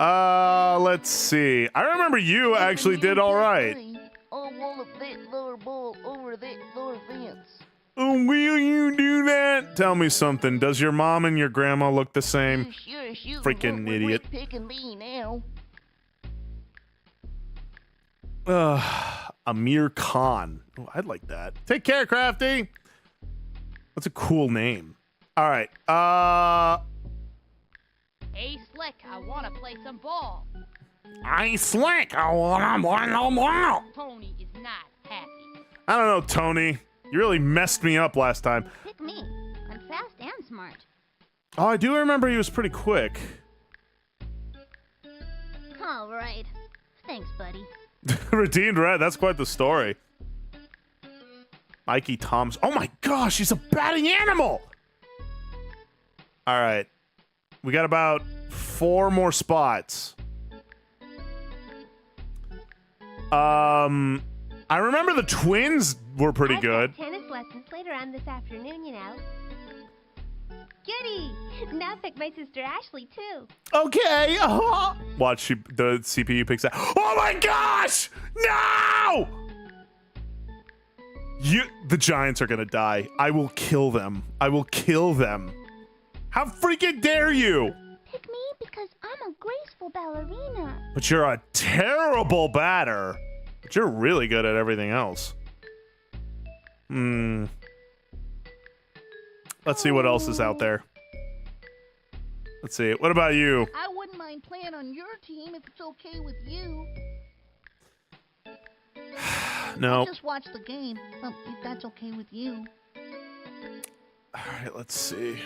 Let's see. I remember you actually did all right. I want that lower ball over that lower fence. Oh, will you do that? Tell me something. Does your mom and your grandma look the same? Sure, sure. Freaking idiot. Picking me now. Amir Khan. Oh, I'd like that. Take care, Crafty. What's a cool name? All right. Hey, Slick, I want to play some ball. I Slick. I wanna. Tony is not happy. I don't know, Tony. You really messed me up last time. Pick me. I'm fast and smart. Oh, I do remember he was pretty quick. All right. Thanks, buddy. Redeemed Red. That's quite the story. Mikey Thoms. Oh my gosh, he's a batting animal. All right. We got about 4 more spots. I remember the Twins were pretty good. Tennis lessons later on this afternoon, you know. Goody! Now pick my sister Ashley, too. Okay. Watch, the CPU picks that. Oh my gosh! No! The Giants are gonna die. I will kill them. I will kill them. How freaking dare you? Pick me because I'm a graceful ballerina. But you're a terrible batter. But you're really good at everything else. Let's see what else is out there. Let's see. What about you? I wouldn't mind playing on your team if it's okay with you. No. I'll just watch the game, if that's okay with you. All right, let's see.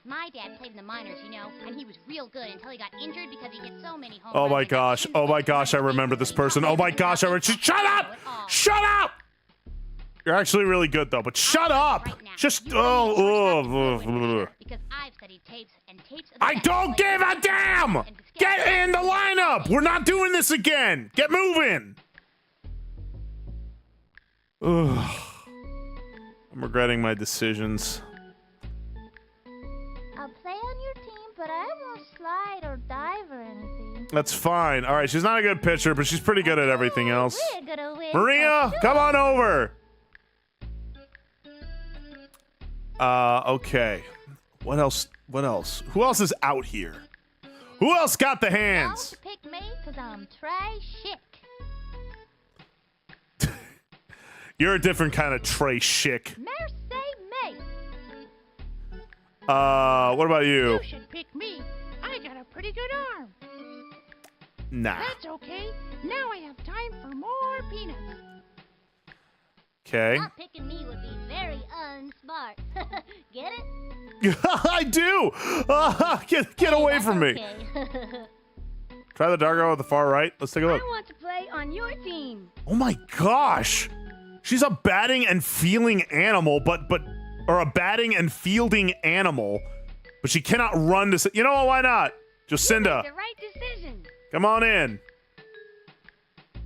My dad played in the minors, you know, and he was real good until he got injured because he hit so many home Oh runs my that gosh. he Oh my gosh, I remember this person. Oh my gosh, shut up! Shut up! You're actually really good though, but shut up! Just because I've studied tapes and tapes. I don't give a damn! Get in the lineup! We're not doing this again! Get moving! Ugh. I'm regretting my decisions. I'll play on your team, but I won't slide or dive or anything. That's fine. All right, she's not a good pitcher, but she's pretty good at everything else. We're gonna win. Maria, come on over. Okay. What else? What else? Who else is out here? Who else got the hands? Don't pick me because I'm trash-chick. You're a different kind of Trey Schick. Mercy me. What about you? You should pick me. I got a pretty good arm. Nah. That's okay. Now I have time for more peanuts. Okay. Not picking me would be very unsmart. Get it? I do. Get away from me. Okay. Try the Dargo at the far right. Let's take a look. I want to play on your team. Oh my gosh. She's a batting and fielding animal, or a batting and fielding animal, but she cannot run to. You know what? Why not? Jacinda, The right decision. come on in.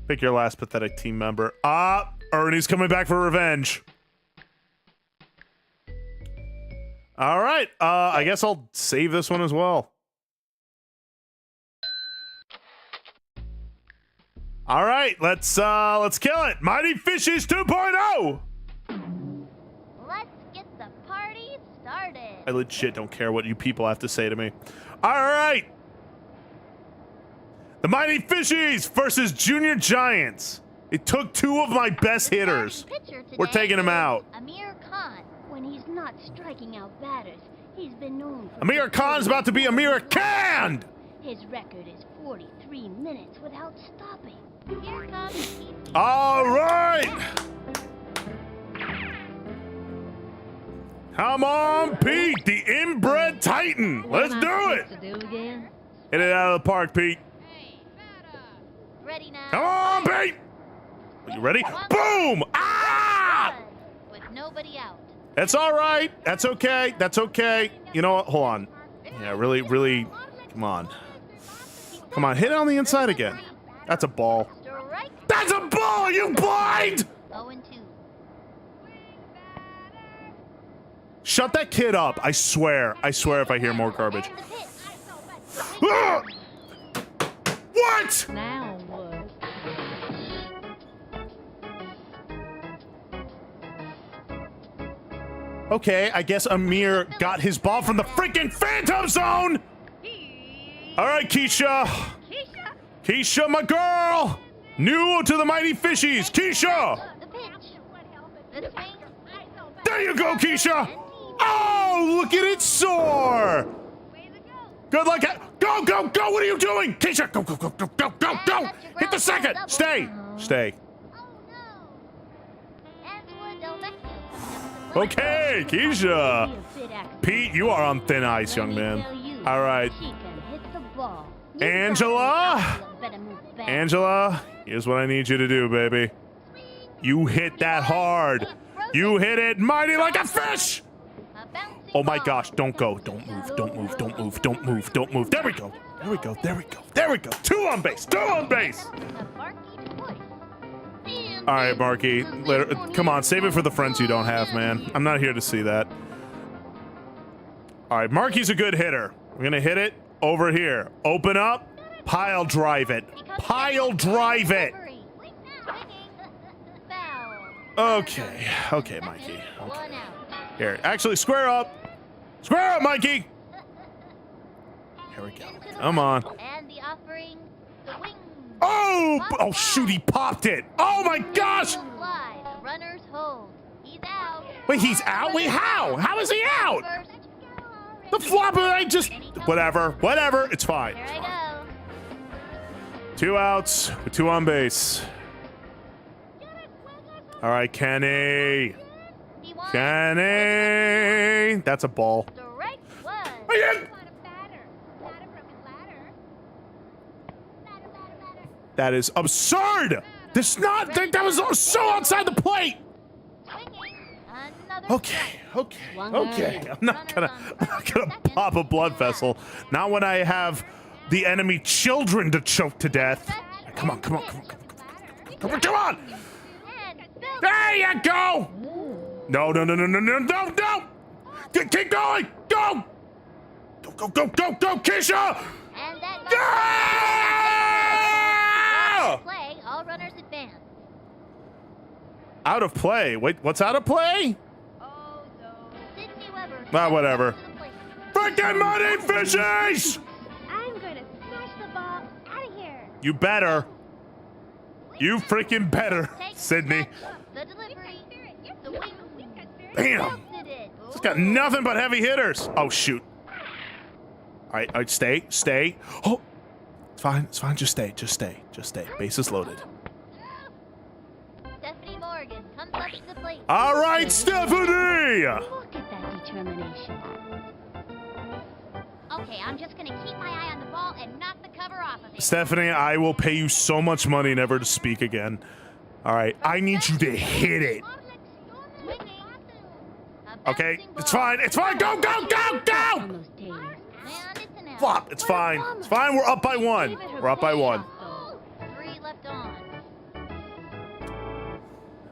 Pick your last pathetic team member. Ernie's coming back for revenge. All right. I guess I'll save this one as well. All right, let's kill it. Mighty Fishes 2.0. Let's get the party started. I legit don't care what you people have to say to me. All right. The Mighty Fishies versus Junior Giants. It took 2 of my best hitters. We're taking them out. Amir Khan. When he's not striking out batters, he's been known for... Amir Khan's about to be Amir Khan. His record is 43 minutes without stopping. Here comes Pete. All right. Come on, Pete, the inbred Titan. Let's do it. To do again? Hit it out of the park, Pete. Ready now. Come on, Pete. Are you ready? Boom! Ah! With nobody out. That's all right. That's okay. That's okay. You know what? Hold on. Yeah, really. Come on. Come on. Hit it on the inside again. That's a ball. Strike. That's a ball, you blind! 0-2. Shut that kid up. I swear if I hear more garbage. And the pitch. Ah! What? Now what? Okay, I guess Amir got his ball from the freaking Phantom Zone! All right, Keisha. Keisha, my girl! New to the Mighty Fishies, Keisha! The pitch. The swing. There you go, Keisha! Oh, look at it soar! Good luck. Go, go, go! What are you doing? Keisha, go, go, go, go, go, go, go! Hit the second! Stay! Stay. Oh no. Angela Del Vecchio. Okay, Keisha. Pete, you are on thin ice, young man. All right. She can hit the ball. Angela? You better move back. Angela, here's what I need you to do, baby. You hit that hard. You hit it mighty like a fish. Oh my gosh, don't go. Don't move, don't move, don't move, don't move, don't move. There we go. There we go, there we go, there we go. Two on base, two on base. All right, Marky. Later, come on, save it for the friends you don't have, man. I'm not here to see that. All right, Marky's a good hitter. We're gonna hit it over here. Open up, pile drive it. Pile drive it. Okay, okay, Mikey. Okay. Here, actually, square up. Square up, Mikey. Here we go. Come on. And the offering, the wing. Oh! Oh, shoot, he popped it. Oh, my gosh. Fly, the runners hold. He's out. Wait, he's out? Wait, how? How is he out? First. The flopper, I just... Whatever, whatever. It's fine. Here I go. 2 outs with 2 on base. All right, Kenny. He won. Kenny. That's a ball. Strike one. Again. That is absurd. This not that was so outside the plate. Another Okay, okay, okay. I'm not gonna pop a blood vessel. Not when I have the enemy children to choke to death. Come on, come on, come on, come on, come on, come on. There you go. No, no, no, no, no, no, no, no. Keep going. Go. Go, go, go, go, go, Keisha. And that Yeah! play, all runners advance. Out of play. Wait, what's out of play? Oh no. Sydney Weber. Ah, whatever. Freaking money fishies! I'm gonna smash the ball out of here. You better. You freaking better, Take Sydney. the delivery. The wing. Bam. Belted it. It's got nothing but heavy hitters. Oh, shoot. All right, stay, stay. Oh, it's fine, it's fine. Just stay, just stay, just stay. Base is loaded. Stephanie Morgan comes up to the plate. All right, Stephanie. Look at that determination. Okay, I'm just gonna keep my eye on the ball and knock the cover off of it. Stephanie, I will pay you so much money never to speak again. All right, I need you to hit it. Swinging. A Okay, bouncing it's ball. fine, it's fine. Go, go, go, go. On those days. And it's an out. Flop, it's fine. It's fine, we're up by 1. We're up by 1. 3 left on.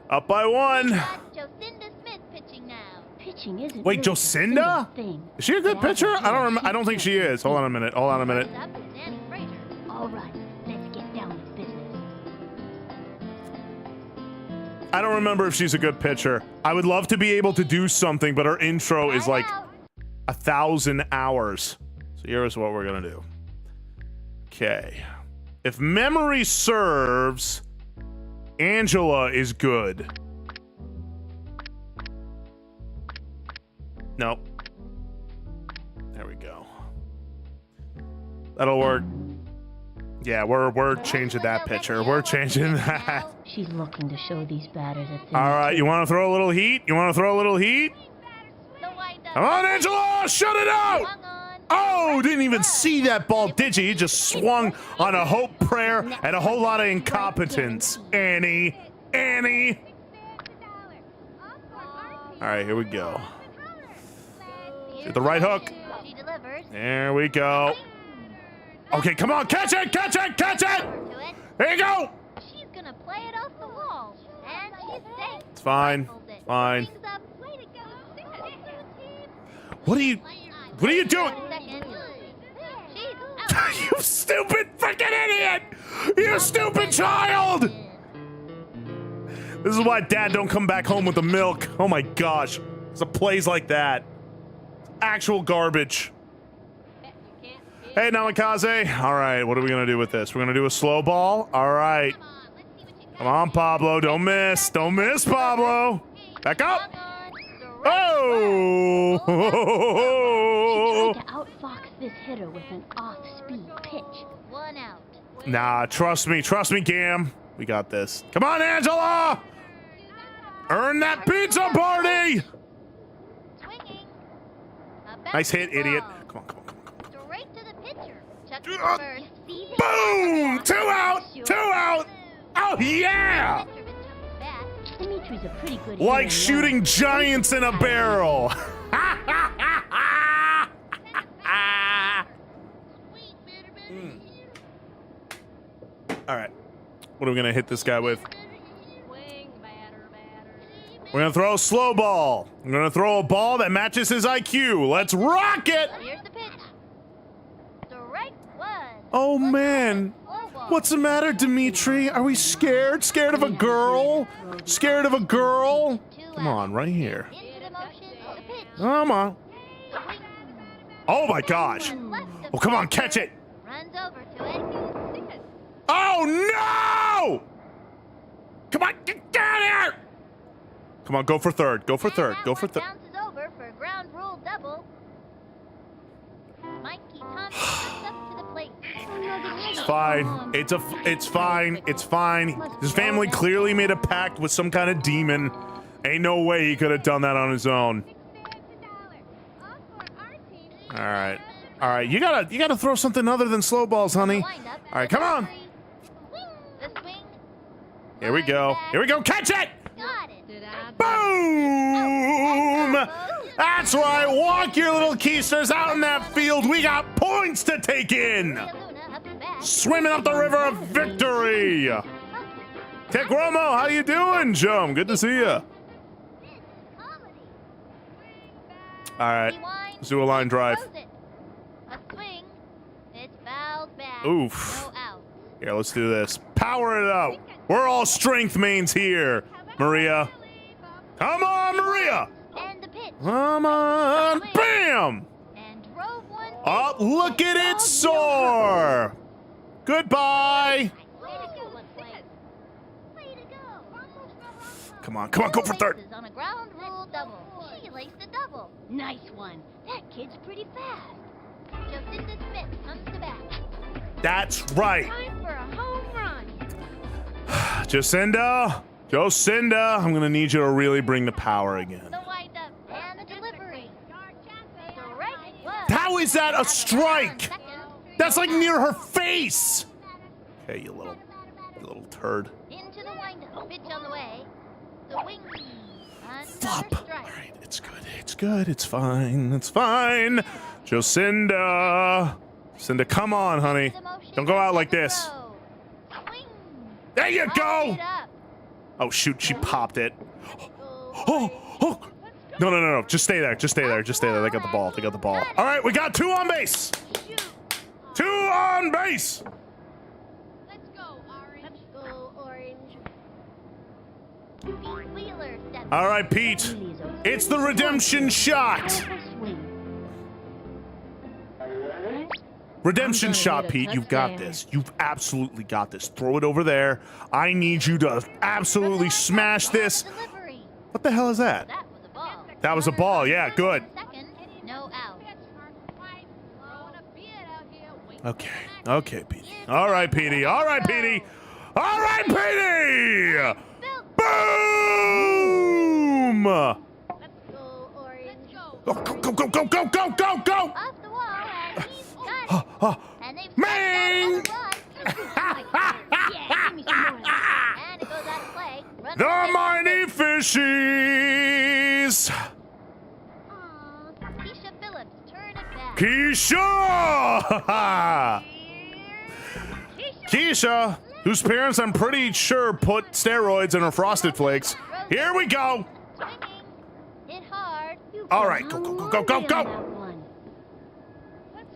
Up by 1. Got Jocinda Smith pitching now. Pitching isn't Wait, really Jocinda? the thing. Is she a good pitcher? I don't think she is. Hold on a minute. Hold on a minute. Up is Annie Fraser. All right, let's get down to business. I don't remember if she's a good pitcher. I would love to be able to do something, but her intro is like Out. 1,000 hours. So here's what we're gonna do. Okay. If memory serves, Angela is good. Nope. There we go. That'll work. Yeah, we're changing that pitcher. We're changing that. She's looking to show these batters a thing. All right, you want to throw a little heat? You want to throw a little heat? The windup. Come on, Angela, shut it out! Swung on. Oh, didn't even see that ball, did you? He just swung on a hope prayer and a whole lot of incompetence. Annie, Annie. All right, here we go. Hit the right hook. She delivers. There we go. Okay, come on, catch it, catch it, catch it! To it. There you go. She's gonna play it off the wall. And she's safe. It's fine, Rifles it. fine. Brings up. Way to go. What are you doing? Second. She's out. You stupid freaking idiot! You stupid child! This is why Dad don't come back home with the milk. Oh my gosh. It's a plays like that. Actual garbage. Hey, Namikaze. All right, what are we going to do with this? We're going to do a slow ball? All right. Come on, Pablo. Don't miss. Don't miss, Pablo. Back up. Oh! She tried to outfox this hitter with an off-speed pitch. 1 out. Nah, trust me, Gam. We got this. Come on, Angela! Earn that pizza party! Swinging. Nice hit, idiot. Come on. Straight to the pitcher. Chuck to first. Boom! 2 out! 2 out! Oh, yeah! Dimitri's a pretty good Like hitter shooting giants in a barrel. All right. What are we going to hit this guy with? We're going to throw a slow ball. I'm going to throw a ball that matches his IQ. Let's rock it. Here's the pitch. Strike 1. Oh, man. What's the matter, Dimitri? Are we scared? Scared of a girl? Scared of a girl? Come on, right here. Into the motion. The pitch. Come on. Oh, my gosh. Oh, come on, catch it. Runs over to it. Oh, no! Come on, get down here! Come on, go for third. Go for third. Go for third. Bounces over for a ground rule double. Mikey Thompson steps up to the plate. It's fine. It's fine. It's fine. His family clearly made a pact with some kind of demon. Ain't no way he could have done that on his own. All right. All right. You gotta throw something other than slow balls, honey. All right, come on. Here we go. Here we go. Catch it! Got it. Boom! That's right. Walk your little keisters out in that field. We got points to take in. Swimming up the river of victory. Tegromo, how you doing, Jum? Good to see you. All right. Let's do a line drive. A swing. It's fouled back. Oof. No out. Here, let's do this. Power it up. We're all strength mains here, Maria. Come on, Maria. And the pitch. Come on. Bam. And drove one. Oh, look at it soar. Goodbye. Way to go, Way to go. Come on, go for third. Bases on a ground rule double. She laced a double. Nice one. That kid's pretty fast. Jacinda Smith comes to bat. That's right. Time for a home run. Jacinda, I'm gonna need you to really bring the power again. The windup and the delivery. Strike one. How is that a strike? Second. That's like near her face. Okay, you little turd. Into the windup. Pitch on the way. The wing. Flop. Another All strike. right, it's good. It's good. It's fine. It's fine. Jacinda, come on, honey. Don't go out like this. Swing. There you go. It up. Oh shoot, she popped it. Oh. No. Just stay there. They got the ball. All right, we got 2 on base. 2 on base. Let's go, Orange. Pete Wheeler steps All right, Pete. It's the redemption shot. Redemption shot, Pete. You've got this. You've absolutely got this. Throw it over there. I need you to absolutely smash this. delivery. What the hell is that? That was a ball. That was a ball. Yeah, good. Second, no out. Okay, Petey. All right, Petey. Boom! Let's go, Orange. Go! Off the wall, and he's got it. And they've Man! And it goes out of play. Run The away. mighty fishies! Aw, Keisha Phillips, turn it back. Keisha, whose parents I'm pretty sure put steroids in her Frosted Flakes. Here we go. Swinging. Hit hard. All right, go. Let's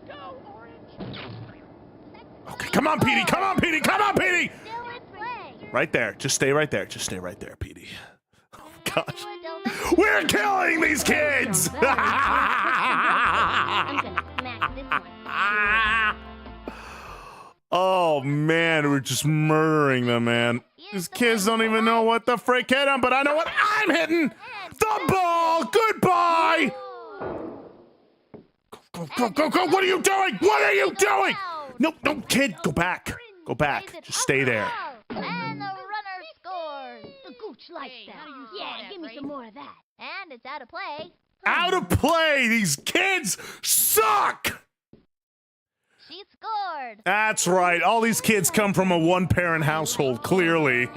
go, Orange. Okay, come on, Petey. Come on, Petey. Come on, Petey. Still in play. Right there. Just stay right there. Just stay right there, Petey. Oh, gosh. Delvecchio. We're killing these kids! I'm gonna smack this one. Oh, man. We're just murdering them, man. These kids don't even know what the frick hit them, but I know what I'm hitting. The ball. Goodbye. Go. What are you doing? What are you doing? No, kid. Go back. Go back. Just stay there. And the runner scores. The gooch likes that. Yeah, give me some more of that. And it's out of play. Out of play. These kids suck. She scored. That's right. All these kids come from a one-parent household, clearly. 5,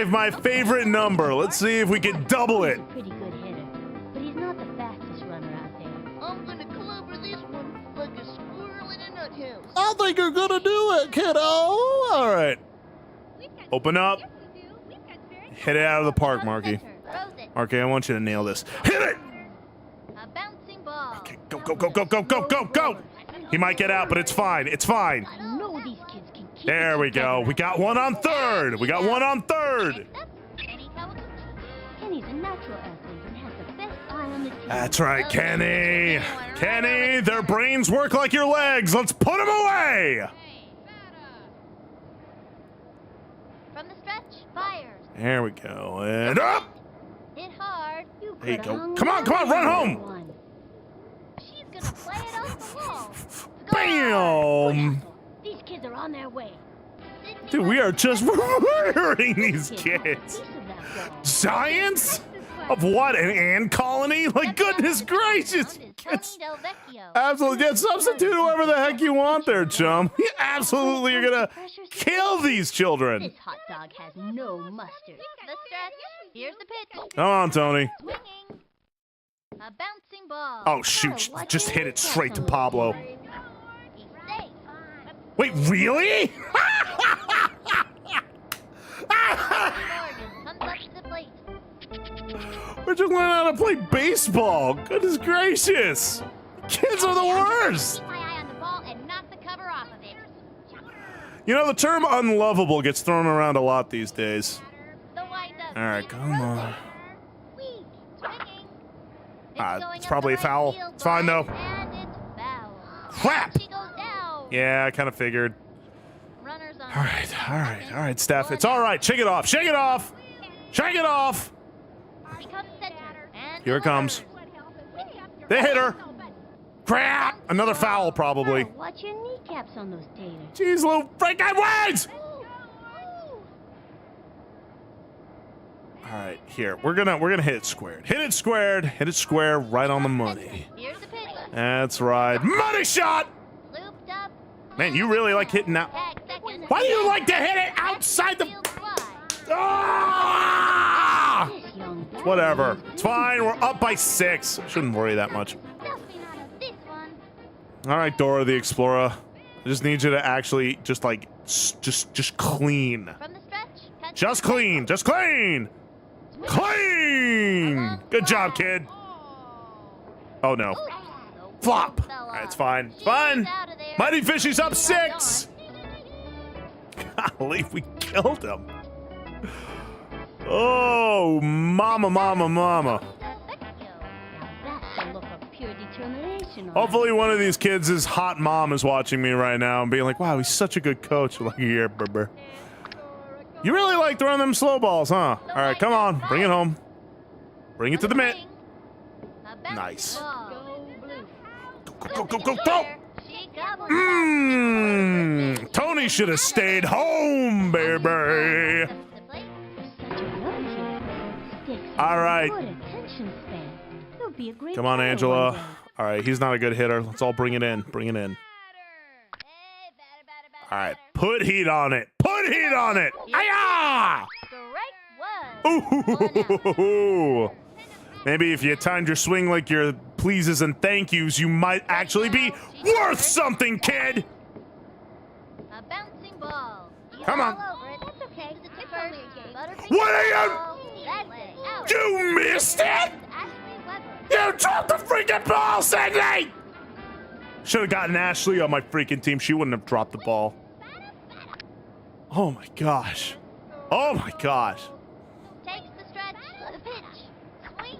my favorite number. Let's see if we can double it. Pretty good hitter, but he's not the fastest runner out there. I'm gonna clobber this one like a squirrel in a nuthouse. I think you're gonna do it, kiddo. All right. Open up. Hit it out of the park, Marky. Throws it. Marky, I want you to nail this. Hit it! A bouncing ball. Okay, go. He might get out, but it's fine. It's fine. I know these kids can keep There it we go. together. We got one on third. Kenny's a natural athlete and has the best eye on the team. That's right, Kenny. Kenny, their brains work like your legs. Let's put them away. From the stretch, fires. There we go. And up. Hit hard. There you go. Come on, run home. She's gonna play it off the wall. Bam. These kids are on their way. Dude, we are just murdering these kids. Science? Of what? An ant colony? Like, goodness gracious. Tony Delvecchio. Absolutely. Yeah, substitute whoever the heck you want there, chum. You absolutely are gonna kill these children. This hot dog has no mustard. The stretch. Here's the pitch. Come on, Tony. Swinging. A bouncing ball. Oh, shoot. Just hit it straight to Pablo. He's safe. Wait, really? Morgan comes up to the plate. We're just learning how to play baseball. Goodness gracious. Kids are the worst. Keep my eye on the ball and knock the cover off of it. You know, the term unlovable gets thrown around a lot these days. The windup. All right, come on. Weak. Swinging. It's probably a foul. It's fine, though. And it's foul. Crap. She goes down. Yeah, I kind of figured. Runners on. All right, Steph. It's all right. Shake it off. Shake it off. Becomes center. And Here it comes. They hit her. Crap. Another foul, probably. Watch your kneecaps on those taters. Jeez, little break that waves. All right, here. We're gonna hit it squared. Hit it square right on the money. Here's the pitch. That's right. Money shot. Looped up. Man, you really like hitting that. Tag second. Why do you like to hit it outside the... Field fly. Ah! This young guy Whatever. is It's fine. We're up by 6. Shouldn't worry that much. Stuffing out of this one. All right, Dora the Explorer. I just need you to actually just like just clean. From the stretch. Catch Just clean. Clean. Good job, kid. Oh no. Flop. All right, it's fine. It's fine. Mighty Fishy's up 6. Golly, we killed him. Oh, mama. That's the look of pure determination. Hopefully one of these kids' hot mom is watching me right now and being like, wow, he's such a good coach. Like, here, Burpee. You really like throwing them slow balls, huh? All right, come on. Bring it home. Bring it to the mitt. Nice. Go. Tony should have stayed home, baby. All right. Come on, Angela. All right, he's not a good hitter. Let's all bring it in. All right, put heat on it. Aya! Ooh. Maybe if you timed your swing like your pleases and thank yous, you might actually be worth something, kid. A bouncing ball. Come on. That's okay. What are you? You missed it? You dropped the freaking ball, Sydney! Should have gotten Ashley on my freaking team. She wouldn't have dropped the ball. Oh my gosh. Oh my gosh. Takes the stretch. The pitch. Swing.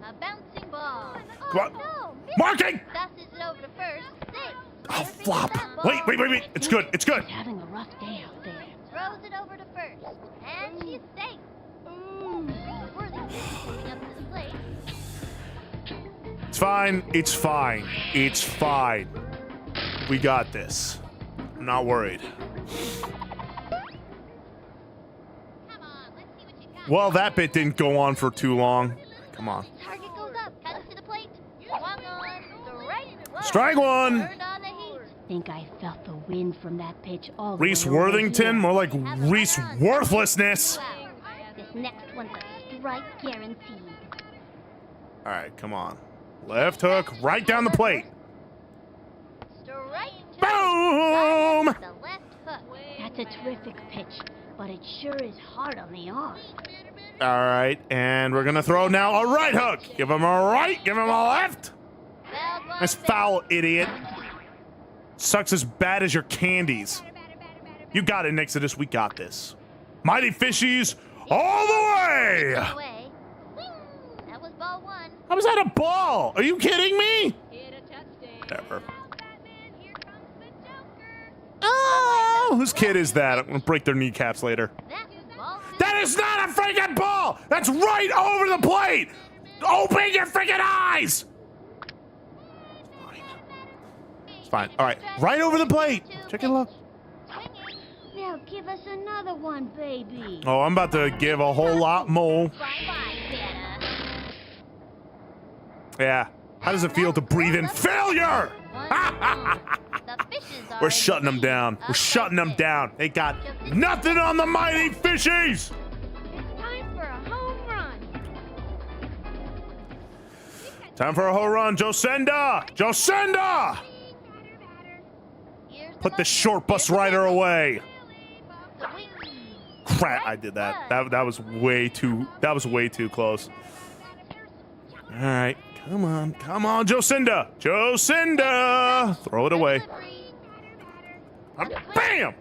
A bouncing ball. Come on. No. Marking! Passes it over to first. Safe. Oh, flop. Wait. It's good. It's good. He's having a rough day out there. Throws it over to first. And she's safe. Worthy pitch coming up to the plate. It's fine. It's fine. It's fine. We got this. I'm not worried. Come on, let's see what you got. Well, that bit didn't go on for too long. Come on. Target goes up. Cuts to the plate. Swung on. Strike. Strike one. Turned on the heat. Think I felt the wind from that pitch all the Reese way over Worthington? here. More like Reese Worthlessness. Wow. This next one's a strike guaranteed. All right, come on. Left hook, right down the plate. Strike. Boom! The left hook. That's a terrific pitch, but it sure is hard on the arm. All right, and we're gonna throw now a right hook. Give him a right, give him a left. Nice foul, idiot. Sucks as bad as your candies. You got it, Nixidus. We got this. Mighty Fishies all the way! Away. That was ball one. How was that a ball? Are you kidding me? Hit a touchdown. Whatever. Batman, here comes the Joker. Oh, whose kid is that? I'm gonna break their kneecaps later. That was ball two. That is not a freaking ball! That's right over the plate! Open your freaking eyes! It's fine. All right, right over the plate. Check it, look. Swinging. Now give us another one, baby. Oh, I'm about to give a whole lot more. Bye-bye, Santa. Yeah. How does it feel to breathe in failure? The fishes are We're shutting them down. We're shutting them down. They got nothing on the Mighty Fishies. It's time for a home run. Time for a home run. Josenda! Josenda! Here's the Put the left. short bus rider away. Swing. Crap, I did that. That was way too close. All right. Come on, Jocinda! Jocinda! Throw it away. Bam!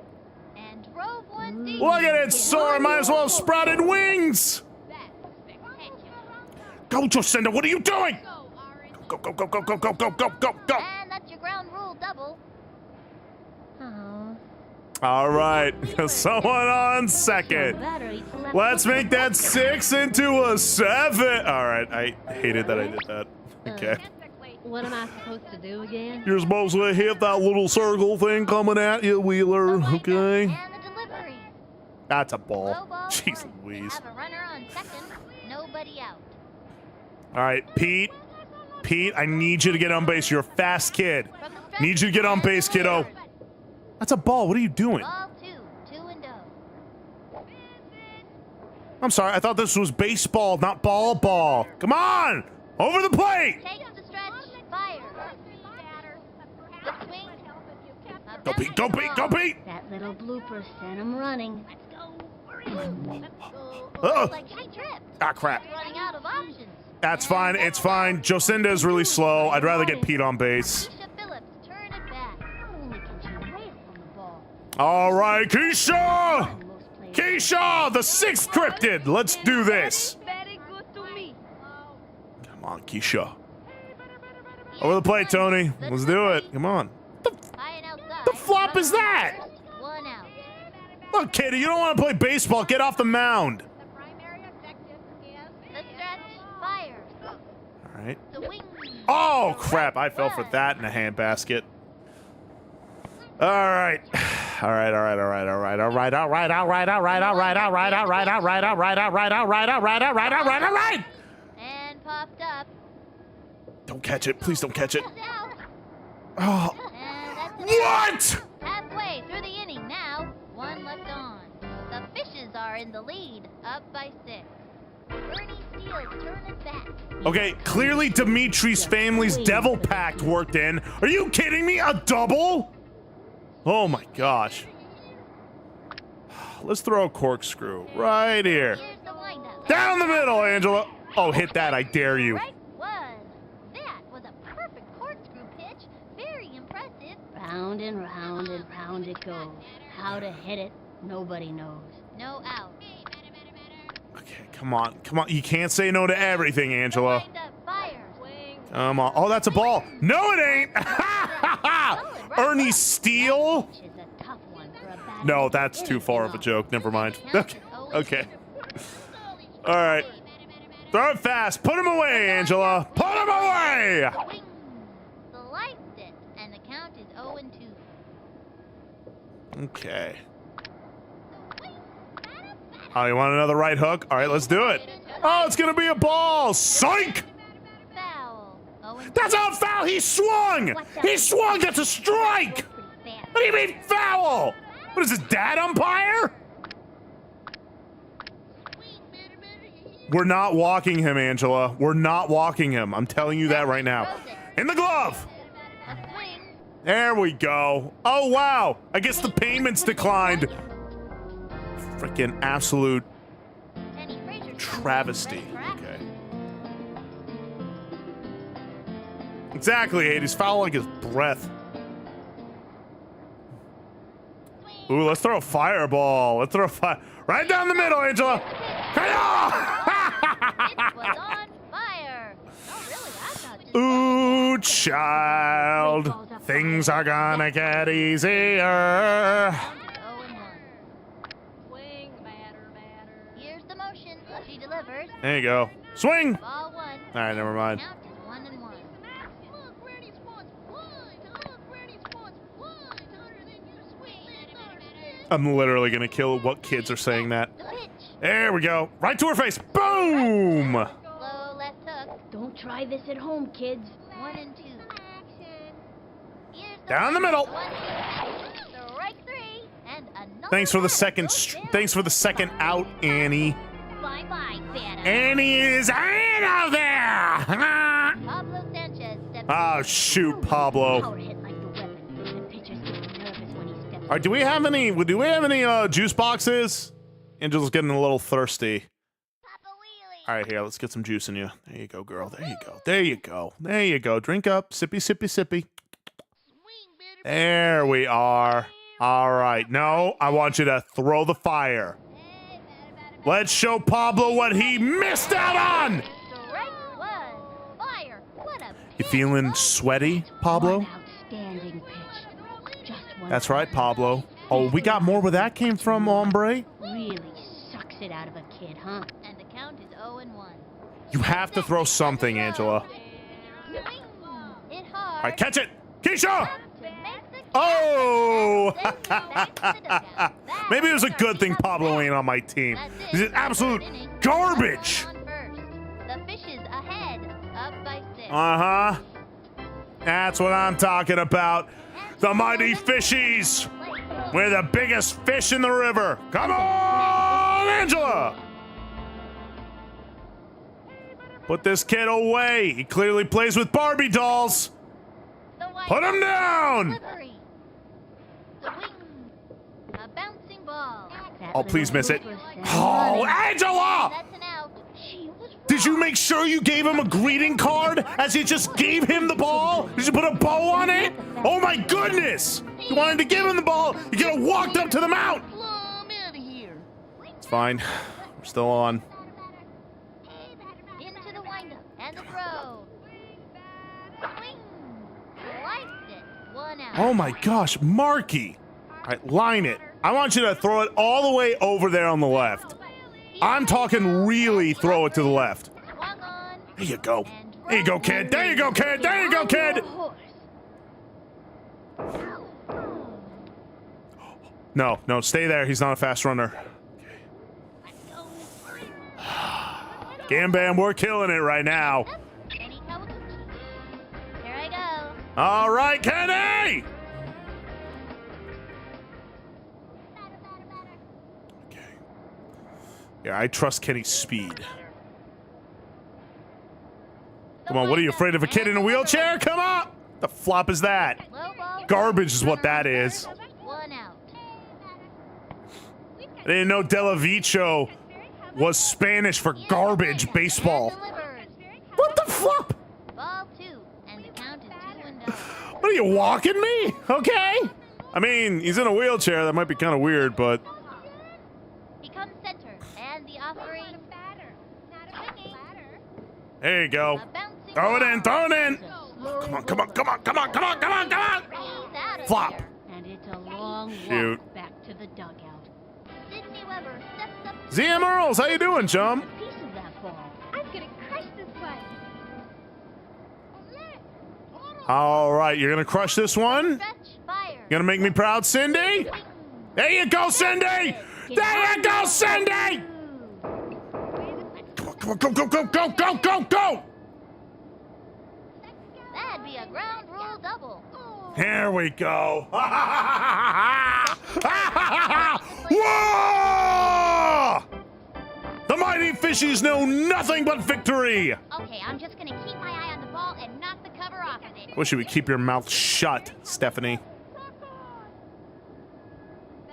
And drove one deep. Look at it soar! Might as well have sprouted wings! Go, Jocinda! What are you doing? Go! And that's your ground rule double. Oh. All right, someone on second. Let's make that 6 into a 7. All right, I hated that I did that. Okay. What am I supposed to do again? You're supposed to hit that little circle thing coming at you, Wheeler. Okay. And the delivery. That's a ball. Low ball Jeez one. Louise. Have a runner on second. Nobody out. All right, Pete. Pete, I need you to get on base. You're a fast kid. From the stretch. Need you to get on base, kiddo. That's a ball. What are you doing? Ball two. 2-0. I'm sorry. I thought this was baseball, not ball. Come on! Over the plate! Takes the stretch. Fire. The swing. Go, Pete. Go, Pete. Go, Pete! That little blooper sent him running. Uh-oh. Like she tripped. Ah, crap. Running out of options. That's fine. It's fine. Jocinda is really slow. I'd rather get Pete on base. Keisha Phillips, turn it back. Only can she rail on the ball. All right, Keisha! Most players Keisha, the 6th cryptid. Let's do this. Very good to me. Come on, Keisha. Over the plate, Tony. Let's do it. Come on. High and outside. The flop is that? One out. Look, Kitty, you don't want to play baseball. Get off the mound. The primary objective is The stretch. Fires. All right. The wing. Oh, crap. I fell for that in a handbasket. All right. All right. And popped up. Don't catch it. Please don't catch it. It's out. Oh, And that's it. what? Halfway through the inning now. One left on. The fishes are in the lead. Up by 6. Bernie Steele, turn it back. Okay, clearly Dimitri's family's devil pact worked in. Are you kidding me? A double? Oh my gosh. Let's throw a corkscrew right here. Here's the windup. Down the middle, Angela. Oh, hit that. I dare you. Right one. That was a perfect corkscrew pitch. Round and round and round it goes. How to hit it, nobody knows. No out. Okay, come on. Come on. You can't say no to everything, Angela. Wind up, fire. Come on. Oh, that's a ball. No, it ain't. Ernie Steele? Pitch is a tough one for a batter. No, that's too far of a joke. Never mind. Okay. Okay. All right. Throw it fast. Put him away, Angela. Put him away. Swing. Sliced it, and the count is 0-2. Okay. Oh, you want another right hook? All right, let's do it. Oh, it's going to be a ball. Psych. Foul. 0-2. That's not a foul. He swung. He swung. That's a strike. What do you mean foul? What is his dad umpire? We're not walking him, Angela. We're not walking him. I'm telling you that right now. In the glove. A swing. There we go. Oh, wow. I guess the payments declined. Freaking absolute Penny Frazier travesty. ready for action. Okay. Exactly, Hades. Foul like his breath. Ooh, let's throw a fireball. Let's throw a fire right down the middle, Angela. It was on fire. Oh, really? I thought just Ooh, child. Things are gonna get easier. count is 0-1. Swing, batter. Here's the motion. She delivers. There you go. Swing. Ball 1. All right, never mind. Count is 1-1. Look, Granny's wants one. Look, Granny's wants one. Harder than you, sweet little bitch. I'm literally gonna kill what kids are saying that. The pitch. There we go. Right to her face. Boom. Low left hook. Don't try this at home, kids. 1-2. Here's Down the middle. 1-2. Strike 3. And another Thanks for the batter second. goes down. Thanks for the second out, Annie. Bye-bye, batter. Annie is out of there. Pablo Sanchez steps Oh in. shoot, Pablo. Power hit like the weapon. And pitchers get nervous when he steps All right, do we have any juice boxes? Angela's getting a little thirsty. Papa Wheelie. All right, here, let's get some juice in you. There you go, girl. There you go. There you go. There you go. Drink up. Sippy, sippy, sippy. There we are. All right. No, I want you to throw the fire. Let's show Pablo what he missed out on. Strike 1. Fire. What a You feeling sweaty, Pablo? One outstanding pitch. Just one. That's right, Pablo. Oh, we got more where that came from, hombre. Really sucks it out of a kid, huh? And the count is 0-1. You have to throw something, Angela. Swing. Hit hard. All right, catch it. Keisha! To make the Oh! catch. Send it back to the dugout. Maybe it was a good thing Pablo ain't on my team. He's an absolute garbage. On first. The Fishes ahead. Up by 6. Uh-huh. That's what I'm talking about. The mighty fishies. We're the biggest fish in the river. Come on, Angela. Put this kid away. He clearly plays with Barbie dolls. Put him down. Slippery. The wing. A bouncing ball. Oh, please miss it. Ruthless Oh, and Angela! That's an out. She was Did you make sure you gave him a greeting card as you just gave him the ball? Did you put a bow on it? Oh my goodness! You wanted to give him the ball, you could have walked up to the mount! Plum out of here. It's fine. We're still on. Into the windup. And the throw. Swing. Sliced it. 1 out. Oh my gosh, Marky! Alright, line it. I want you to throw it all the way over there on the left. I'm talking really throw it to the left. Swung on. There you go. There you go, kid. There you go, kid. There you go, kid. No, no, stay there. He's not a fast runner. Gam Bam, we're killing it right now. Kenny Kawaguchi. Here I go. All right, Kenny. Okay. Yeah, I trust Kenny's speed. Come on, what are you afraid of a kid in a wheelchair? Come on. The flop is that? Low ball. Garbage is what that is. 1 out. I didn't know Delavicho was Spanish for garbage baseball. Delivers. What the flop? Ball 2. And the count is 2-0. What What are you walking me? Okay. I mean, he's in a wheelchair. That might be kind of weird, but Become center, and the offering. there you go. A bouncing Throw it in. Throw it in. ball. Come on. Come on. Come on. Come on. Come on. Come on. Come on. He's out of Flop. here. And it's a long Shoot. walk back to the dugout. Sydney Weber steps up. ZM Earls, how you doing, chum? A piece of that ball. I'm gonna crush this one. All right, you're gonna crush this one. Stretch, fire. You're gonna make me proud, Cindy. There you go, Cindy. There you go, Cindy. Come on, come on, go, go, go, go, go, go, go. That'd be a ground rule double. Here we go. Whoa! The mighty fishies know nothing but victory. Okay, I'm just gonna keep my eye on the ball and knock the cover off of it. Wish you would keep your mouth shut, Stephanie.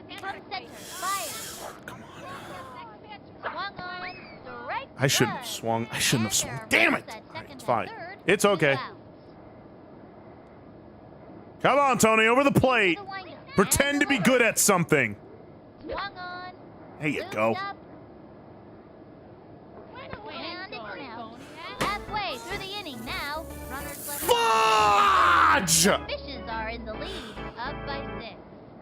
Become center, fire. Come on. Swung on, strike. I shouldn't have one. swung. I shouldn't have swung. And Damn it. their All right, second it's and fine. third, It's okay. two outs. Come on, Tony, over the plate. The windup. Pretend And to be deliver. good at something. Swung on. There you looped go. up, and it's an out. Halfway through the inning now. Runners left. Fudge! Fishes are in the lead, up by 6.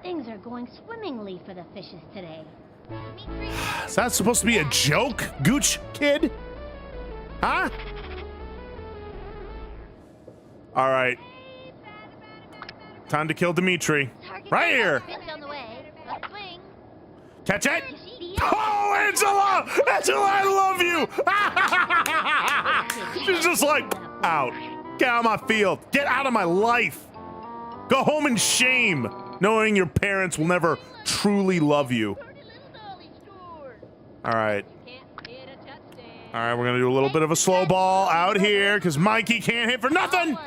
Things are going swimmingly for the fishes today. Dimitri Is that supposed to be a joke, Gooch kid? Huh? All right. Time to kill Dimitri. target Right goes here. up, pitch on the way. A swing. Catch it. Oh, Angela! Angela, I love you! She's just like, out. Get out of my field. Get out of my life. Go home in shame, knowing your parents will never truly love you. All right. All right, we're going to do a little bit of a slow ball out here because Mikey can't hit for nothing.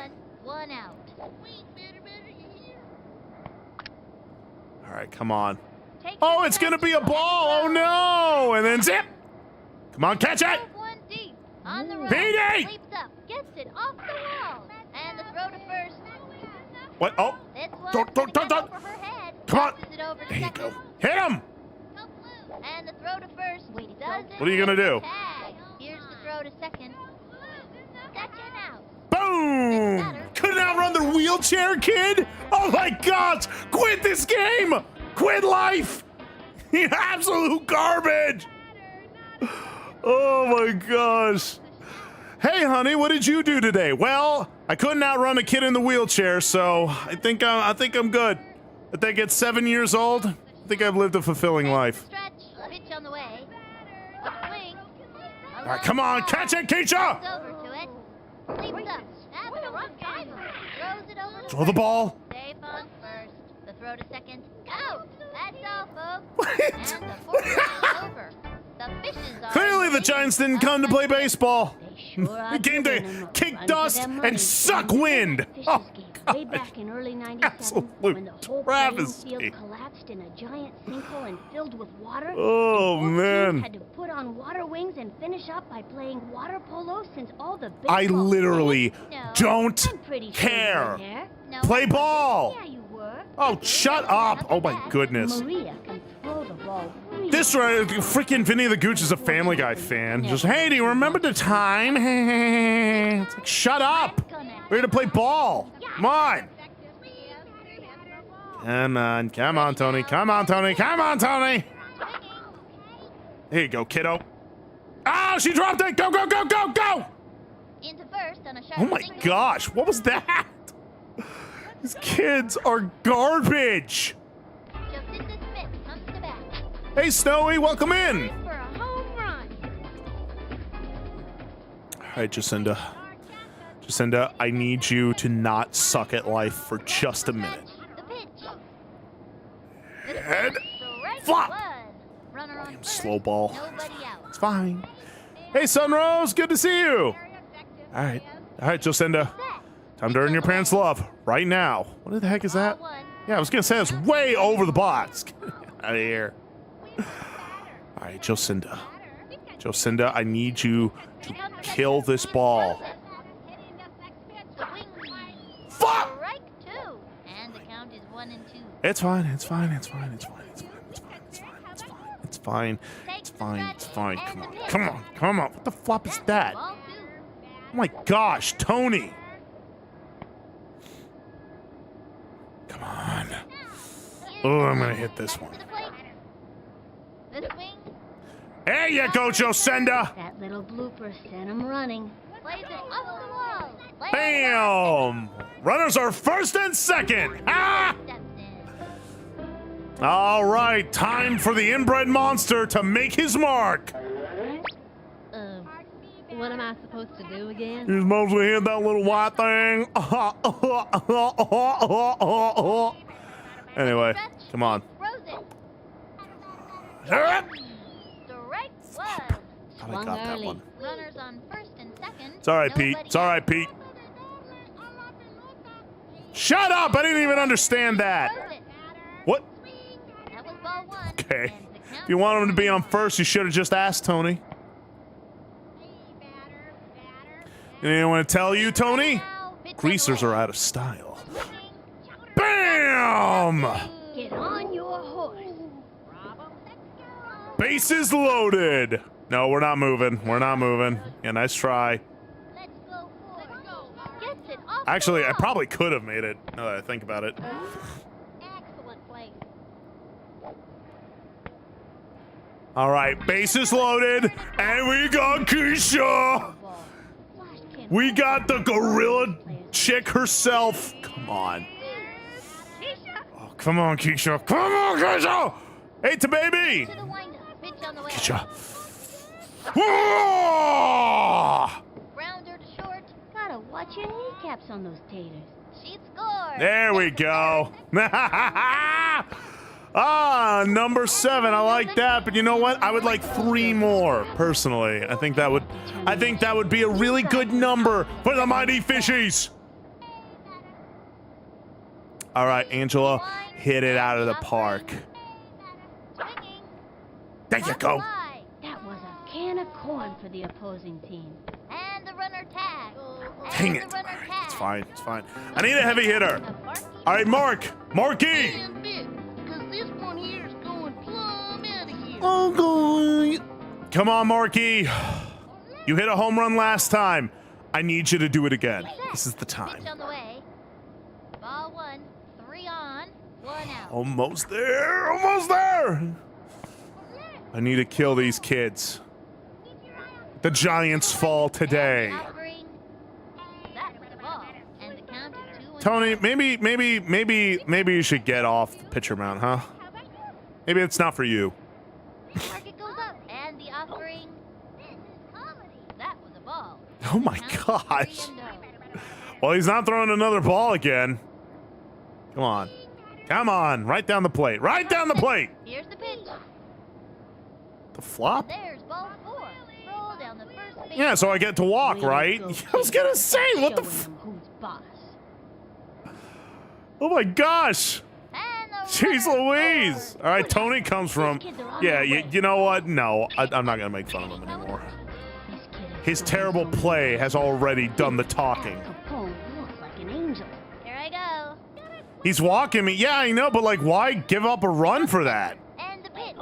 One out. All right, come on. Take Oh, your it's going to catch. be a ball. Oh, no. And then zip. Come on, catch it. Move one deep. On the run. PD! Leaps up. Gets it off the wall. And the throw to first. What? Oh, This one Don't- don't- gonna don't- get over her head. Come on. Passes it over to there you second. go. Hit him. And the throw to first. Doesn't What are you gonna do? tag. Here's the throw to second. Second out. Boom! Couldn't outrun the wheelchair kid? Oh my gosh! Quit this game! Quit life! You absolute garbage! Oh my gosh. Hey honey, what did you do today? Well, I couldn't outrun a kid in the wheelchair, so I think I'm good. I think at 7 years old, I think I've lived a fulfilling life. Stretch. Pitch on the way. A swing. All right, come on, catch it, Keisha! Over to it. Leaps up. That's a rough driver. Throws it over to Throw the ball. Safe on first. The throw to second. Out. That's all, folks. And the fourth is over. The fishes are Clearly the Giants didn't come to play baseball. They sure are They came to giving 'em a kick run for dust their and money. suck wind. Fishes Oh, gave gosh. way back in early '97 Absolute when the whole playing travesty. field collapsed in a giant sinkhole and filled with water. Oh, and both man. teams had to put on water wings and finish up by playing water polo since all the I baseball literally No. don't I'm pretty sure you care. were there. No. Play ball. Yeah, you were. Oh, shut up. Oh my goodness. Maria can throw the ball. Really This freaking Vinny the Gooch is a Family Guy fan. Just, hey, do you remember the time? It's like, shut up. We're here to play ball. Come on. Come on, come on, Tony. Come on, Tony. Come on, Tony. Here you go, kiddo. Oh, she dropped it. Go, go, go, go, go. Into first on a sharp Oh my single. gosh, what was that? These kids are garbage. Jacinda Smith comes to bat. Hey, Snowy, welcome in. For a home run. All right, Jacinda. Jacinda, I need you to not suck at life for just a minute. The pitch. Head. Strike Flop. one. Runner on first. Slow ball. Nobody out. It's fine. Hey, Sunrose, good to see you. All right, Jacinda. Time to earn your parents' love right now. What the heck is that? Ball one. Yeah, I was gonna say that's way over the box. Get out of here. All right, Jacinda. Jacinda, I need you to kill this ball. Swing. Fuck! Strike two. It's fine. It's fine. It's fine. It's fine. It's fine. It's fine. It's fine. It's fine. It's fine. It's fine. It's fine. Come on. Come on. Come on. What the flop is that? Ball 2. Oh my gosh, Tony. Come on. Oh, I'm gonna hit this one. To the plate. The swing. There you go, Josenda. That little blooper sent him running. Plays it off the wall. Player Bam! Runners are first and second. Ah! steps in. All right, time for the inbred monster to make his mark. What am I supposed to do again? You're supposed to hit that little white thing. Anyway, come on. Throws it. Strike Strike one. I got that early. one. Runners on first and second. It's all right, Pete. It's all right, Pete. Shut up! I didn't even understand that. Throws it. What? That was ball 1. Okay. And the count If you want him to be on first, you should have just asked Tony. You didn't want to tell you, Tony? now. Pitch Greasers on are the way. out of style. Swinging. Bam! Get on your horse. Bases loaded. No, we're not moving. We're not moving. Yeah, nice try. Let's go for it. Gets it off Actually, the I wall. probably could have made it, now that I think about it. Excellent play. All right, bases loaded, and we got Keisha. We got the gorilla chick herself. Come on. Oh, come on, Keisha. Come on, Keisha. Hey, to baby. To the windup. Pitch on the way. Keisha. Ah! Grounder to short. Gotta watch your kneecaps on those taters. She scored. There we go. Ah, number 7. I like that, but you know what? I would like 3 more personally. I think that would be a really good number for the Mighty Fishies. All right, Angela, hit it out of the park. Swinging. There you Off go. the line. That was a can of corn for the opposing team. And the runner tag. Dang it. It's fine. It's fine. I need a heavy hitter. All right, Marky. Damn big, cause this one here's going plumb out of here. Oh, come on, Marky. You hit a home run last time. I need you to do it again. This is the time. Pitch on the way. Ball 1. 3 on. 1 out. Almost there. Almost there. I need to kill these kids. The Giants fall today. Offering. That was the ball. And the count is 2-2. Tony, maybe you should get off the pitcher mound, huh? Maybe it's not for you. Target goes up. And the offering. This is comedy. That was a ball. Oh my Count is gosh. 3-0. Well, he's not throwing another ball again. Come on. Come on. Right down the plate. Right down the plate. Here's the pitch. The flop? There's ball 4. Roll down the first base. Yeah, so I get to walk, Way to right? go, I was gonna say, what the Showing them who's boss. Oh my gosh. And the Jeez runner Louise. scores. All right, Tony comes from... Yeah, you know what? No, I'm not gonna make fun of him anymore. This kid is His so terrible handsome. play has already done the talking. Capone looks like an angel. Here I go. He's walking me. Yeah, I know, but like, why give up a run for that? And the pitch.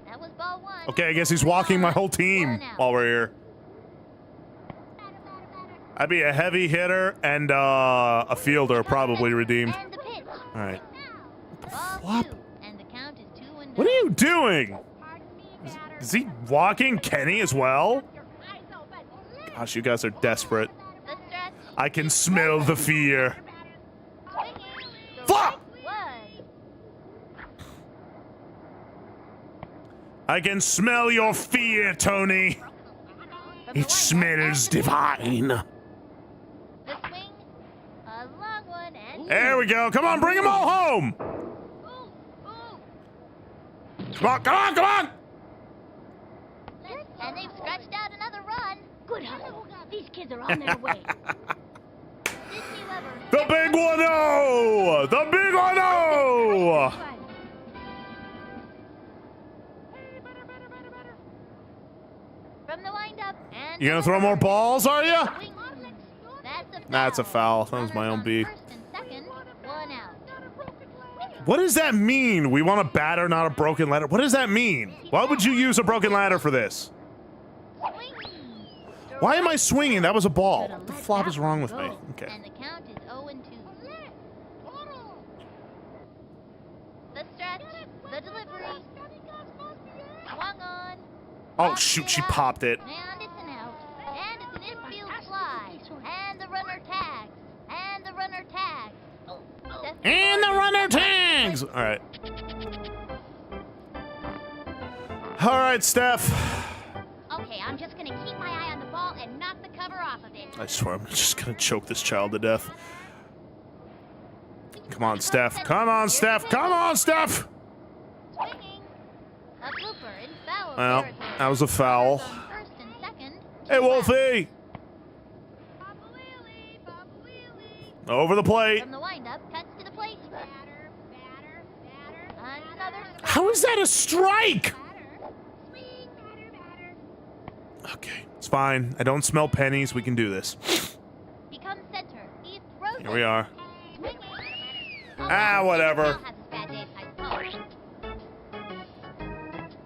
That was ball 1. Okay, I guess he's walking my whole team 1 out. while we're here. I'd be a heavy hitter and a fielder, probably redeemed. And the pitch. All right. Ball flop? 2. And the count is 2-0. What are you doing? Is he walking Kenny as well? Gosh, you guys are desperate. The stretch. I can smell the fear. Swinging. Flop! Strike 1. I can smell your fear, Tony. From the It windup, smells and the divine. The swing. A long one. And There we go. Come on, bring them all home. Come on, come on, come on. And they've scratched out another run. Good hustle. These kids are on their way. Sydney Weber. The big 1-0. The big 1-0. From the windup. And You gonna throw more balls, are you? Swing. That's a foul. That's a foul. That was my own Runners on beef. First and second. 1 out. What does that mean? We want a batter, not a broken ladder. What does that mean? Why would you use a broken ladder for this? Why am I swinging? That was a ball. What the flop is wrong with me? Okay. And the count is 0-2. The stretch, the delivery. Swung on. Oh shoot, she popped it. And it's an out. And it's an infield fly. And the runner tags. And the runner tags. And the runner tags! Alright. Alright, Steph. Okay, I'm just gonna keep my eye on the ball and knock the cover off of it. I swear I'm just gonna choke this child to death. Come on, Steph. Come on, Steph. Come on, Steph! Swinging. A blooper in foul Well, territory. that was a foul. Runners on first and second. Hey, Wolfie! Over the plate. From the windup, cuts to the plate. Another strike. How is that a strike? Okay, it's fine. I don't smell pennies. We can do this. Becomes center. He throws Here we are. Swinging. Ah, whatever. Now has his bad days, I suppose.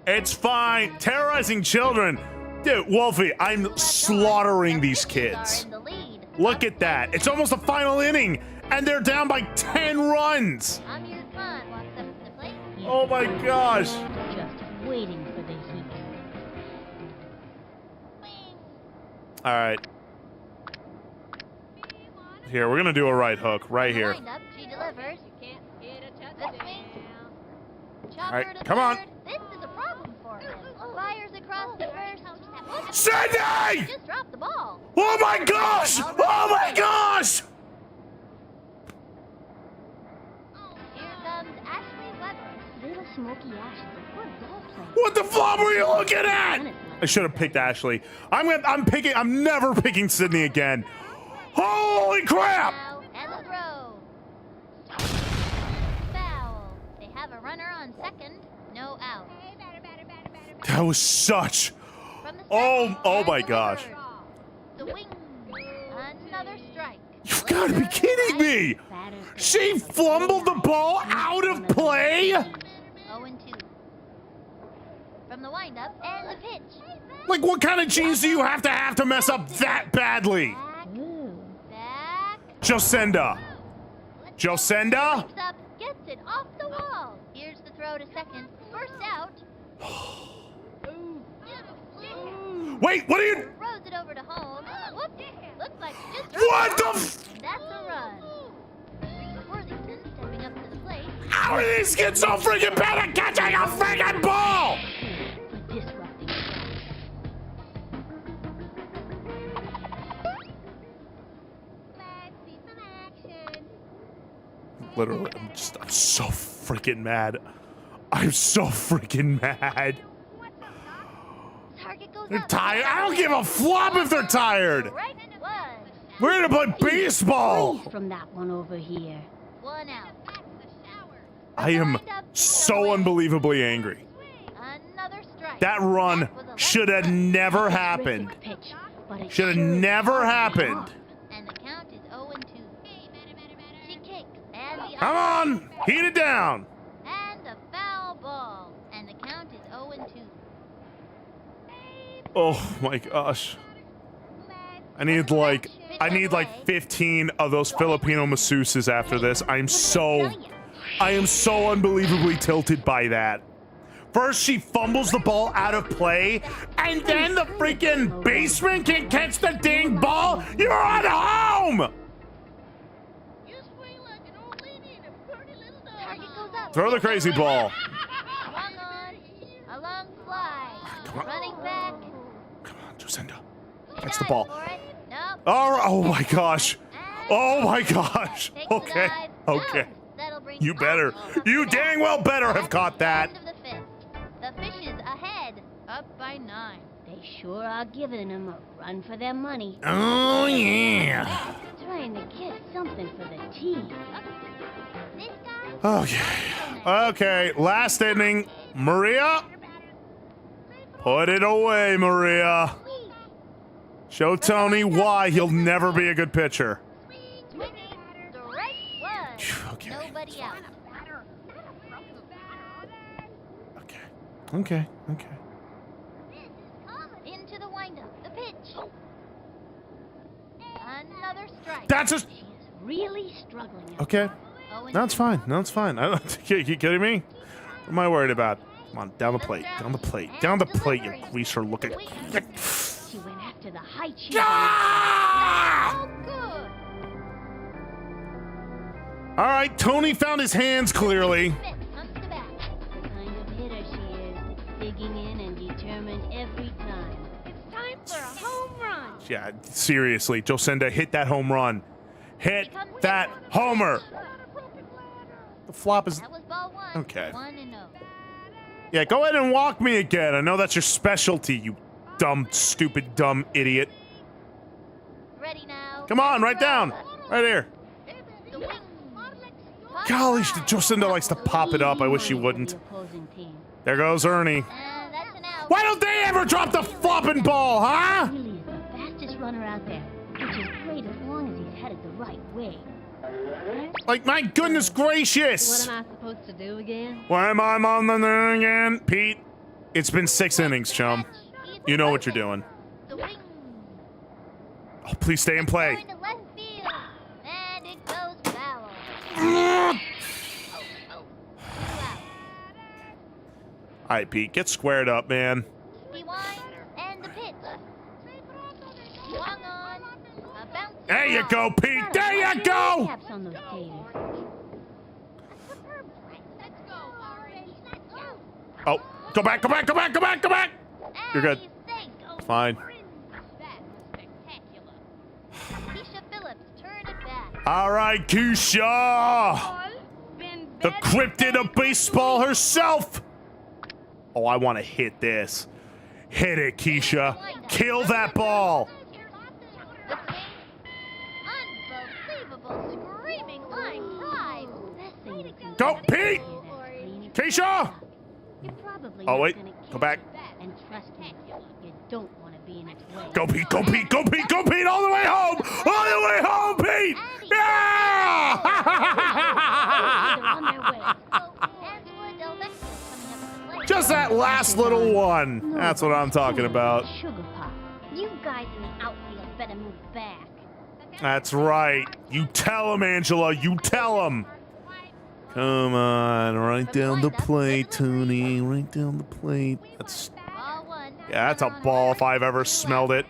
It's fine. Terrorizing children. Dude, Wolfie, I'm slaughtering these kids. Are in the lead. Look at that. It's almost the final inning, and they're down by 10 runs. Amir Khan walks up to the plate. Oh my gosh. Just waiting for the heat. All right. Here, we're going to do a right hook right here. Windup, she delivers. The swing. All right, Chopper to come on. third. This is a problem for him. Fires across the first. Sydney! Just dropped the ball. Oh my gosh! Oh my gosh! Here comes Ashley Weber. Little Smoky Ash is a good ball player. What the flop were you looking at? I should have picked Ashley. I'm never picking Sydney again. Holy crap! Now, and the throw. Foul. They have a runner on second. No out. That was such. From the Oh, second, oh and my delivered. gosh. The wing. Another strike. You've got to be kidding me! She fumbled the ball out of play? 0-2. From the windup and the pitch. Like, what kind of genes do you have to mess up that badly? Back. Josenda. Josenda? Leaps up, gets it off the wall. Here's the throw to second. First out. Wait, what are you? Throws it over to home. Whoops. Looks like she just What dropped the it. And that's a run. Reese Worthington stepping up to the plate. How are these kids so freaking bad at catching a freaking ball? For disrupting Let's see some action. Literally, I'm so freaking mad. I'm so freaking mad. Target goes They're up. tired. I don't give a flop if they're tired. Right one. We're gonna play baseball. from that one over here. One out. I am so unbelievably angry. Another strike. That run should have never happened. Terrific pitch, but it Should have sure is never hard to happened. block. And the count is 0-2. She kicks and the Come on, heat it down. and a foul ball. And the count is 0-2. Oh my gosh. I need like 15 of those Filipino masseuses after this. I am so unbelievably tilted by that. First she fumbles the ball out of play, and then the freaking baseman can catch the dang ball. You're at home. You swing like an old lady and a pretty little dog. Target goes up. Throw the crazy ball. Swung on. A long fly. Come on. Running back. Come on, Jacinda. She Catch the dives ball. for it. Nope. Oh my gosh. Oh my gosh. Takes the Okay. dive. Okay. Out. That'll bring You better. all You dang well better have caught that. End of the fifth. The Fishes ahead, up by 9. They sure are giving them a run for their money. Oh yeah. Trying to get something for the team. This guy. Okay. Okay. Last inning. Maria. Put it away, Maria. Show Tony why he'll never be a good pitcher. Swinging. Strike one. Okay. Nobody out. Okay, okay. Into the windup. The pitch. Another strike. That's a... She is really struggling. Okay. That's fine. That's fine. I don't... You kidding me? What am I worried about? Come on, down the plate. Down the plate. Down the plate, you greaser looking... She went after the high cheese. Ah! Oh, good. All right, Tony found his hands clearly. Smith comes to bat. The kind of hitter she is, digging in and determined every time. It's time for a home run. Yeah, seriously, Jocinda, hit that home run. Hit that homer. The flop is... That was ball one. Okay. 1-0. Yeah, go ahead and walk me again. I know that's your specialty, you dumb, stupid, dumb idiot. Ready now. Come on, right down. Right here. The wing. Golly, Jocinda likes to pop it up. I wish she wouldn't. The opposing team. There goes Ernie. And that's an out. Why don't they ever drop the flopping ball, huh? Really is the fastest runner out there, which is great as long as he's headed the right way. Like, my goodness gracious. What am I supposed to do again? Why am I on the thing again? Pete, it's been 6 innings, chum. You know what you're doing. The wing. Oh, please stay in play. Going to left field. And it goes foul. All right, Pete, get squared up, man. He winds and the pitch. Swung on. A bounce. There you go, Pete. There you go. Caps on those taters. Let's go, Orange. Let's go. Oh, go back, go back, go back, go back, go back. You're good. Fine. That was spectacular. Keisha Phillips turned it back. All right, Keisha. The cryptid of baseball herself. Oh, I want to hit this. Hit it, Keisha. Kill that ball. The swing. Unbelievable screaming line drive. Best thing you can Go, do Pete. is Keisha. You're probably Oh, not wait. gonna Go catch back. it. And trust me, you don't want to be in its way. Go, Pete. Go, Pete. Go, Pete. Go, Pete. All the way home. All the way home, Pete. Yeah. They're on their way. Angela Del Vecchio coming up to the plate. Just that last little one. That's what I'm talking about. Sugar pop. You guys in the outfield better move back. That's right. You tell him, Angela. You tell him. Come on. Right down the plate, Tony. Right down the plate. That's... Ball one. Yeah, that's a ball if I've ever smelled it.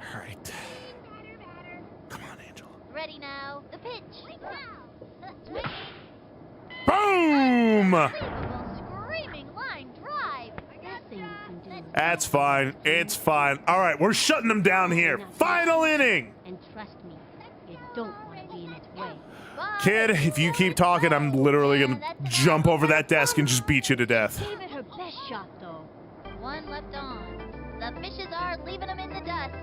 All right. Come on, Angela. Ready now. The pitch. Boom! Unbelievable screaming line drive. Best thing you can do is That's fine. It's fine. All right, we're shutting them down here. Final inning. and trust me, you don't want to be in its way. Kid, if you keep talking, I'm literally going to jump over that desk and just beat you to death. Gave it her best shot, though. One left on. The fishes are leaving them in the dust.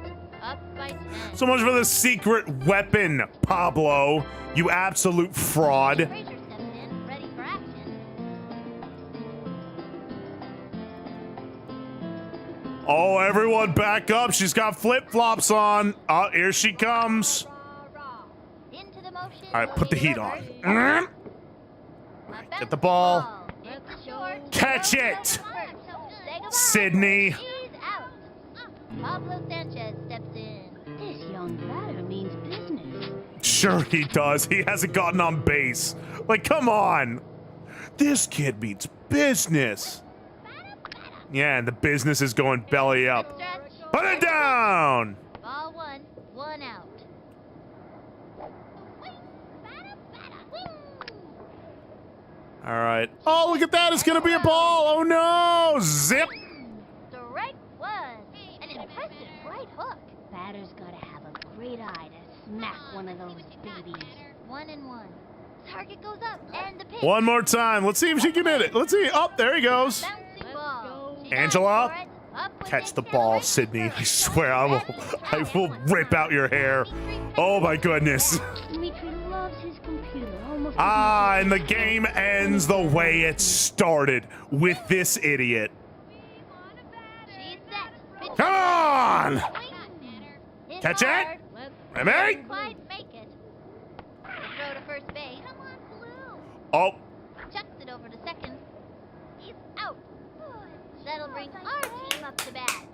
Up by 10. So much for the secret weapon, Pablo. You absolute fraud. Frazier steps in, ready for action. Oh, everyone back up. She's got flip-flops on. Oh, here she comes. Into the motion. All right, put the heat on. A Get the bouncy ball. Hit the short. Catch it. Say goodbye. Sydney. He's out. Pablo Sanchez steps in. This young batter means business. Sure he does. He hasn't gotten on base. Like, come on. This kid means business. Yeah, and the business is going belly up. Stretch. Put it down. Ball one. One out. All right. Oh, look at that. It's going to be a ball. Oh, no. Zip. Strike one. An impressive right hook. Batter's gotta have a great eye to smack one of those babies. 1-1. Target goes up and the pitch. One more time. Let's see if she can hit it. Let's see. Oh, there he goes. Bouncing ball. She Angela, goes for it. Up with catch it. the ball, Sydney. I swear I will rip out your hair. Oh, my goodness. Dimitri loves his computer almost. Ah, and the game ends the way it started with this idiot. She's set. Pitch Come on! Hit Catch it. hard. Ready? Didn't quite make it. The throw to first base. Come on, Blue. Oh, Chucks it over to second. He's out. That'll bring our team up to bat.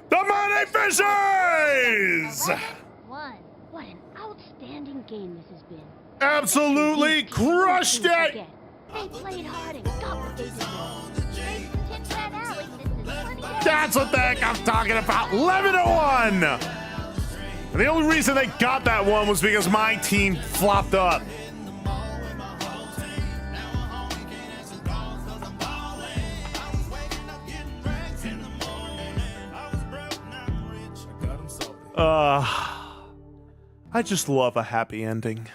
The Mighty Fishes! 11-1. What an outstanding game this has been. Absolutely crushed it! They played hard and got what they deserved. Race to Tin Pan Alley since his 20th. That's what the heck I'm talking about. 11-1. And the only reason they got that one was because my team flopped up. I just love a happy ending.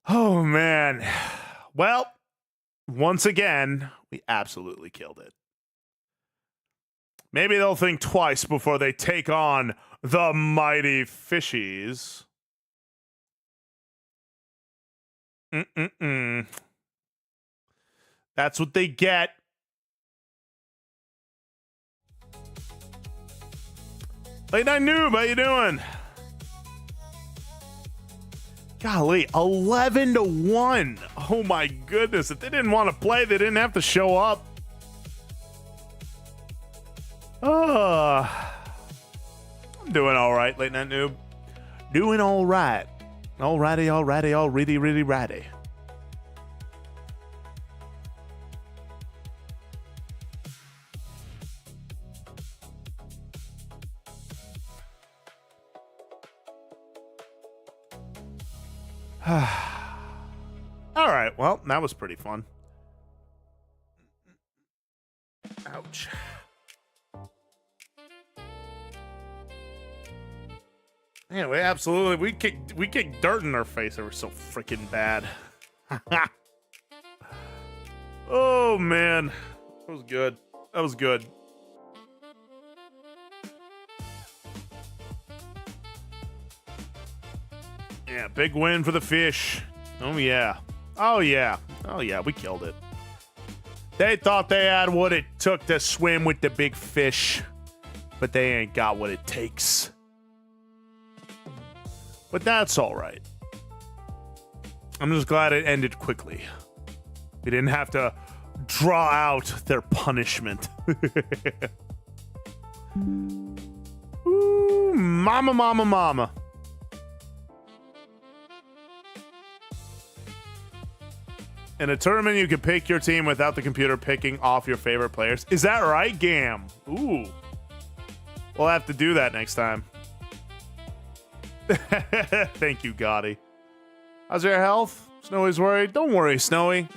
Oh, man. Well, once again, we absolutely killed it. Maybe they'll think twice before they take on the Mighty Fishies. That's what they get. Late Night Noob, how you doing? Golly, 11-1. Oh my goodness. If they didn't want to play, they didn't have to show up. I'm doing all right, Late Night Noob. Doing all right. Alrighty, all really righty. All right, well, that was pretty fun. Ouch. Anyway, absolutely, we kicked dirt in our face. They were so freaking bad. Oh man, that was good. That was good. Yeah, big win for the fish. Oh yeah. Oh yeah. Oh yeah, we killed it. They thought they had what it took to swim with the big fish, but they ain't got what it takes. But that's all right. I'm just glad it ended quickly. We didn't have to draw out their punishment. Ooh, mama. In a tournament, you can pick your team without the computer picking off your favorite players. Is that right, Gam? Ooh. We'll have to do that next time. Thank you, Gotti. How's your health? Snowy's worried. Don't worry, Snowy.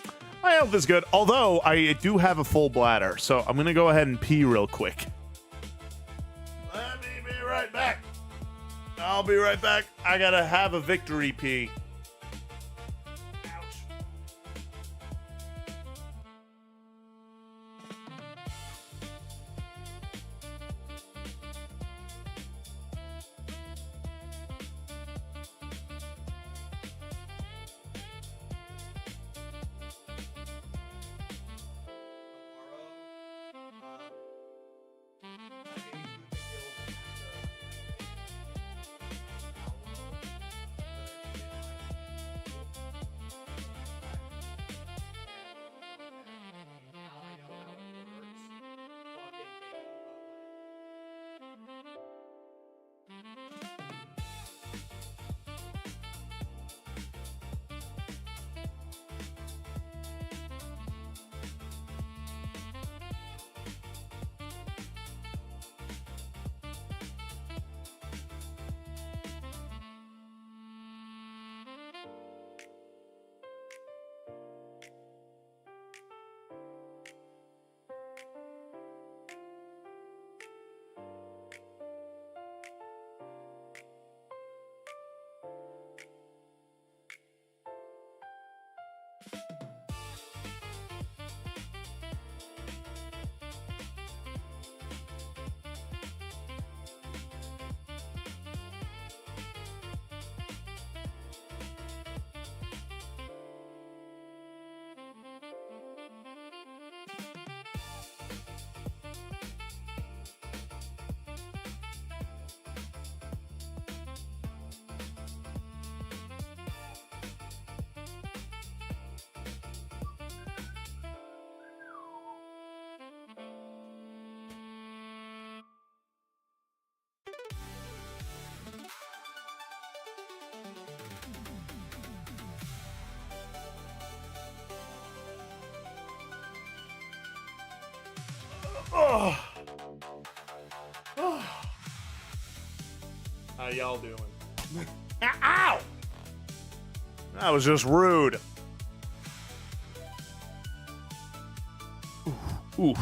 My health is good, although I do have a full bladder, so I'm going to go ahead and pee real quick. Let me be right back. I'll be right back. I got to have a victory pee. Oh. Oh. How y'all doing? Ow! That was just rude. Ooh. Ooh.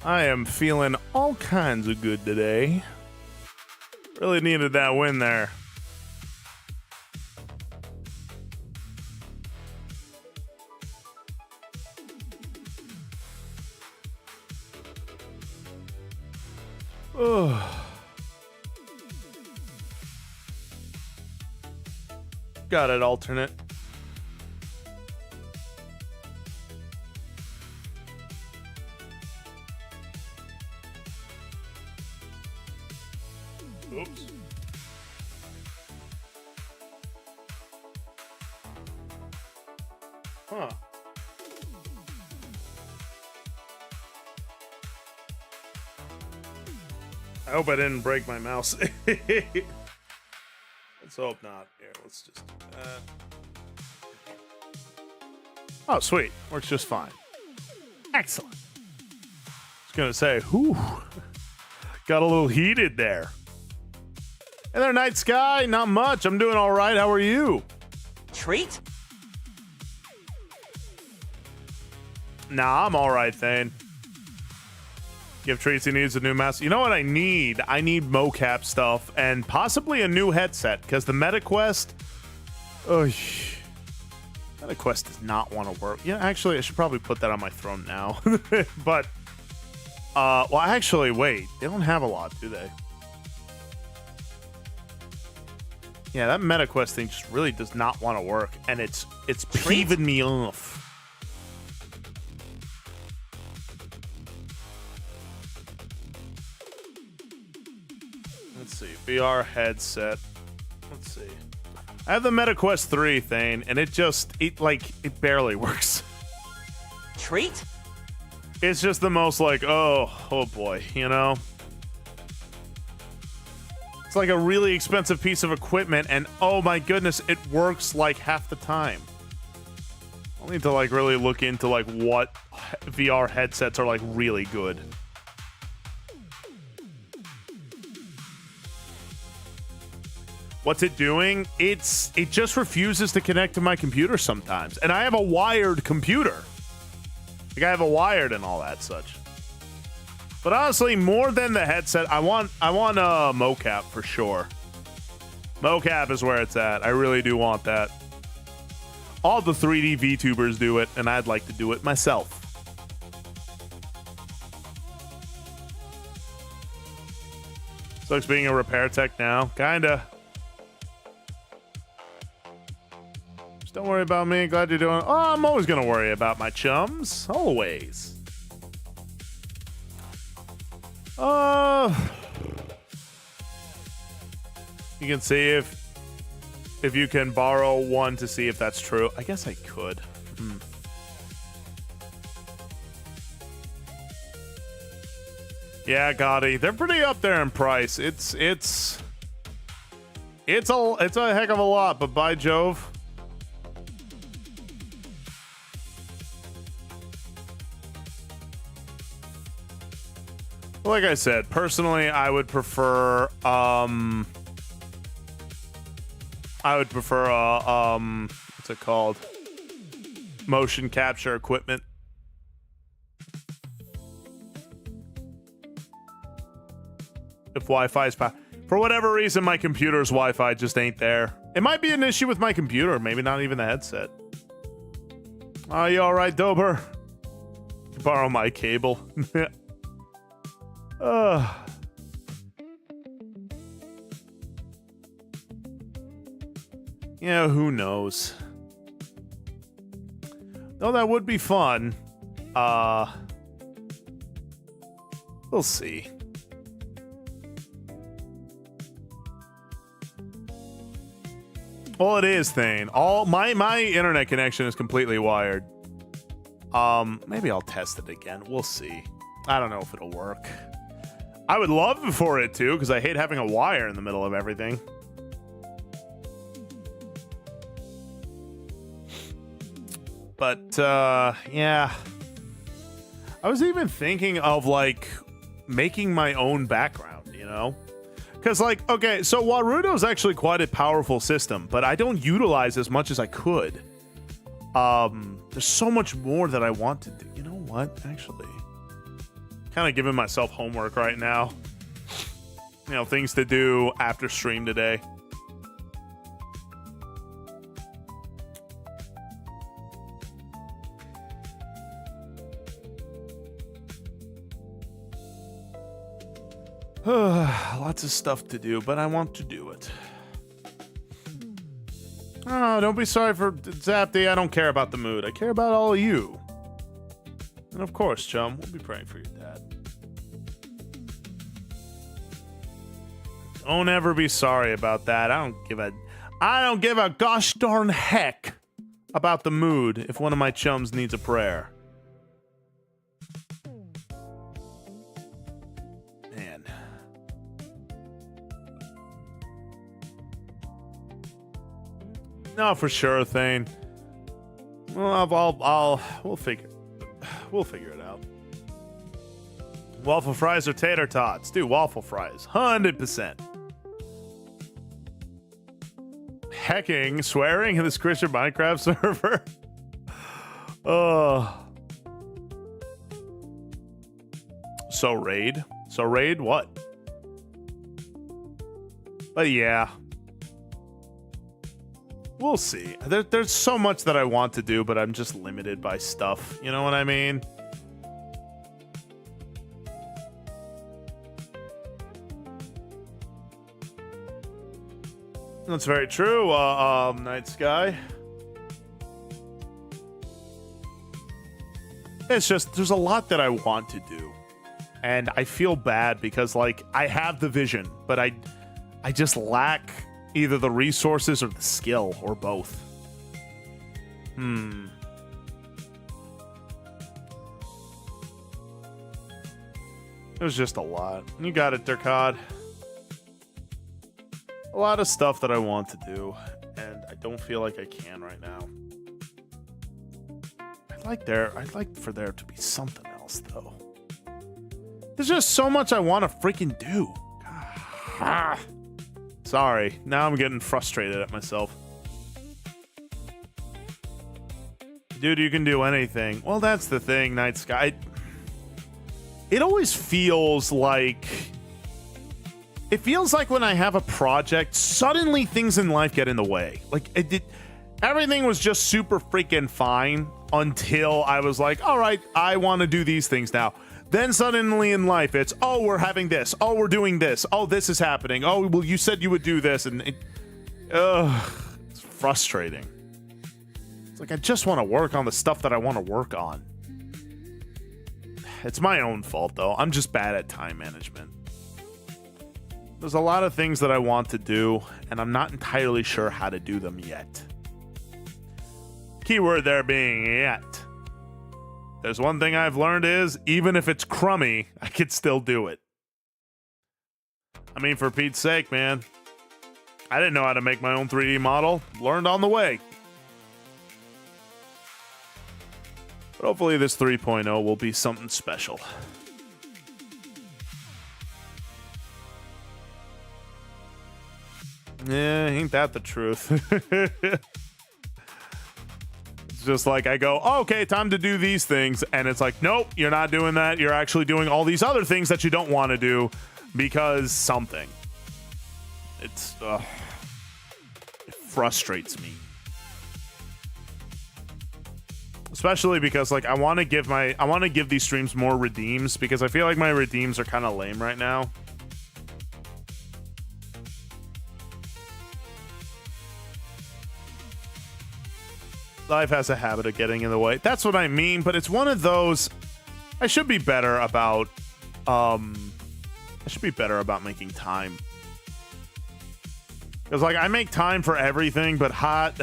I am feeling all kinds of good today. Really needed that win there. Ugh. Got it, alternate. Oops. Huh. I hope I didn't break my mouse. Let's hope not. Here, let's just do that. Oh, sweet. Works just fine. Excellent. I was gonna say, whew. Got a little heated there. Hey there, Night Sky. Not much. I'm doing all right. How are you? Treat? Nah, I'm all right, Thane. Give Tracy needs a new mouse. You know what I need? I need mocap stuff and possibly a new headset because the MetaQuest. MetaQuest does not want to work. Yeah, actually, I should probably put that on my throne now. But, well, actually, wait. They don't have a lot, do they? Yeah, that MetaQuest thing just really does not want to work, and it's peeving me off. Let's see, VR headset. Let's see. I have the MetaQuest 3 thing, and it barely works. Treat? It's just the most like, oh boy, you know? It's like a really expensive piece of equipment, and oh my goodness, it works like half the time. I'll need to like really look into like what VR headsets are like really good. What's it doing? It just refuses to connect to my computer sometimes. And I have a wired computer. Like I have a wired and all that such. But honestly, more than the headset, I want a mocap for sure. Mocap is where it's at. I really do want that. All the 3D VTubers do it, and I'd like to do it myself. Sucks being a repair tech now. Kinda. Don't worry about me. Glad you're doing. Oh, I'm always gonna worry about my chums. Always. You can see if you can borrow one to see if that's true. I guess I could. Yeah, Gotti, they're pretty up there in price. It's a heck of a lot, but by Jove. Like I said, personally, I would prefer what's it called? Motion capture equipment. If Wi-Fi's for whatever reason, my computer's Wi-Fi just ain't there. It might be an issue with my computer, maybe not even the headset. Are you all right, Dober? Borrow my cable. Yeah, who knows? Though that would be fun. We'll see. Well, it is, Thane. All my internet connection is completely wired. Maybe I'll test it again. We'll see. I don't know if it'll work. I would love for it to, because I hate having a wire in the middle of everything. But, yeah. I was even thinking of, like, making my own background, you know? Because, like, okay, so Warudo is actually quite a powerful system, but I don't utilize as much as I could. There's so much more that I want to do. You know what? Actually, kind of giving myself homework right now. You know, things to do after stream today. Lots of stuff to do, but I want to do it. Oh, don't be sorry for Zapdy. I don't care about the mood. I care about all of you. And of course, chum, we'll be praying for your dad. Don't ever be sorry about that. I don't give a gosh darn heck about the mood if one of my chums needs a prayer. Man. No, for sure, Thane. Well, we'll figure it out. Waffle fries or tater tots? Dude, waffle fries. 100%. Hecking, swearing in this Christian Minecraft server? So raid what? But yeah. We'll see. There's so much that I want to do, but I'm just limited by stuff. You know what I mean? That's very true, Night Sky. It's just, there's a lot that I want to do. And I feel bad because, like, I have the vision, but I just lack either the resources or the skill, or both. There's just a lot. You got it, Dirkad. A lot of stuff that I want to do, and I don't feel like I can right now. I'd like for there to be something else, though. There's just so much I want to freaking do. Sorry, now I'm getting frustrated at myself. Dude, you can do anything. Well, that's the thing, Night Sky. It always feels like... It feels like when I have a project, suddenly things in life get in the way. Like, everything was just super freaking fine until I was like, all right, I want to do these things now. Then suddenly in life, it's, oh, we're having this. Oh, we're doing this. Oh, this is happening. Oh, well, you said you would do this. And it's frustrating. It's like, I just want to work on the stuff that I want to work on. It's my own fault, though. I'm just bad at time management. There's a lot of things that I want to do, and I'm not entirely sure how to do them yet. Keyword there being yet. There's one thing I've learned is, even if it's crummy, I could still do it. I mean, for Pete's sake, man. I didn't know how to make my own 3D model. Learned on the way. But hopefully this 3.0 will be something special. Yeah, ain't that the truth? It's just like I go, oh, okay, time to do these things. And it's like, nope, you're not doing that. You're actually doing all these other things that you don't want to do because something. It's, it frustrates me. Especially because, like, I want to give these streams more redeems because I feel like my redeems are kind of lame right now. Life has a habit of getting in the way. That's what I mean, but it's one of those. I should be better about making time. Because, like, I make time for everything, but hot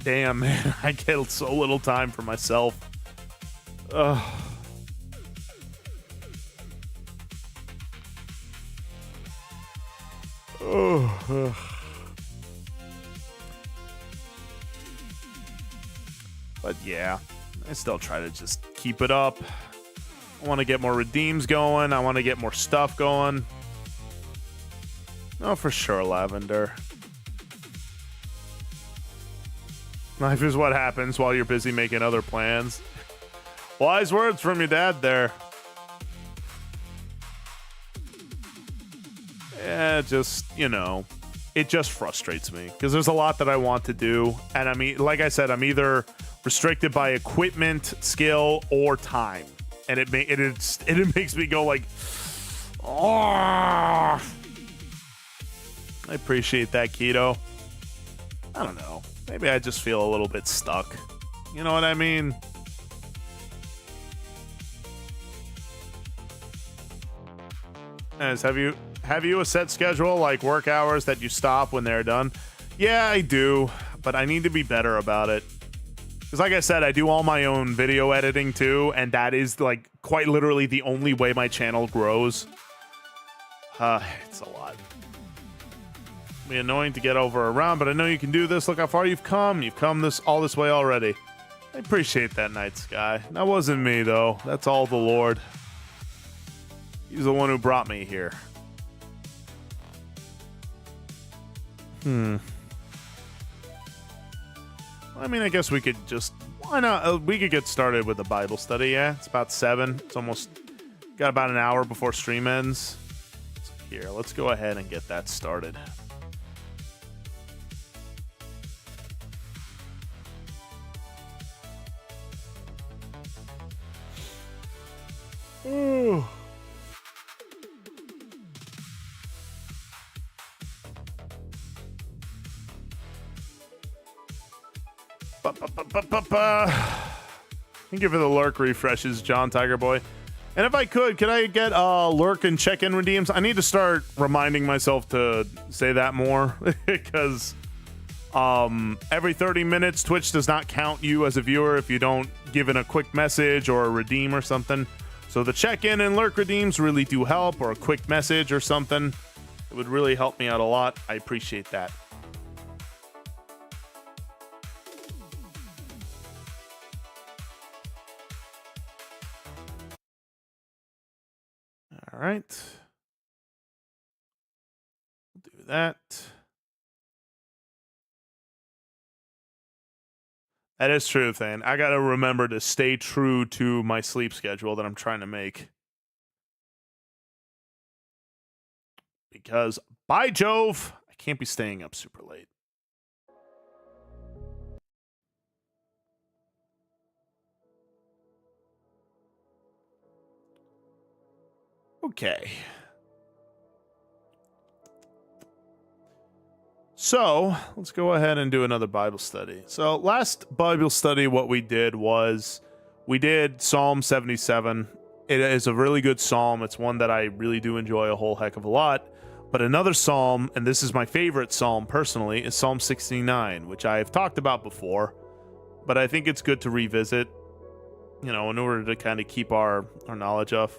damn, man, I get so little time for myself. Ugh. Oh. But yeah, I still try to just keep it up. I want to get more redeems going. I want to get more stuff going. Oh, for sure, Lavender. Life is what happens while you're busy making other plans. Wise words from your dad there. Yeah, just, you know, it just frustrates me because there's a lot that I want to do. And I mean, like I said, I'm either restricted by equipment, skill, or time. And it makes me go like, oh. I appreciate that, Keto. I don't know. Maybe I just feel a little bit stuck. You know what I mean? As have you a set schedule, like work hours that you stop when they're done? Yeah, I do, but I need to be better about it. Because like I said, I do all my own video editing too, and that is like quite literally the only way my channel grows. It's a lot. Be annoying to get over around, but I know you can do this. Look how far you've come. You've come all this way already. I appreciate that, Night Sky. That wasn't me, though. That's all the Lord. He's the one who brought me here. I mean, I guess we could just... Why not? We could get started with the Bible study, yeah? It's about 7. It's almost... Got about an hour before stream ends. So here, let's go ahead and get that started. Ooh. Thank you for the lurk refreshes, John Tiger Boy. And if I could I get lurk and check-in redeems? I need to start reminding myself to say that more because every 30 minutes Twitch does not count you as a viewer if you don't give in a quick message or a redeem or something. So the check-in and lurk redeems really do help, or a quick message or something. It would really help me out a lot. I appreciate that. All right. Do that. That is true, Thane. I got to remember to stay true to my sleep schedule that I'm trying to make. Because, by Jove, I can't be staying up super late. Okay. So, let's go ahead and do another Bible study. So, last Bible study, what we did was we did Psalm 77. It is a really good psalm. It's one that I really do enjoy a whole heck of a lot. But another psalm, and this is my favorite psalm personally, is Psalm 69, which I have talked about before. But I think it's good to revisit, you know, in order to kind of keep our knowledge of.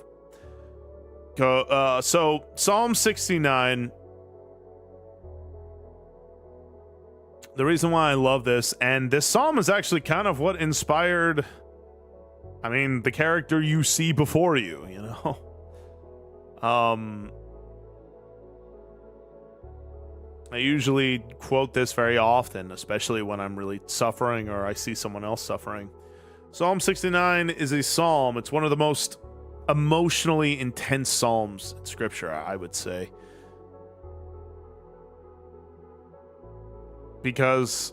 So, Psalm 69... The reason why I love this, and this psalm is actually kind of what inspired, I mean, the character you see before you, you know? I usually quote this very often, especially when I'm really suffering or I see someone else suffering. Psalm 69 is a psalm. It's one of the most emotionally intense psalms in Scripture, I would say. Because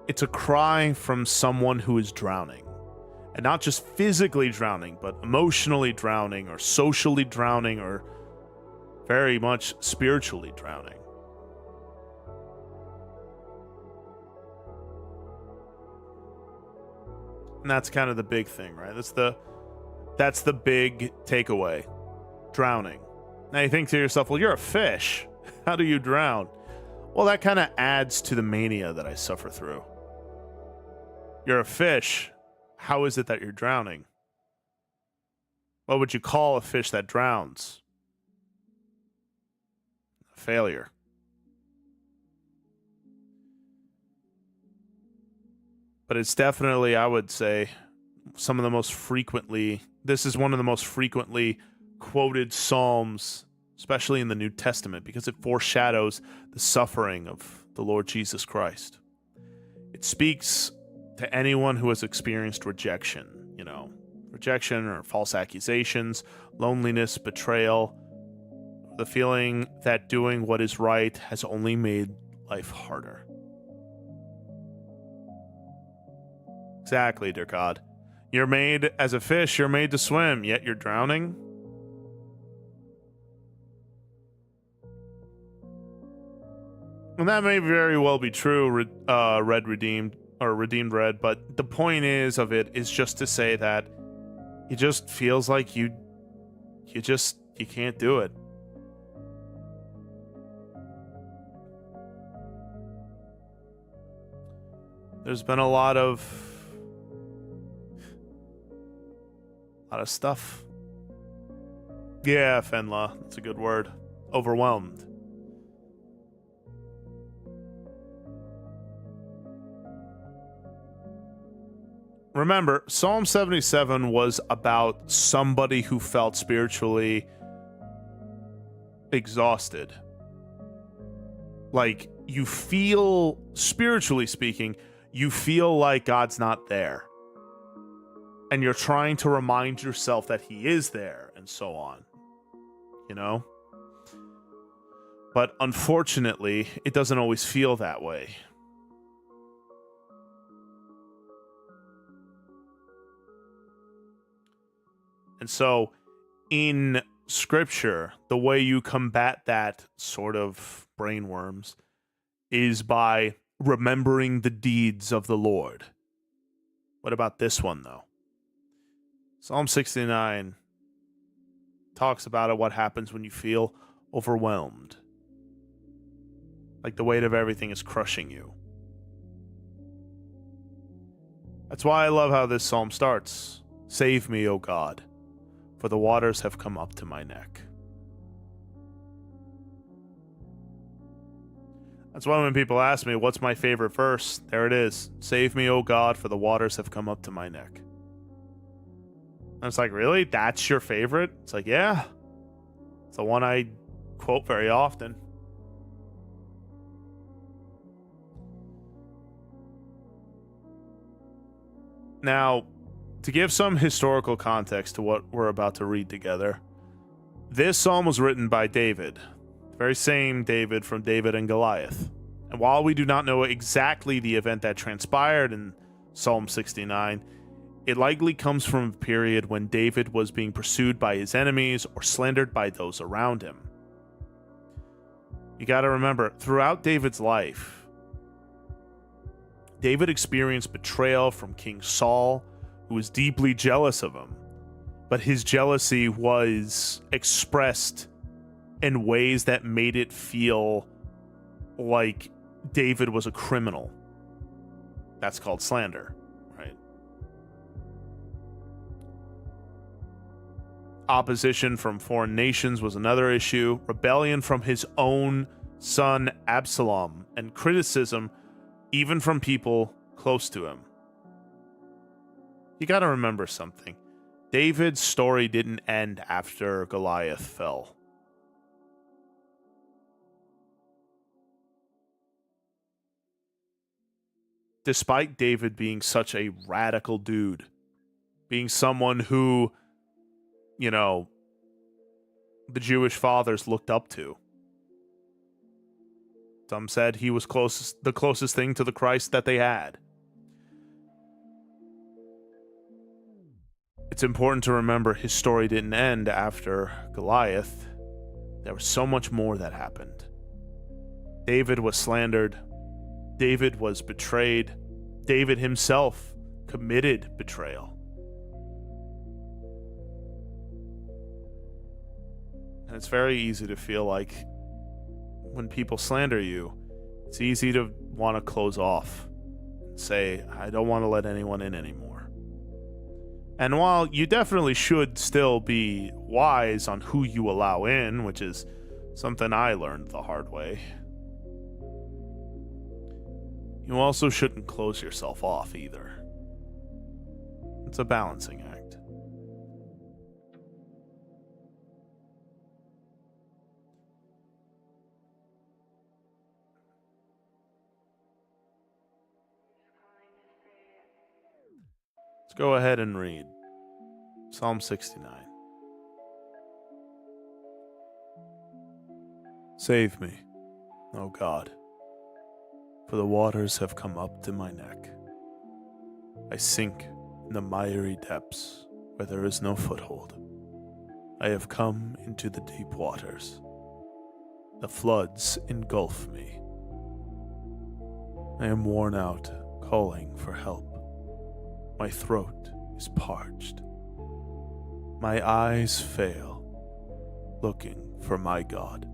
it's a cry from someone who is drowning. And not just physically drowning, but emotionally drowning, or socially drowning, or very much spiritually drowning. And that's kind of the big thing, right? That's the big takeaway. Drowning. Now you think to yourself, well, you're a fish. How do you drown? Well, that kind of adds to the mania that I suffer through. You're a fish. How is it that you're drowning? What would you call a fish that drowns? A failure. but it's definitely, I would say, some of the most frequently, this is one of the most frequently quoted Psalms, especially in the New Testament, because it foreshadows the suffering of the Lord Jesus Christ. It speaks to anyone who has experienced rejection, rejection or false accusations, loneliness, betrayal, the feeling that doing what is right has only made life harder. Exactly, dear God. You're made as a fish, you're made to swim, yet you're drowning? And that may very well be true, Redeemed Red, but the point of it is just to say that it just feels like you can't do it. There's been a lot of stuff. Yeah, Fenla, that's a good word. Overwhelmed. Remember, Psalm 77 was about somebody who felt spiritually exhausted. Like, you feel, spiritually speaking, you feel like God's not there. And you're trying to remind yourself that he is there, and so on. But unfortunately, it doesn't always feel that way. And so, in Scripture, the way you combat that sort of brainworms is by remembering the deeds of the Lord. What about this one, though? Psalm 69 talks about what happens when you feel overwhelmed. Like the weight of everything is crushing you. That's why I love how this psalm starts. Save me, O God, for the waters have come up to my neck. That's why when people ask me, what's my favorite verse? There it is. Save me, O God, for the waters have come up to my neck. And it's like, really? That's your favorite? It's like, yeah. It's the one I quote very often. Now, to give some historical context to what we're about to read together, this psalm was written by David, the very same David from David and Goliath. And while we do not know exactly the event that transpired in Psalm 69, it likely comes from a period when David was being pursued by his enemies or slandered by those around him. You gotta remember, throughout David's life, David experienced betrayal from King Saul, who was deeply jealous of him. But his jealousy was expressed in ways that made it feel like David was a criminal. That's called slander, right? Opposition from foreign nations was another issue. Rebellion from his own son Absalom, and criticism even from people close to him. You gotta remember something. David's story didn't end after Goliath fell. Despite David being such a radical dude, being someone who, the Jewish fathers looked up to. Some said he was the closest thing to the Christ that they had. It's important to remember his story didn't end after Goliath. There was so much more that happened. David was slandered. David was betrayed. David himself committed betrayal. And it's very easy to feel like when people slander you, it's easy to want to close off and say, I don't want to let anyone in anymore. And while you definitely should still be wise on who you allow in, which is something I learned the hard way, you also shouldn't close yourself off either. It's a balancing act. Let's go ahead and read Psalm 69. Save me, O God, for the waters have come up to my neck. I sink in the miry depths where there is no foothold. I have come into the deep waters. The floods engulf me. I am worn out, calling for help. My throat is parched. My eyes fail, looking for my God.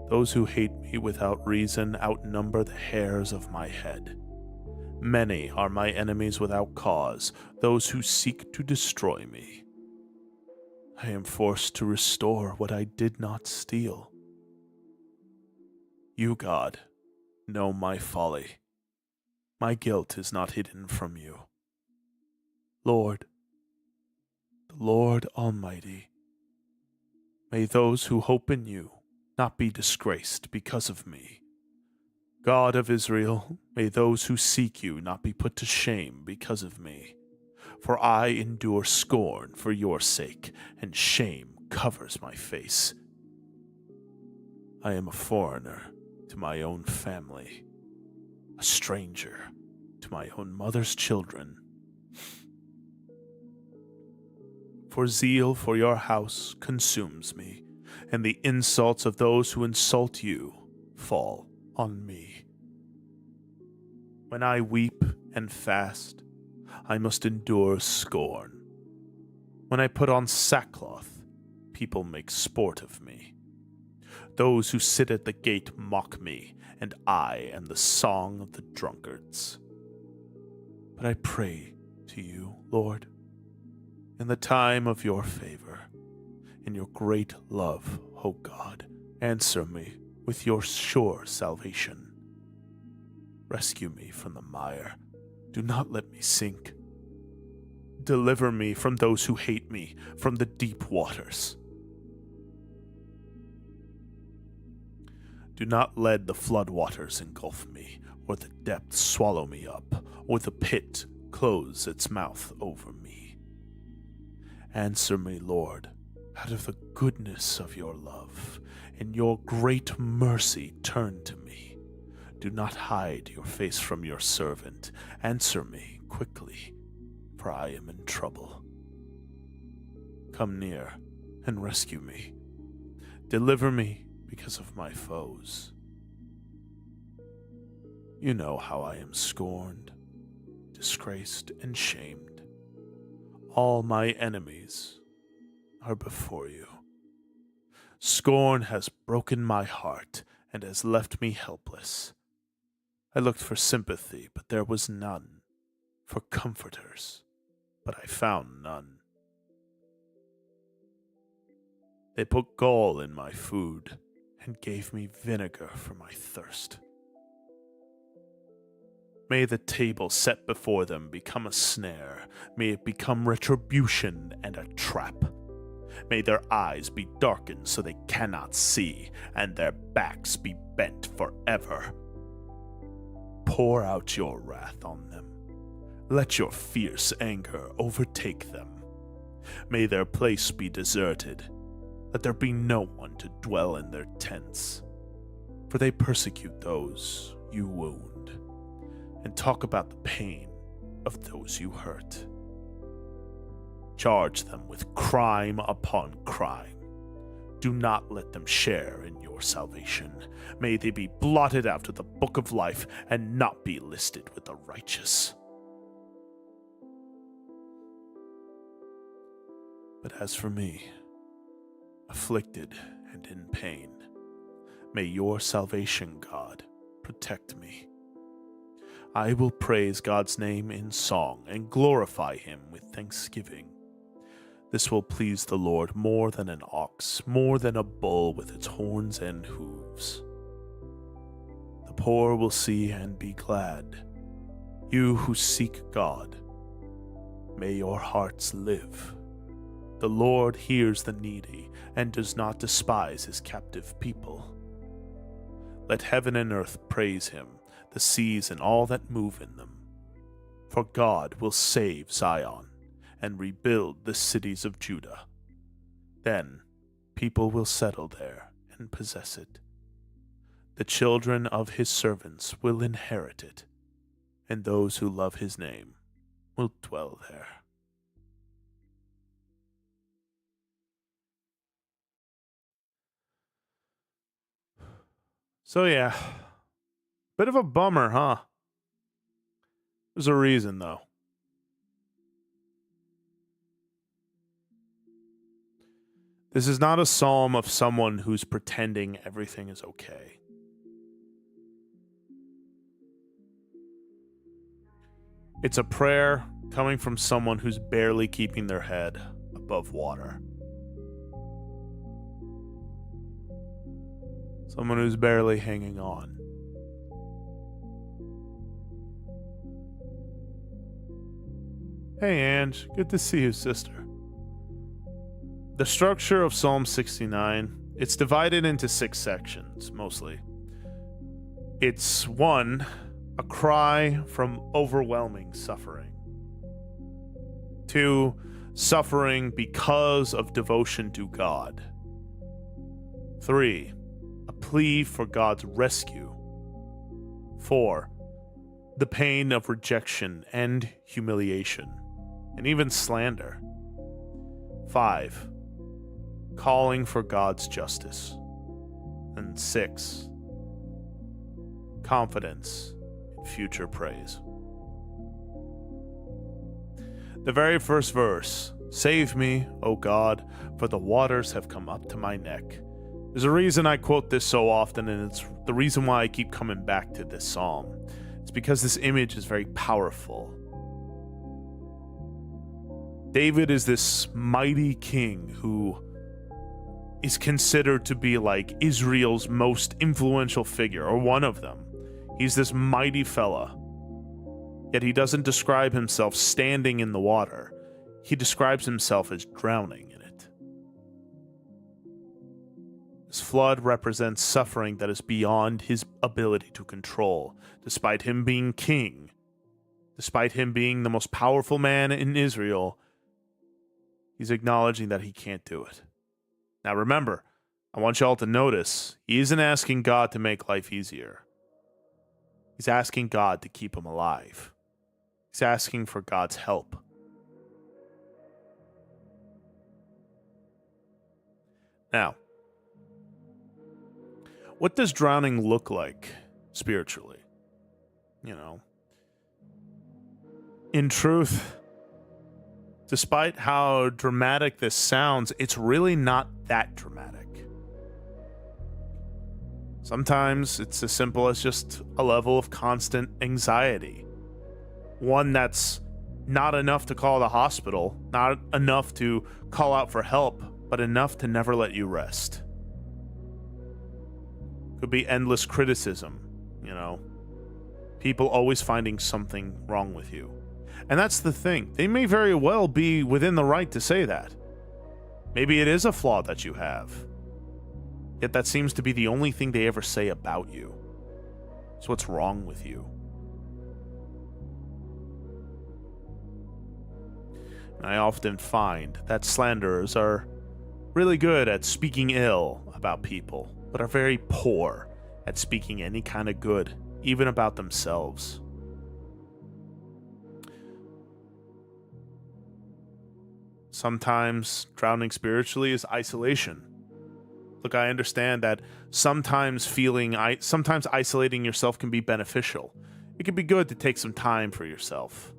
Those who hate me without reason outnumber the hairs of my head. Many are my enemies without cause, those who seek to destroy me. I am forced to restore what I did not steal. You, God, know my folly. My guilt is not hidden from you. Lord, the Lord Almighty, may those who hope in you not be disgraced because of me. God of Israel, may those who seek you not be put to shame because of me. For I endure scorn for your sake, and shame covers my face. I am a foreigner to my own family, a stranger to my own mother's children. For zeal for your house consumes me, and the insults of those who insult you fall on me. When I weep and fast, I must endure scorn. When I put on sackcloth, people make sport of me. Those who sit at the gate mock me, and I am the song of the drunkards. But I pray to you, Lord, in the time of your favor. In your great love, O God, answer me with your sure salvation. Rescue me from the mire. Do not let me sink. Deliver me from those who hate me, from the deep waters. Do not let the flood waters engulf me, or the depths swallow me up, or the pit close its mouth over me. Answer me, Lord, out of the goodness of your love. In your great mercy, turn to me. Do not hide your face from your servant. Answer me quickly, for I am in trouble. Come near and rescue me. Deliver me because of my foes. You know how I am scorned, disgraced, and shamed. All my enemies are before you. Scorn has broken my heart and has left me helpless. I looked for sympathy, but there was none. For comforters, but I found none. They put gall in my food and gave me vinegar for my thirst. May the table set before them become a snare. May it become retribution and a trap. May their eyes be darkened so they cannot see, and their backs be bent forever. Pour out your wrath on them. Let your fierce anger overtake them. May their place be deserted. Let there be no one to dwell in their tents. For they persecute those you wound, and talk about the pain of those you hurt. Charge them with crime upon crime. Do not let them share in your salvation. May they be blotted out of the book of life and not be listed with the righteous. But as for me, afflicted and in pain, may your salvation, God, protect me. I will praise God's name in song and glorify him with thanksgiving. This will please the Lord more than an ox, more than a bull with its horns and hooves. The poor will see and be glad. You who seek God, may your hearts live. The Lord hears the needy and does not despise his captive people. Let heaven and earth praise him, the seas and all that move in them. For God will save Zion and rebuild the cities of Judah. Then people will settle there and possess it. The children of his servants will inherit it, and those who love his name will dwell there. So yeah, bit of a bummer, huh? There's a reason, though. This is not a psalm of someone who's pretending everything is okay. It's a prayer coming from someone who's barely keeping their head above water. Someone who's barely hanging on. Hey, Ange. Good to see you, sister. The structure of Psalm 69, it's divided into 6 sections, mostly. It's 1, a cry from overwhelming suffering. 2, suffering because of devotion to God. 3, a plea for God's rescue. 4, the pain of rejection and humiliation, and even slander. 5, calling for God's justice. And 6, confidence in future praise. The very first verse, "Save me, O God, for the waters have come up to my neck." There's a reason I quote this so often, and it's the reason why I keep coming back to this psalm. It's because this image is very powerful. David is this mighty king who is considered to be like Israel's most influential figure, or one of them. He's this mighty fella. Yet he doesn't describe himself standing in the water. He describes himself as drowning in it. This flood represents suffering that is beyond his ability to control, despite him being king, despite him being the most powerful man in Israel. He's acknowledging that he can't do it. Now remember, I want y'all to notice, he isn't asking God to make life easier. He's asking God to keep him alive. He's asking for God's help. Now, what does drowning look like spiritually? You know, in truth, despite how dramatic this sounds, it's really not that dramatic. Sometimes it's as simple as just a level of constant anxiety. One that's not enough to call the hospital, not enough to call out for help, but enough to never let you rest. Could be endless criticism, you know. People always finding something wrong with you. And that's the thing. They may very well be within the right to say that. Maybe it is a flaw that you have. Yet that seems to be the only thing they ever say about you. So what's wrong with you? And I often find that slanderers are really good at speaking ill about people, but are very poor at speaking any kind of good, even about themselves. Sometimes drowning spiritually is isolation. Look, I understand that sometimes isolating yourself can be beneficial. It can be good to take some time for yourself.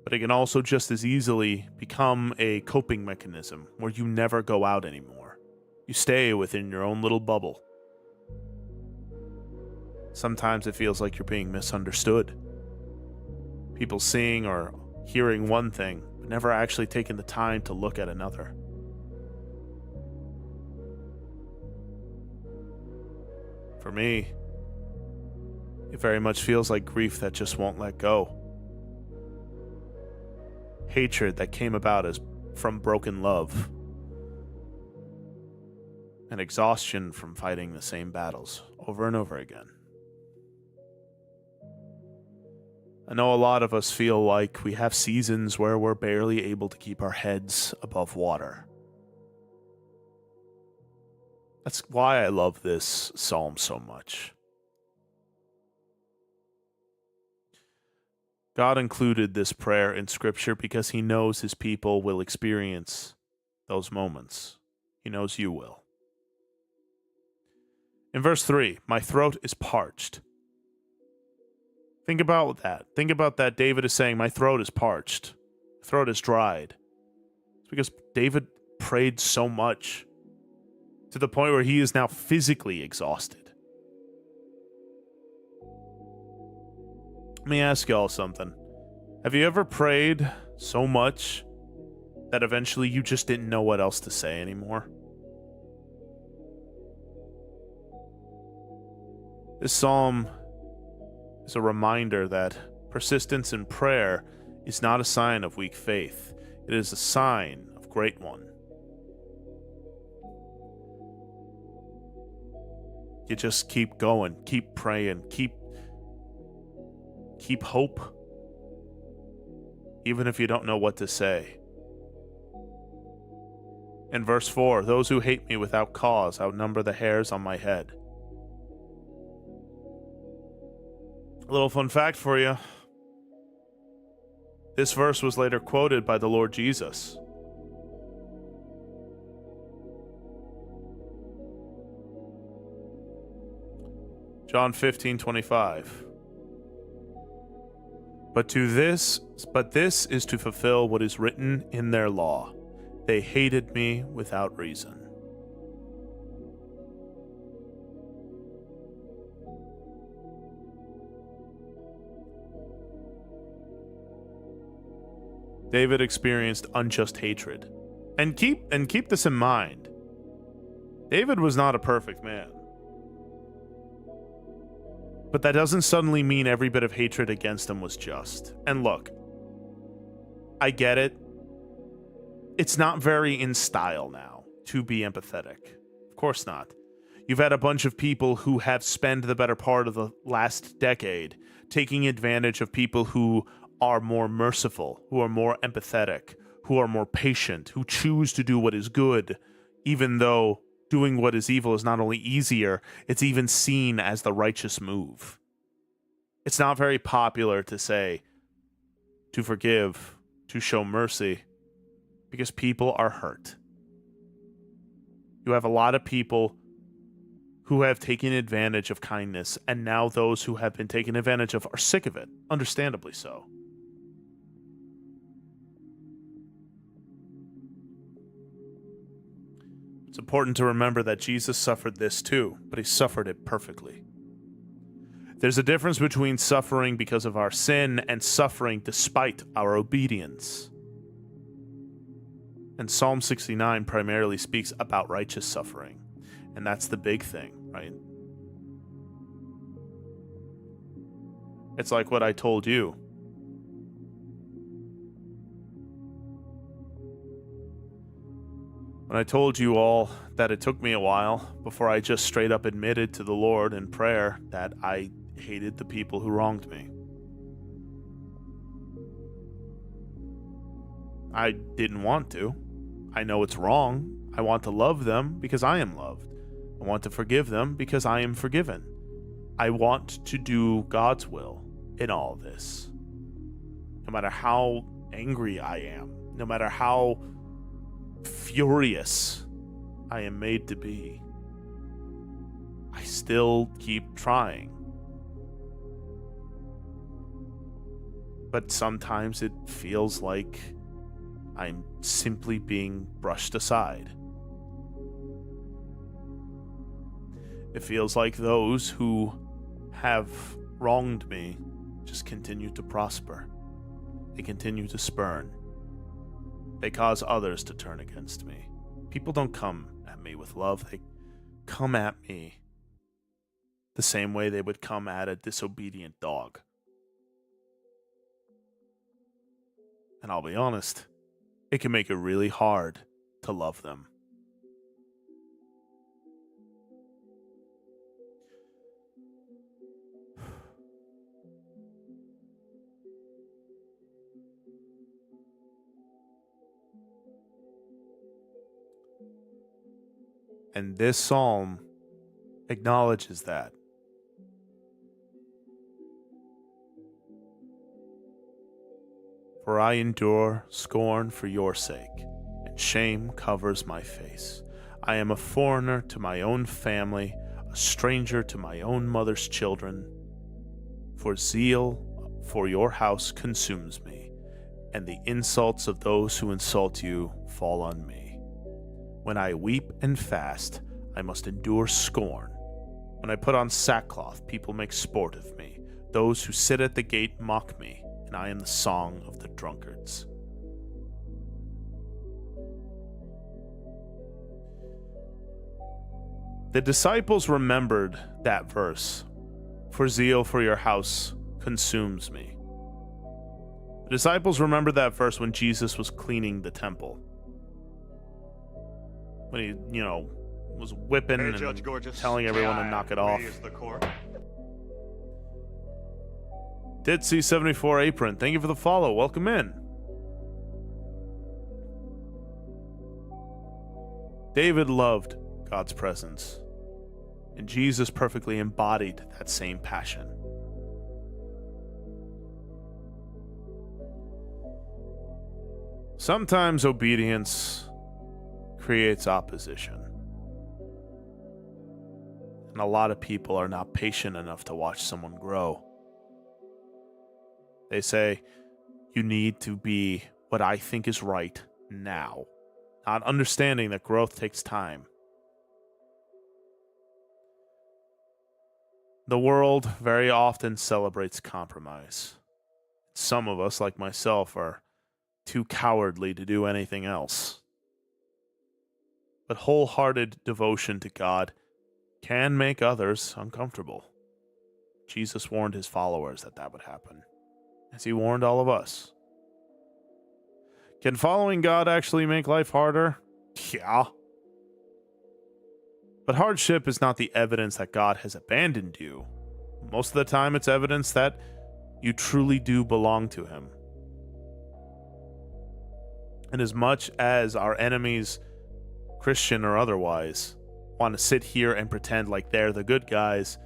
But it can also just as easily become a coping mechanism where you never go out anymore. You stay within your own little bubble. Sometimes it feels like you're being misunderstood. People seeing or hearing one thing, but never actually taking the time to look at another. For me, it very much feels like grief that just won't let go. Hatred that came about as from broken love. And exhaustion from fighting the same battles over and over again. I know a lot of us feel like we have seasons where we're barely able to keep our heads above water. That's why I love this psalm so much. God included this prayer in Scripture because he knows his people will experience those moments. He knows you will. In verse 3, my throat is parched. Think about that. Think about that. David is saying, my throat is parched. My throat is dried. It's because David prayed so much to the point where he is now physically exhausted. Let me ask y'all something. Have you ever prayed so much that eventually you just didn't know what else to say anymore? This psalm is a reminder that persistence in prayer is not a sign of weak faith. It is a sign of great one. You just keep going, keep praying, keep hope, even if you don't know what to say. In verse 4, those who hate me without cause outnumber the hairs on my head. A little fun fact for you. This verse was later quoted by the Lord Jesus. John 15:25. But this is to fulfill what is written in their law. They hated me without reason. David experienced unjust hatred. And keep this in mind. David was not a perfect man. But that doesn't suddenly mean every bit of hatred against him was just. And look, I get it. It's not very in style now to be empathetic. Of course not. You've had a bunch of people who have spent the better part of the last decade taking advantage of people who are more merciful, who are more empathetic, who are more patient, who choose to do what is good, even though doing what is evil is not only easier, it's even seen as the righteous move. It's not very popular to say, to forgive, to show mercy, because people are hurt. You have a lot of people who have taken advantage of kindness, and now those who have been taken advantage of are sick of it, understandably so. It's important to remember that Jesus suffered this too, but he suffered it perfectly. There's a difference between suffering because of our sin and suffering despite our obedience. And Psalm 69 primarily speaks about righteous suffering, and that's the big thing, right? It's like what I told you. When I told you all that it took me a while before I just straight up admitted to the Lord in prayer that I hated the people who wronged me. I didn't want to. I know it's wrong. I want to love them because I am loved. I want to forgive them because I am forgiven. I want to do God's will in all of this. No matter how angry I am, no matter how furious I am made to be, I still keep trying. But sometimes it feels like I'm simply being brushed aside. It feels like those who have wronged me just continue to prosper. They continue to spurn. They cause others to turn against me. People don't come at me with love. They come at me the same way they would come at a disobedient dog. And I'll be honest, it can make it really hard to love them. And this psalm acknowledges that. For I endure scorn for your sake, and shame covers my face. I am a foreigner to my own family, a stranger to my own mother's children. For zeal for your house consumes me, and the insults of those who insult you fall on me. When I weep and fast, I must endure scorn. When I put on sackcloth, people make sport of me. Those who sit at the gate mock me, and I am the song of the drunkards. The disciples remembered that verse, for zeal for your house consumes me. The disciples remembered that verse when Jesus was cleaning the temple. When he, was whipping and Judge Gorgeous. telling everyone to knock it off. Raise the court. Ditzy74 Apron, thank you for the follow. Welcome in. David loved God's presence, and Jesus perfectly embodied that same passion. Sometimes obedience creates opposition, and a lot of people are not patient enough to watch someone grow. They say, you need to be what I think is right now, not understanding that growth takes time. The world very often celebrates compromise. Some of us, like myself, are too cowardly to do anything else. But wholehearted devotion to God can make others uncomfortable. Jesus warned his followers that that would happen, as he warned all of us. Can following God actually make life harder? Yeah. But hardship is not the evidence that God has abandoned you. Most of the time, it's evidence that you truly do belong to him. And as much as our enemies, Christian or otherwise, want to sit here and pretend like they're the good guys,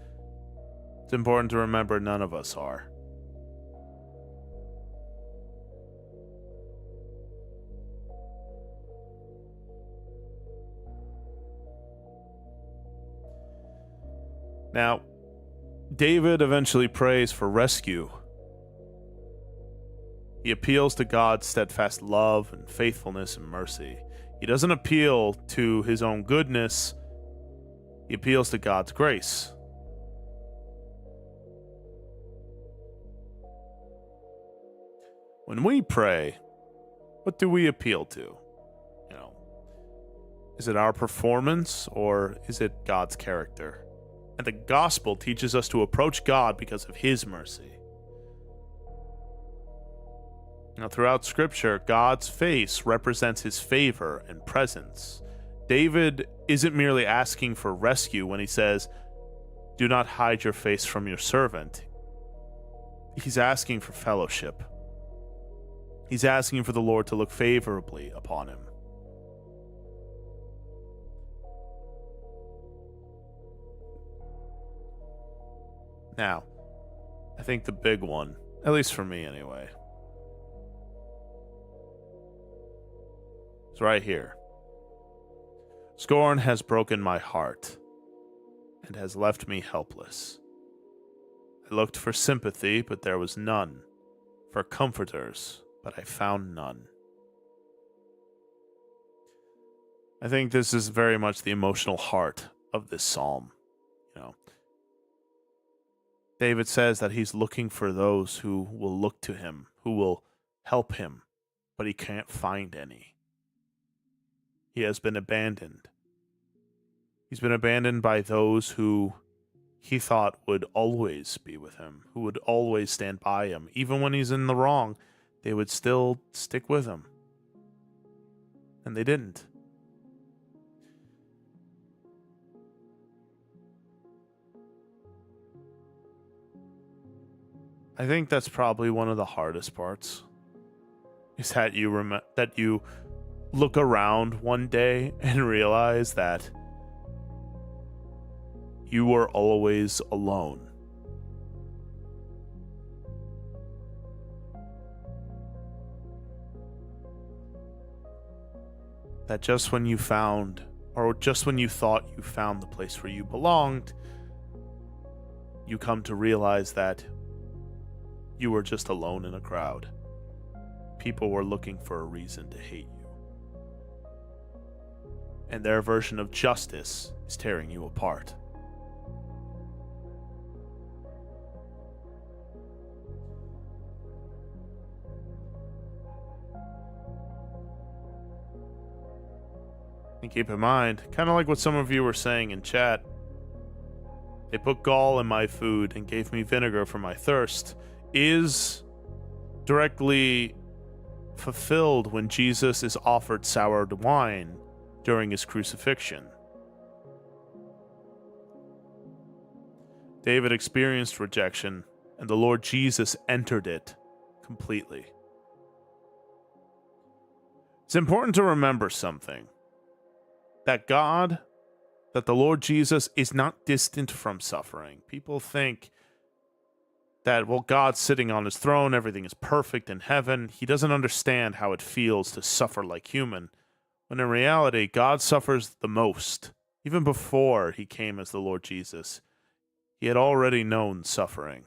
it's important to remember none of us are. Now, David eventually prays for rescue. He appeals to God's steadfast love and faithfulness and mercy. He doesn't appeal to his own goodness. He appeals to God's grace. When we pray, what do we appeal to? Is it our performance or is it God's character? And the gospel teaches us to approach God because of his mercy. Now, throughout Scripture, God's face represents his favor and presence. David isn't merely asking for rescue when he says, "Do not hide your face from your servant." He's asking for fellowship. He's asking for the Lord to look favorably upon him. Now, I think the big one, at least for me anyway, is right here. Scorn has broken my heart and has left me helpless. I looked for sympathy, but there was none, for comforters, but I found none. I think this is very much the emotional heart of this psalm. David says that he's looking for those who will look to him, who will help him, but he can't find any. He has been abandoned. He's been abandoned by those who he thought would always be with him, who would always stand by him. Even when he's in the wrong, they would still stick with him. And they didn't. I think that's probably one of the hardest parts. Is that you look around one day and realize that you were always alone. That just when you found, or just when you thought you found the place where you belonged, you come to realize that you were just alone in a crowd. People were looking for a reason to hate you. And their version of justice is tearing you apart. And keep in mind, kind of like what some of you were saying in chat, they put gall in my food and gave me vinegar for my thirst, is directly fulfilled when Jesus is offered soured wine during his crucifixion. David experienced rejection, and the Lord Jesus entered it completely. It's important to remember something. That the Lord Jesus is not distant from suffering. People think that, well, God's sitting on his throne, everything is perfect in heaven. He doesn't understand how it feels to suffer like human. When in reality, God suffers the most. Even before he came as the Lord Jesus, he had already known suffering.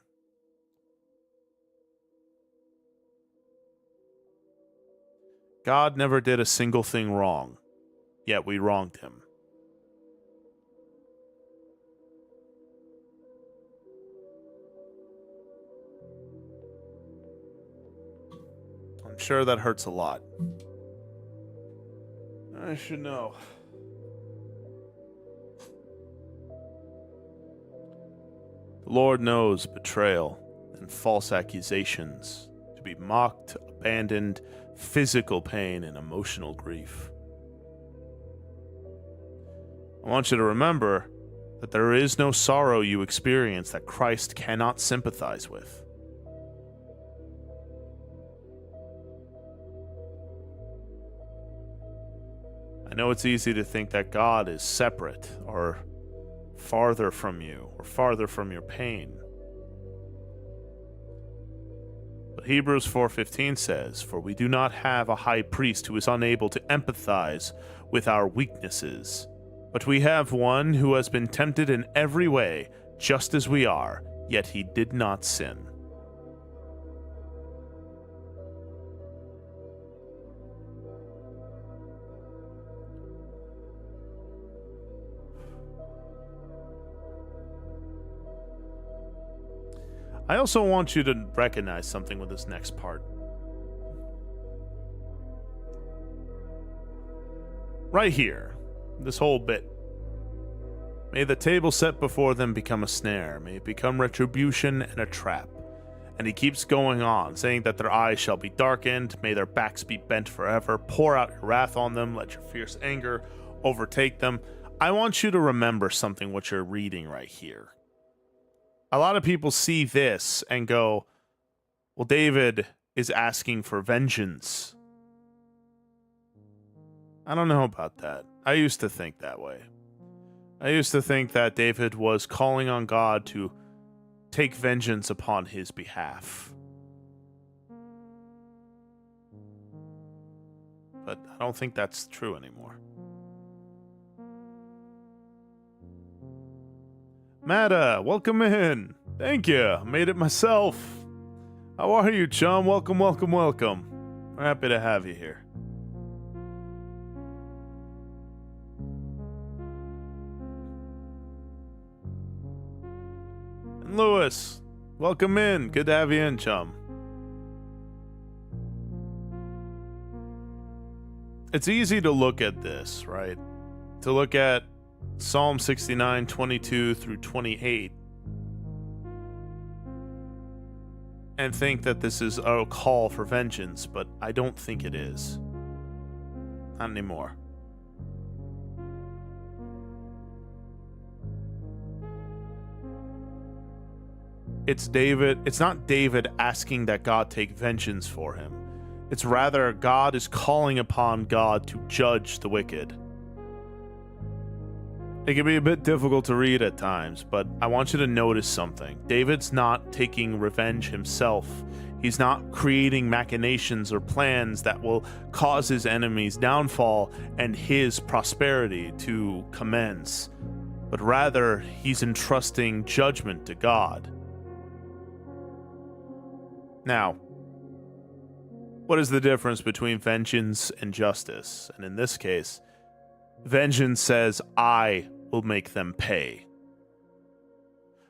God never did a single thing wrong. Yet we wronged him. I'm sure that hurts a lot. I should know. The Lord knows betrayal and false accusations to be mocked, abandoned, physical pain, and emotional grief. I want you to remember that there is no sorrow you experience that Christ cannot sympathize with. I know it's easy to think that God is separate or farther from you or farther from your pain. But Hebrews 4:15 says, "For we do not have a high priest who is unable to empathize with our weaknesses, but we have one who has been tempted in every way, just as we are, yet he did not sin." I also want you to recognize something with this next part. Right here, this whole bit. May the table set before them become a snare, may it become retribution and a trap. And he keeps going on, saying that their eyes shall be darkened, may their backs be bent forever, pour out your wrath on them, let your fierce anger overtake them. I want you to remember something what you're reading right here. A lot of people see this and go, well, David is asking for vengeance. I don't know about that. I used to think that way. I used to think that David was calling on God to take vengeance upon his behalf. But I don't think that's true anymore. Matta, welcome in. Thank you. Made it myself. How are you, chum? Welcome, welcome, welcome. We're happy to have you here. And Lewis, welcome in. Good to have you in, chum. It's easy to look at this, right? To look at Psalm 69, 22 through 28 and think that this is a call for vengeance, but I don't think it is. Not anymore. It's not David asking that God take vengeance for him. It's rather God is calling upon God to judge the wicked. It can be a bit difficult to read at times, but I want you to notice something. David's not taking revenge himself. He's not creating machinations or plans that will cause his enemies' downfall and his prosperity to commence, but rather he's entrusting judgment to God. Now, what is the difference between vengeance and justice? And in this case, vengeance says, I will make them pay.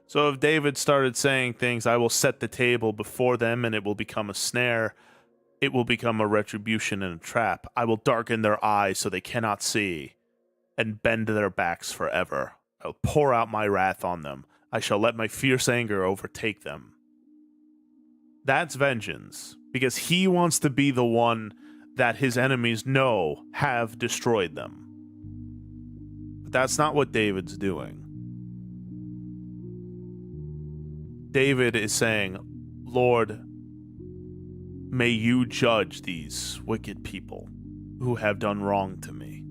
So if David started saying things, I will set the table before them and it will become a snare, it will become a retribution and a trap. I will darken their eyes so they cannot see and bend their backs forever. I will pour out my wrath on them. I shall let my fierce anger overtake them. That's vengeance, because he wants to be the one that his enemies know have destroyed them. But that's not what David's doing. David is saying, Lord, may you judge these wicked people who have done wrong to me.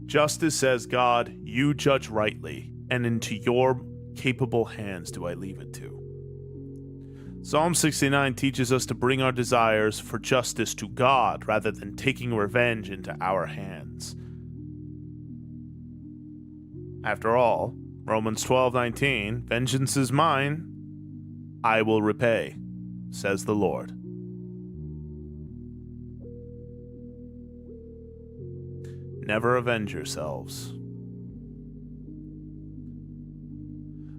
Justice says, God, you judge rightly, and into your capable hands do I leave it to. Psalm 69 teaches us to bring our desires for justice to God rather than taking revenge into our hands. After all, Romans 12:19, vengeance is mine, I will repay, says the Lord. Never avenge yourselves.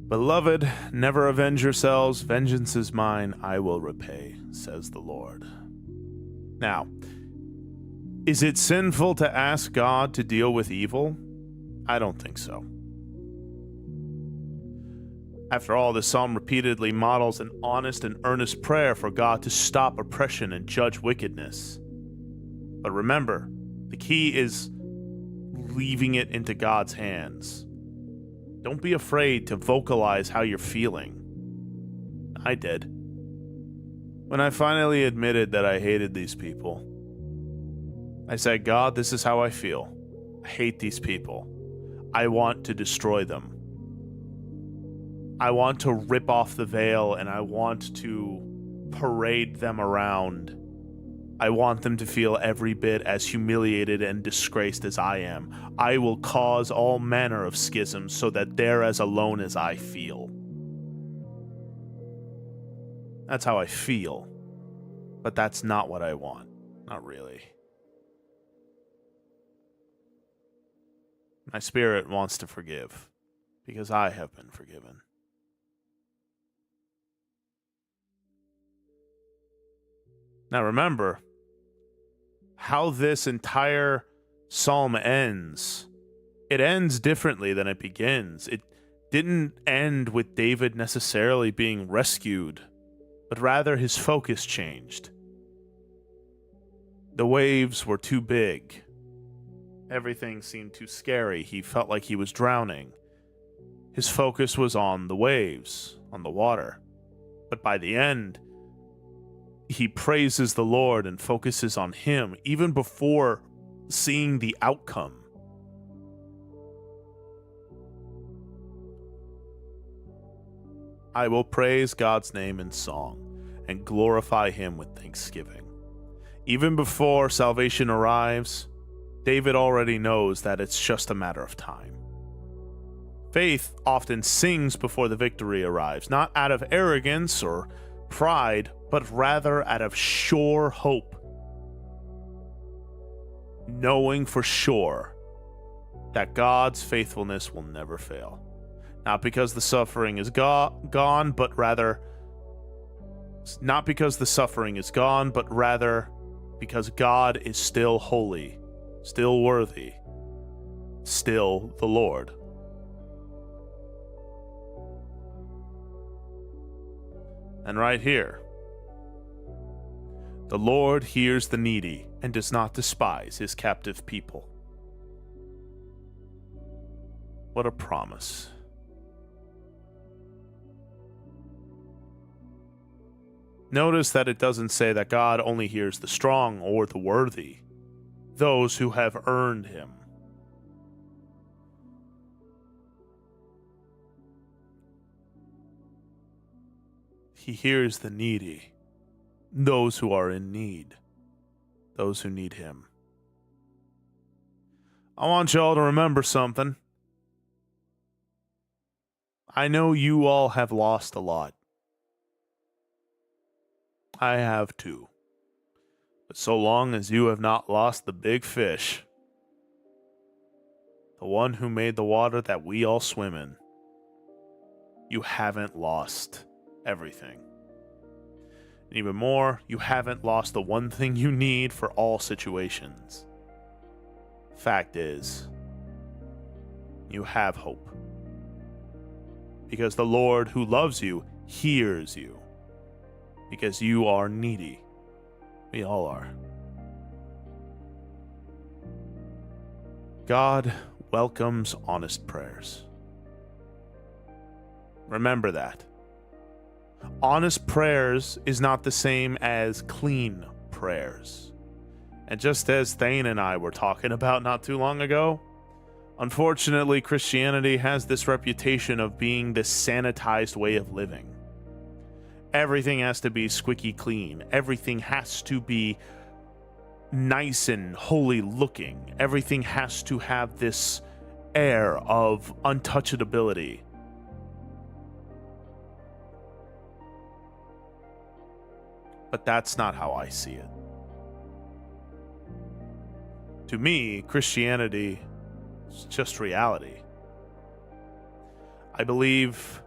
Beloved, never avenge yourselves. Vengeance is mine, I will repay, says the Lord. Now, is it sinful to ask God to deal with evil? I don't think so. After all, this psalm repeatedly models an honest and earnest prayer for God to stop oppression and judge wickedness. But remember, the key is leaving it into God's hands. Don't be afraid to vocalize how you're feeling. I did. When I finally admitted that I hated these people, I said, God, this is how I feel. I hate these people. I want to destroy them. I want to rip off the veil and I want to parade them around. I want them to feel every bit as humiliated and disgraced as I am. I will cause all manner of schisms so that they're as alone as I feel. That's how I feel. But that's not what I want. Not really. My spirit wants to forgive, because I have been forgiven. Now remember, how this entire psalm ends. It ends differently than it begins. It didn't end with David necessarily being rescued, but rather his focus changed. The waves were too big. Everything seemed too scary. He felt like he was drowning. His focus was on the waves, on the water. But by the end, he praises the Lord and focuses on him, even before seeing the outcome. I will praise God's name in song and glorify him with thanksgiving. Even before salvation arrives, David already knows that it's just a matter of time. Faith often sings before the victory arrives, not out of arrogance or pride, but rather out of sure hope. Knowing for sure that God's faithfulness will never fail. Not because the suffering is gone, but rather because God is still holy, still worthy, still the And right here, the Lord hears the needy and does not despise his captive people. What a promise. Notice that it doesn't say that God only hears the strong or the worthy, those who have earned him. He hears the needy, those who are in need, those who need him. I want y'all to remember something. I know you all have lost a lot. I have too. But so long as you have not lost the big fish, the one who made the water that we all swim in, you haven't lost everything. And even more, you haven't lost the one thing you need for all situations. Fact is, you have hope. Because the Lord who loves you hears you. Because you are needy. We all are. God welcomes honest prayers. Remember that. Honest prayers is not the same as clean prayers. And just as Thane and I were talking about not too long ago, unfortunately, Christianity has this reputation of being this sanitized way of living. Everything has to be squeaky clean. Everything has to be nice and holy looking. Everything has to have this air of untouchability. But that's not how I see it. To me, Christianity is just reality. I believe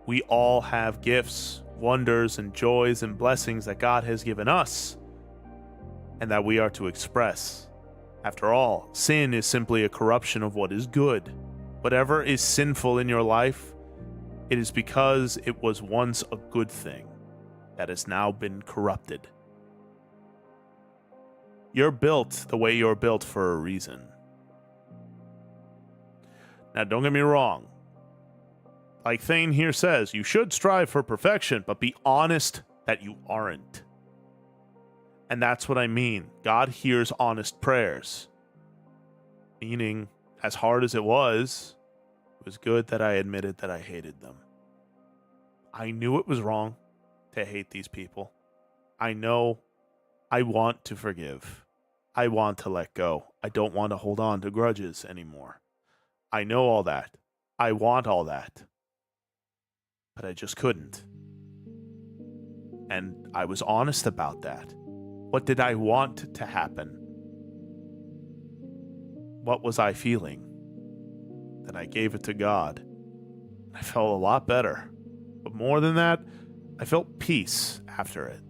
we all have gifts, wonders, and joys and blessings that God has given us, and that we are to express. After all, sin is simply a corruption of what is good. Whatever is sinful in your life, it is because it was once a good thing that has now been corrupted. You're built the way you're built for a reason. Now, don't get me wrong. Like Thane here says, you should strive for perfection, but be honest that you aren't. And that's what I mean. God hears honest prayers. Meaning, as hard as it was good that I admitted that I hated them. I knew it was wrong to hate these people. I know I want to forgive. I want to let go. I don't want to hold on to grudges anymore. I know all that. I want all that. But I just couldn't. And I was honest about that. What did I want to happen? What was I feeling? Then I gave it to God. I felt a lot better. But more than that, I felt peace after it.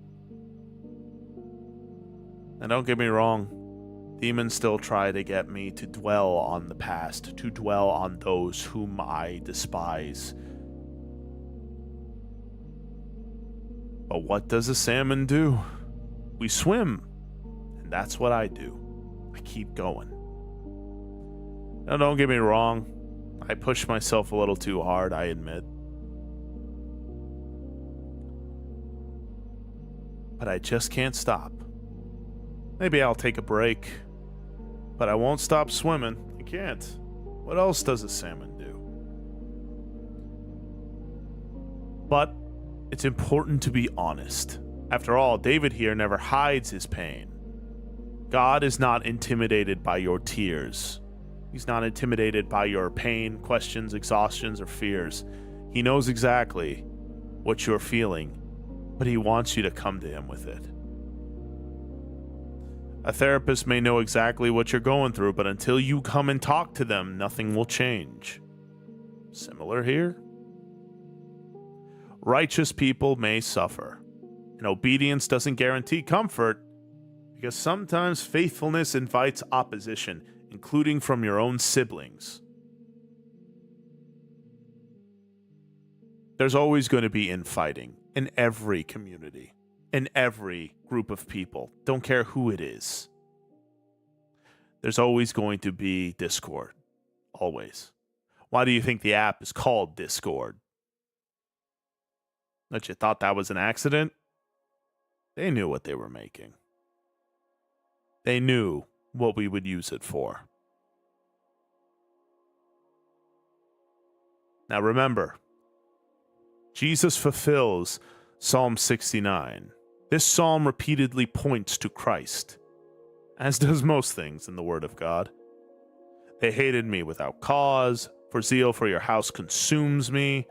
And don't get me wrong, demons still try to get me to dwell on the past, to dwell on those whom I despise. But what does a salmon do? We swim, and that's what I do. I keep going. Now, don't get me wrong, I push myself a little too hard, I admit. But I just can't stop. Maybe I'll take a break, but I won't stop swimming. I can't. What else does a salmon do? But it's important to be honest. After all, David here never hides his pain. God is not intimidated by your tears. He's not intimidated by your pain, questions, exhaustions, or fears. He knows exactly what you're feeling, but he wants you to come to him with it. A therapist may know exactly what you're going through, but until you come and talk to them, nothing will change. Similar here. Righteous people may suffer, and obedience doesn't guarantee comfort, because sometimes faithfulness invites opposition, including from your own siblings. There's always going to be infighting, in every community, in every group of people. Don't care who it is. There's always going to be discord. Always. Why do you think the app is called Discord? That you thought that was an accident? They knew what they were making. They knew what we would use it for. Now remember, Jesus fulfills Psalm 69. This psalm repeatedly points to Christ, as does most things in the Word of God. They hated me without cause, for zeal for your house consumes me.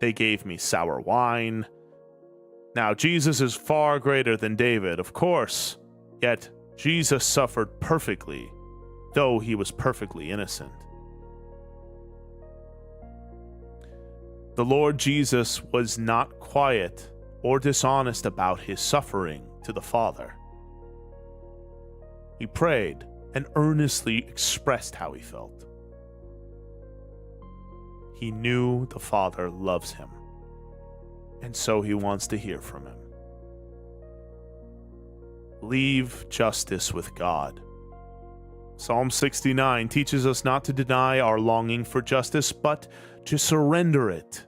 They gave me sour wine. Now Jesus is far greater than David, of course, yet Jesus suffered perfectly, though he was perfectly innocent. The Lord Jesus was not quiet or dishonest about his suffering to the Father. He prayed and earnestly expressed how he felt. He knew the Father loves him, and so he wants to hear from him. Leave justice with God. Psalm 69 teaches us not to deny our longing for justice, but to surrender it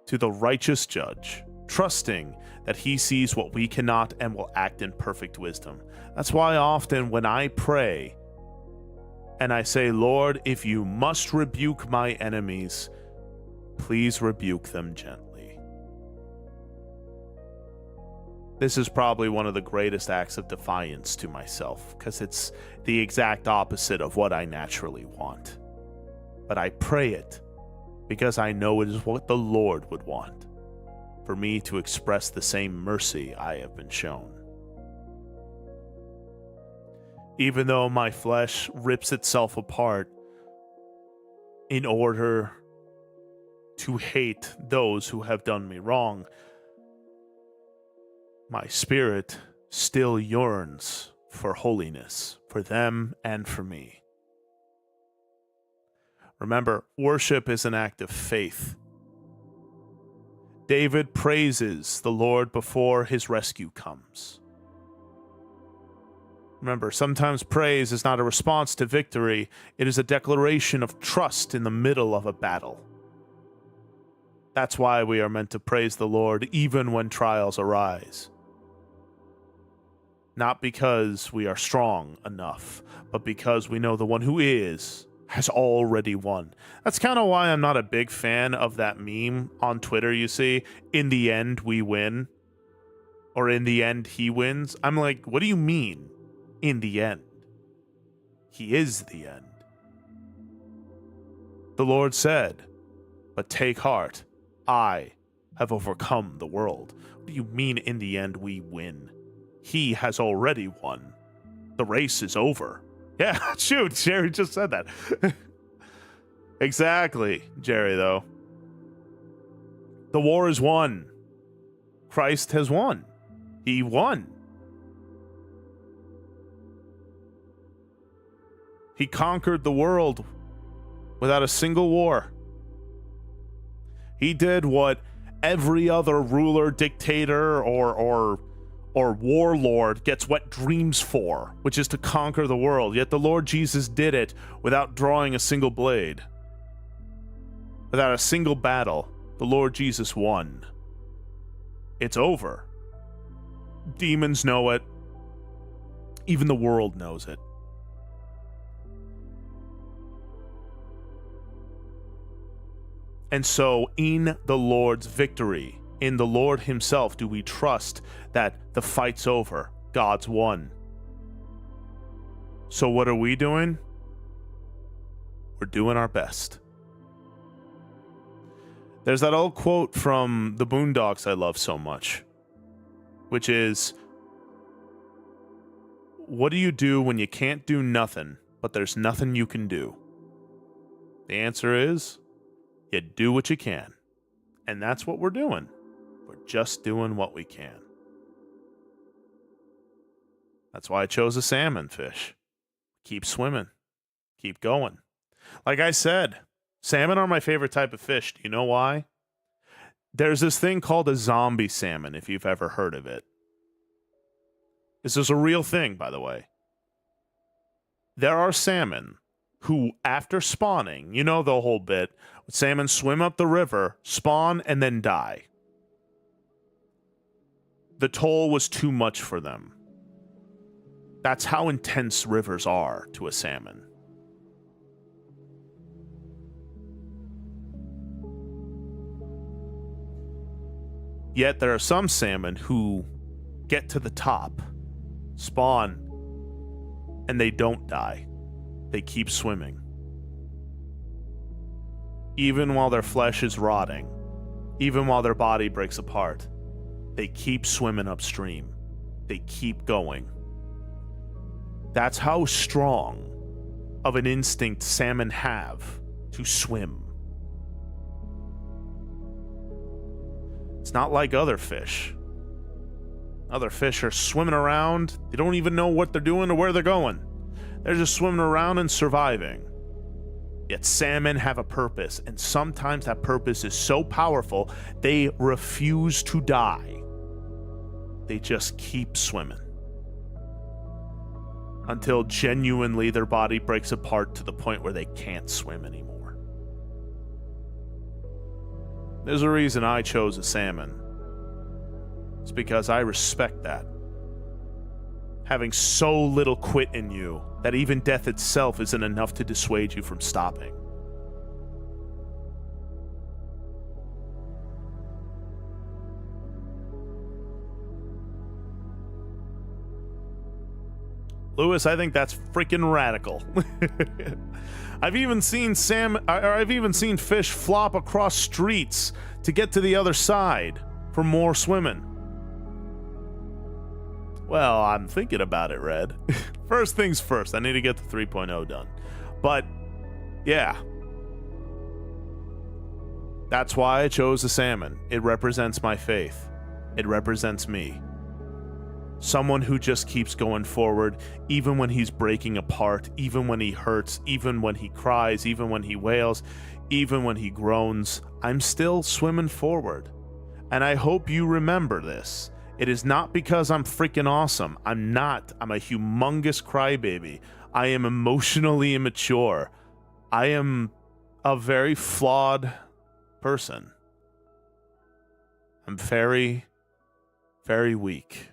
to the righteous judge, trusting that he sees what we cannot and will act in perfect wisdom. That's why often when I pray and I say, Lord, if you must rebuke my enemies, please rebuke them gently. This is probably one of the greatest acts of defiance to myself, because it's the exact opposite of what I naturally want. But I pray it because I know it is what the Lord would want, for me to express the same mercy I have been shown. Even though my flesh rips itself apart in order to hate those who have done me wrong, my spirit still yearns for holiness, for them and for me. Remember, worship is an act of faith. David praises the Lord before his rescue comes. Remember, sometimes praise is not a response to victory, it is a declaration of trust in the middle of a battle. That's why we are meant to praise the Lord even when trials arise. Not because we are strong enough, but because we know the one who has already won. That's kind of why I'm not a big fan of that meme on Twitter you see, in the end we win, or in the end he wins. I'm like, what do you mean, in the end? He is the end. The Lord said, but take heart, I have overcome the world. What do you mean, in the end we win? He has already won. The race is over. Yeah, shoot, Jerry just said that. Exactly, Jerry, though. The war is won. Christ has won. He won. He conquered the world without a single war. He did what every other ruler, dictator, or warlord gets wet dreams for, which is to conquer the world. Yet the Lord Jesus did it without drawing a single blade. Without a single battle, the Lord Jesus won. It's over. Demons know it. Even the world knows it. And so, in the Lord's victory, in the Lord himself, do we trust that the fight's over, God's won. So what are we doing? We're doing our best. There's that old quote from the Boondocks I love so much, which is, what do you do when you can't do nothing, but there's nothing you can do? The answer is, you do what you can. And that's what we're doing. We're just doing what we can. That's why I chose a salmon fish. Keep swimming. Keep going. Like I said, salmon are my favorite type of fish. Do you know why? There's this thing called a zombie salmon, if you've ever heard of it. This is a real thing, by the way. There are salmon who, after spawning, you know the whole bit, salmon swim up the river, spawn, and then die. The toll was too much for them. That's how intense rivers are to a salmon. Yet there are some salmon who get to the top, spawn, and they don't die. They keep swimming. Even while their flesh is rotting, even while their body breaks apart, they keep swimming upstream. They keep going. That's how strong of an instinct salmon have to swim. It's not like other fish. Other fish are swimming around. They don't even know what they're doing or where they're going. They're just swimming around and surviving. Yet salmon have a purpose, and sometimes that purpose is so powerful, they refuse to die. They just keep swimming. Until genuinely their body breaks apart to the point where they can't swim anymore. There's a reason I chose a salmon. It's because I respect that. Having so little quit in you that even death itself isn't enough to dissuade you from stopping. Lewis, I think that's freaking radical. I've even seen fish flop across streets to get to the other side for more swimming. Well, I'm thinking about it, Red. First things first, I need to get the 3.0 done. But, yeah. That's why I chose the salmon. It represents my faith. It represents me. Someone who just keeps going forward, even when he's breaking apart, even when he hurts, even when he cries, even when he wails, even when he groans. I'm still swimming forward. And I hope you remember this. It is not because I'm freaking awesome. I'm not. I'm a humongous crybaby. I am emotionally immature. I am a very flawed person. I'm very, very weak.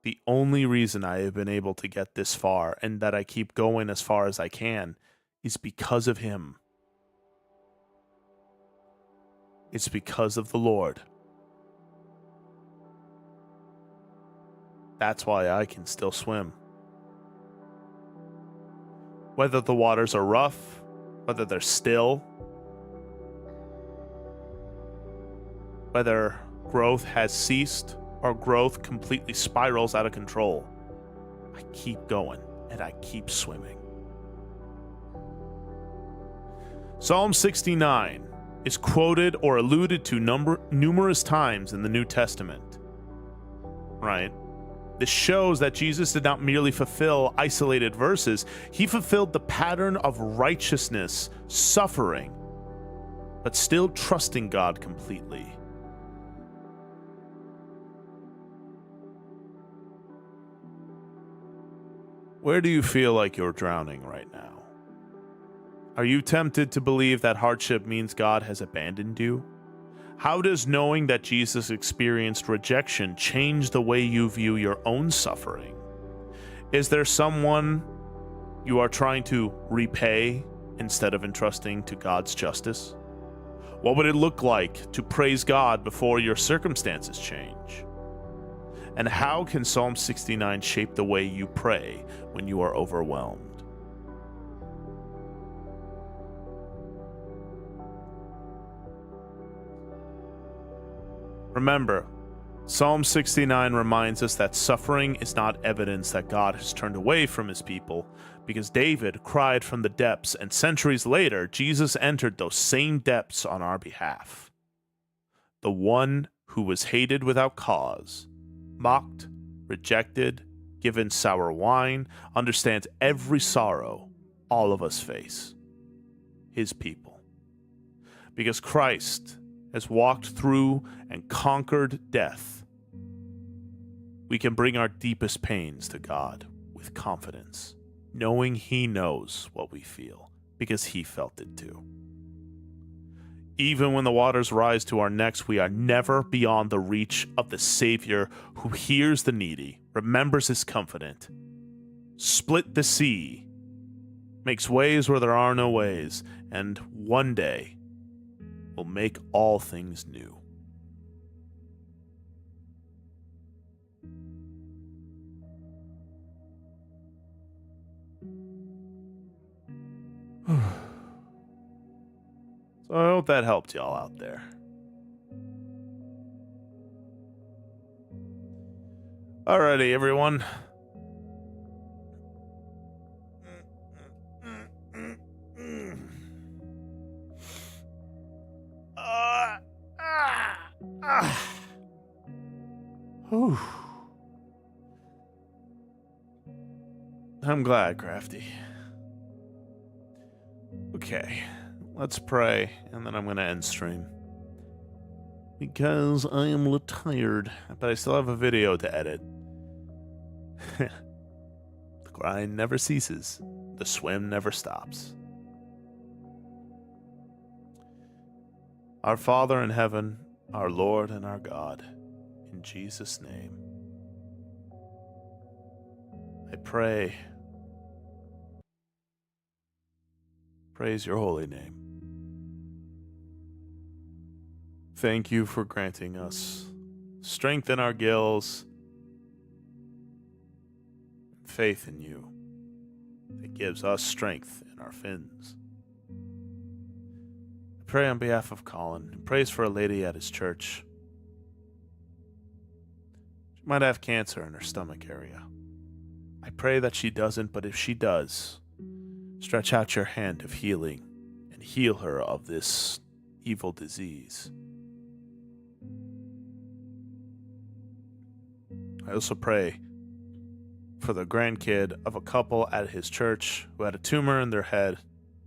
The only reason I have been able to get this far and that I keep going as far as I can is because of him. It's because of the Lord. That's why I can still swim. Whether the waters are rough, whether they're still, whether growth has ceased, or growth completely spirals out of control, I keep going and I keep swimming. Psalm 69 is quoted or alluded to numerous times in the New Testament. Right? This shows that Jesus did not merely fulfill isolated verses, he fulfilled the pattern of righteousness, suffering, but still trusting God completely. Where do you feel like you're drowning right now? Are you tempted to believe that hardship means God has abandoned you? How does knowing that Jesus experienced rejection change the way you view your own suffering? Is there someone you are trying to repay instead of entrusting to God's justice? What would it look like to praise God before your circumstances change? And how can Psalm 69 shape the way you pray when you are overwhelmed? Remember, Psalm 69 reminds us that suffering is not evidence that God has turned away from his people, because David cried from the depths, and centuries later, Jesus entered those same depths on our behalf. The one who was hated without cause, mocked, rejected, given sour wine, understands every sorrow all of us face. His people. because Christ has walked through and conquered death, we can bring our deepest pains to God with confidence, knowing He knows what we feel, because He felt it too. Even when the waters rise to our necks, we are never beyond the reach of the Savior who hears the needy, remembers His covenant, split the sea, makes ways where there are no ways, and one day will make all things new. So I hope that helped y'all out there. Alrighty, everyone. Whew. I'm glad, Crafty. Okay, let's pray, and then I'm going to end stream. Because I am tired, but I still have a video to edit. The grind never ceases. The swim never stops. Our Father in heaven, our Lord and our God, in Jesus' name, I pray. Praise your holy name. Thank you for granting us strength in our gills, faith in you that gives us strength in our fins. I pray on behalf of Colin, who prays for a lady at his church. She might have cancer in her stomach area. I pray that she doesn't, but if she does, stretch out your hand of healing and heal her of this evil disease. I also pray for the grandkid of a couple at his church who had a tumor in their head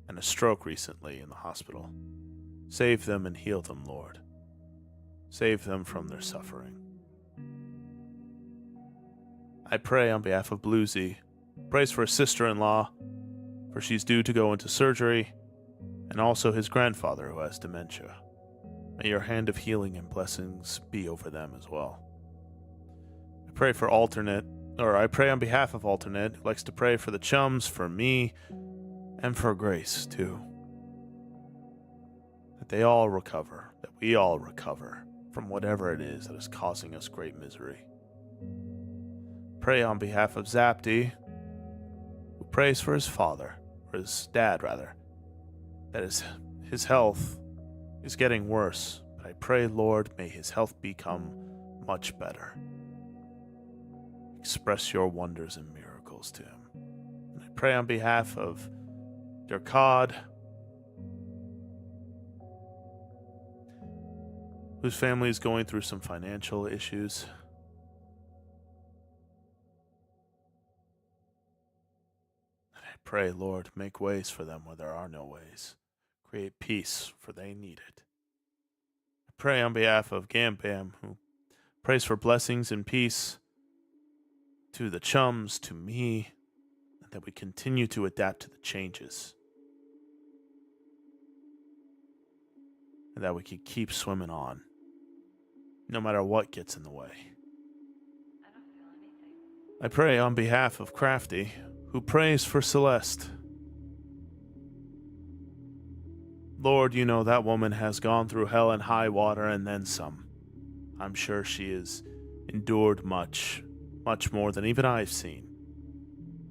and a stroke recently in the hospital. Save them and heal them, Lord. Save them from their suffering. I pray on behalf of Bluesy, prays for his sister-in-law, for she's due to go into surgery, and also his grandfather who has dementia. May your hand of healing and blessings be over them as well. I pray on behalf of Alternate, who likes to pray for the chums, for me, and for Grace, too. That they all recover, that we all recover from whatever it is that is causing us great misery. Pray on behalf of Zapti, who prays for his father, or his dad, rather, that his health is getting worse, but I pray, Lord, may his health become much better. Express your wonders and miracles to him. And I pray on behalf of your God, whose family is going through some financial issues. And I pray, Lord, make ways for them where there are no ways. Create peace, for they need it. I pray on behalf of Gambam, who prays for blessings and peace to the chums, to me, and that we continue to adapt to the changes. And that we can keep swimming on, no matter what gets in the way. I pray on behalf of Crafty, who prays for Celeste. Lord, you know that woman has gone through hell and high water and then some. I'm sure she has endured much more than even I've seen.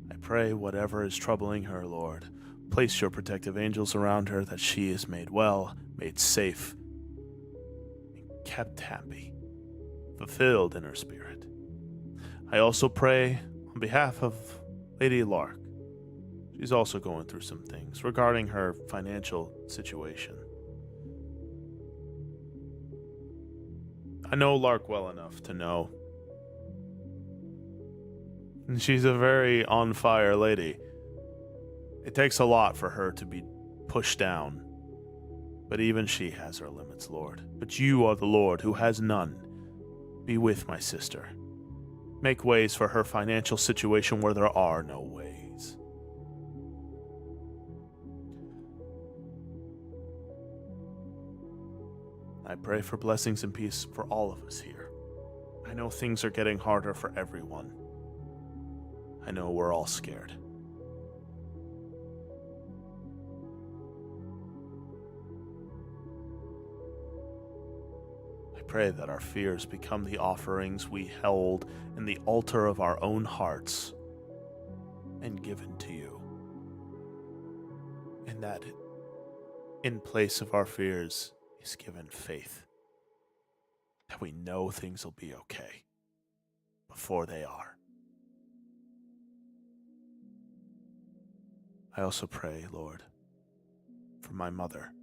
I pray whatever is troubling her, Lord, place your protective angels around her, that she is made well, made safe, and kept happy, fulfilled in her spirit. I also pray on behalf of Lady Lark. She's also going through some things regarding her financial situation. I know Lark well enough to know. And she's a very on-fire lady. It takes a lot for her to be pushed down But even she has her limits, Lord. But you are the Lord who has none. Be with my sister. Make ways for her financial situation where there are no ways. I pray for blessings and peace for all of us here. I know things are getting harder for everyone. I know we're all scared. I pray that our fears become the offerings we held in the altar of our own hearts and given to you. And that in place of our fears is given faith. That we know things will be okay before they are. I also pray, Lord, for my mother,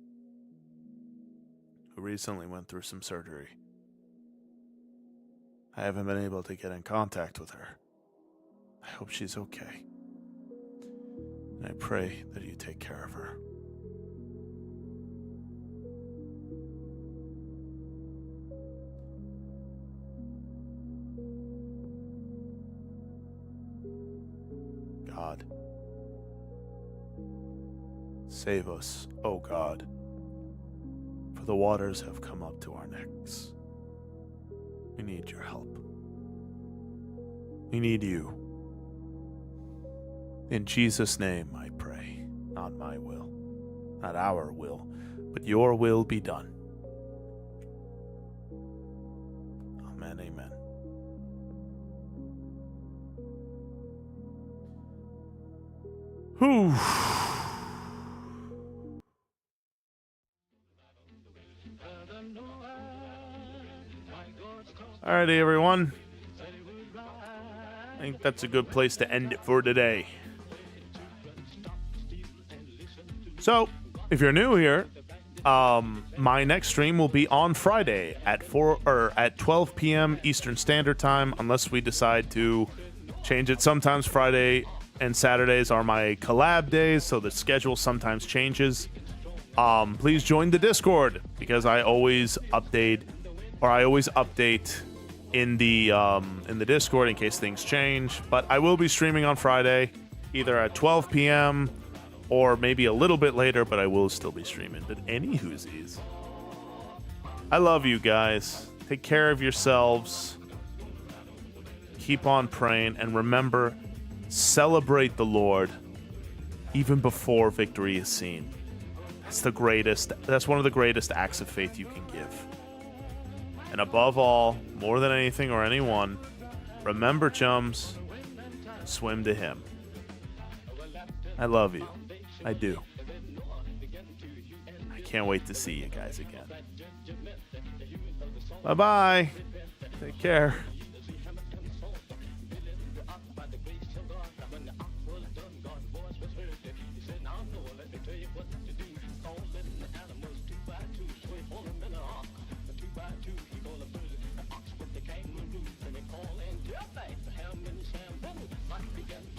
who recently went through some surgery. I haven't been able to get in contact with her. I hope she's okay. And I pray that you take care of her. God, save us, O God, for the waters have come up to our necks. We need your help. We need you. In Jesus' name I pray, not my will, not our will, but your will be done. Amen, amen. Whew. Alrighty, everyone. I think that's a good place to end it for today. So, if you're new here, my next stream will be on Friday at 12 p.m. Eastern Standard Time, unless we decide to change it. Sometimes Friday and Saturdays are my collab days, so the schedule sometimes changes. Please join the Discord, because I always update in the Discord in case things change. But I will be streaming on Friday, either at 12 p.m. or maybe a little bit later, but I will still be streaming. But any whoosies, I love you guys. Take care of yourselves. Keep on praying, and remember, celebrate the Lord even before victory is seen. That's one of the greatest acts of faith you can give. And above all, more than anything or anyone, remember, chums, swim to him. I love you. I do. I can't wait to see you guys again. Bye-bye. Take care. Together.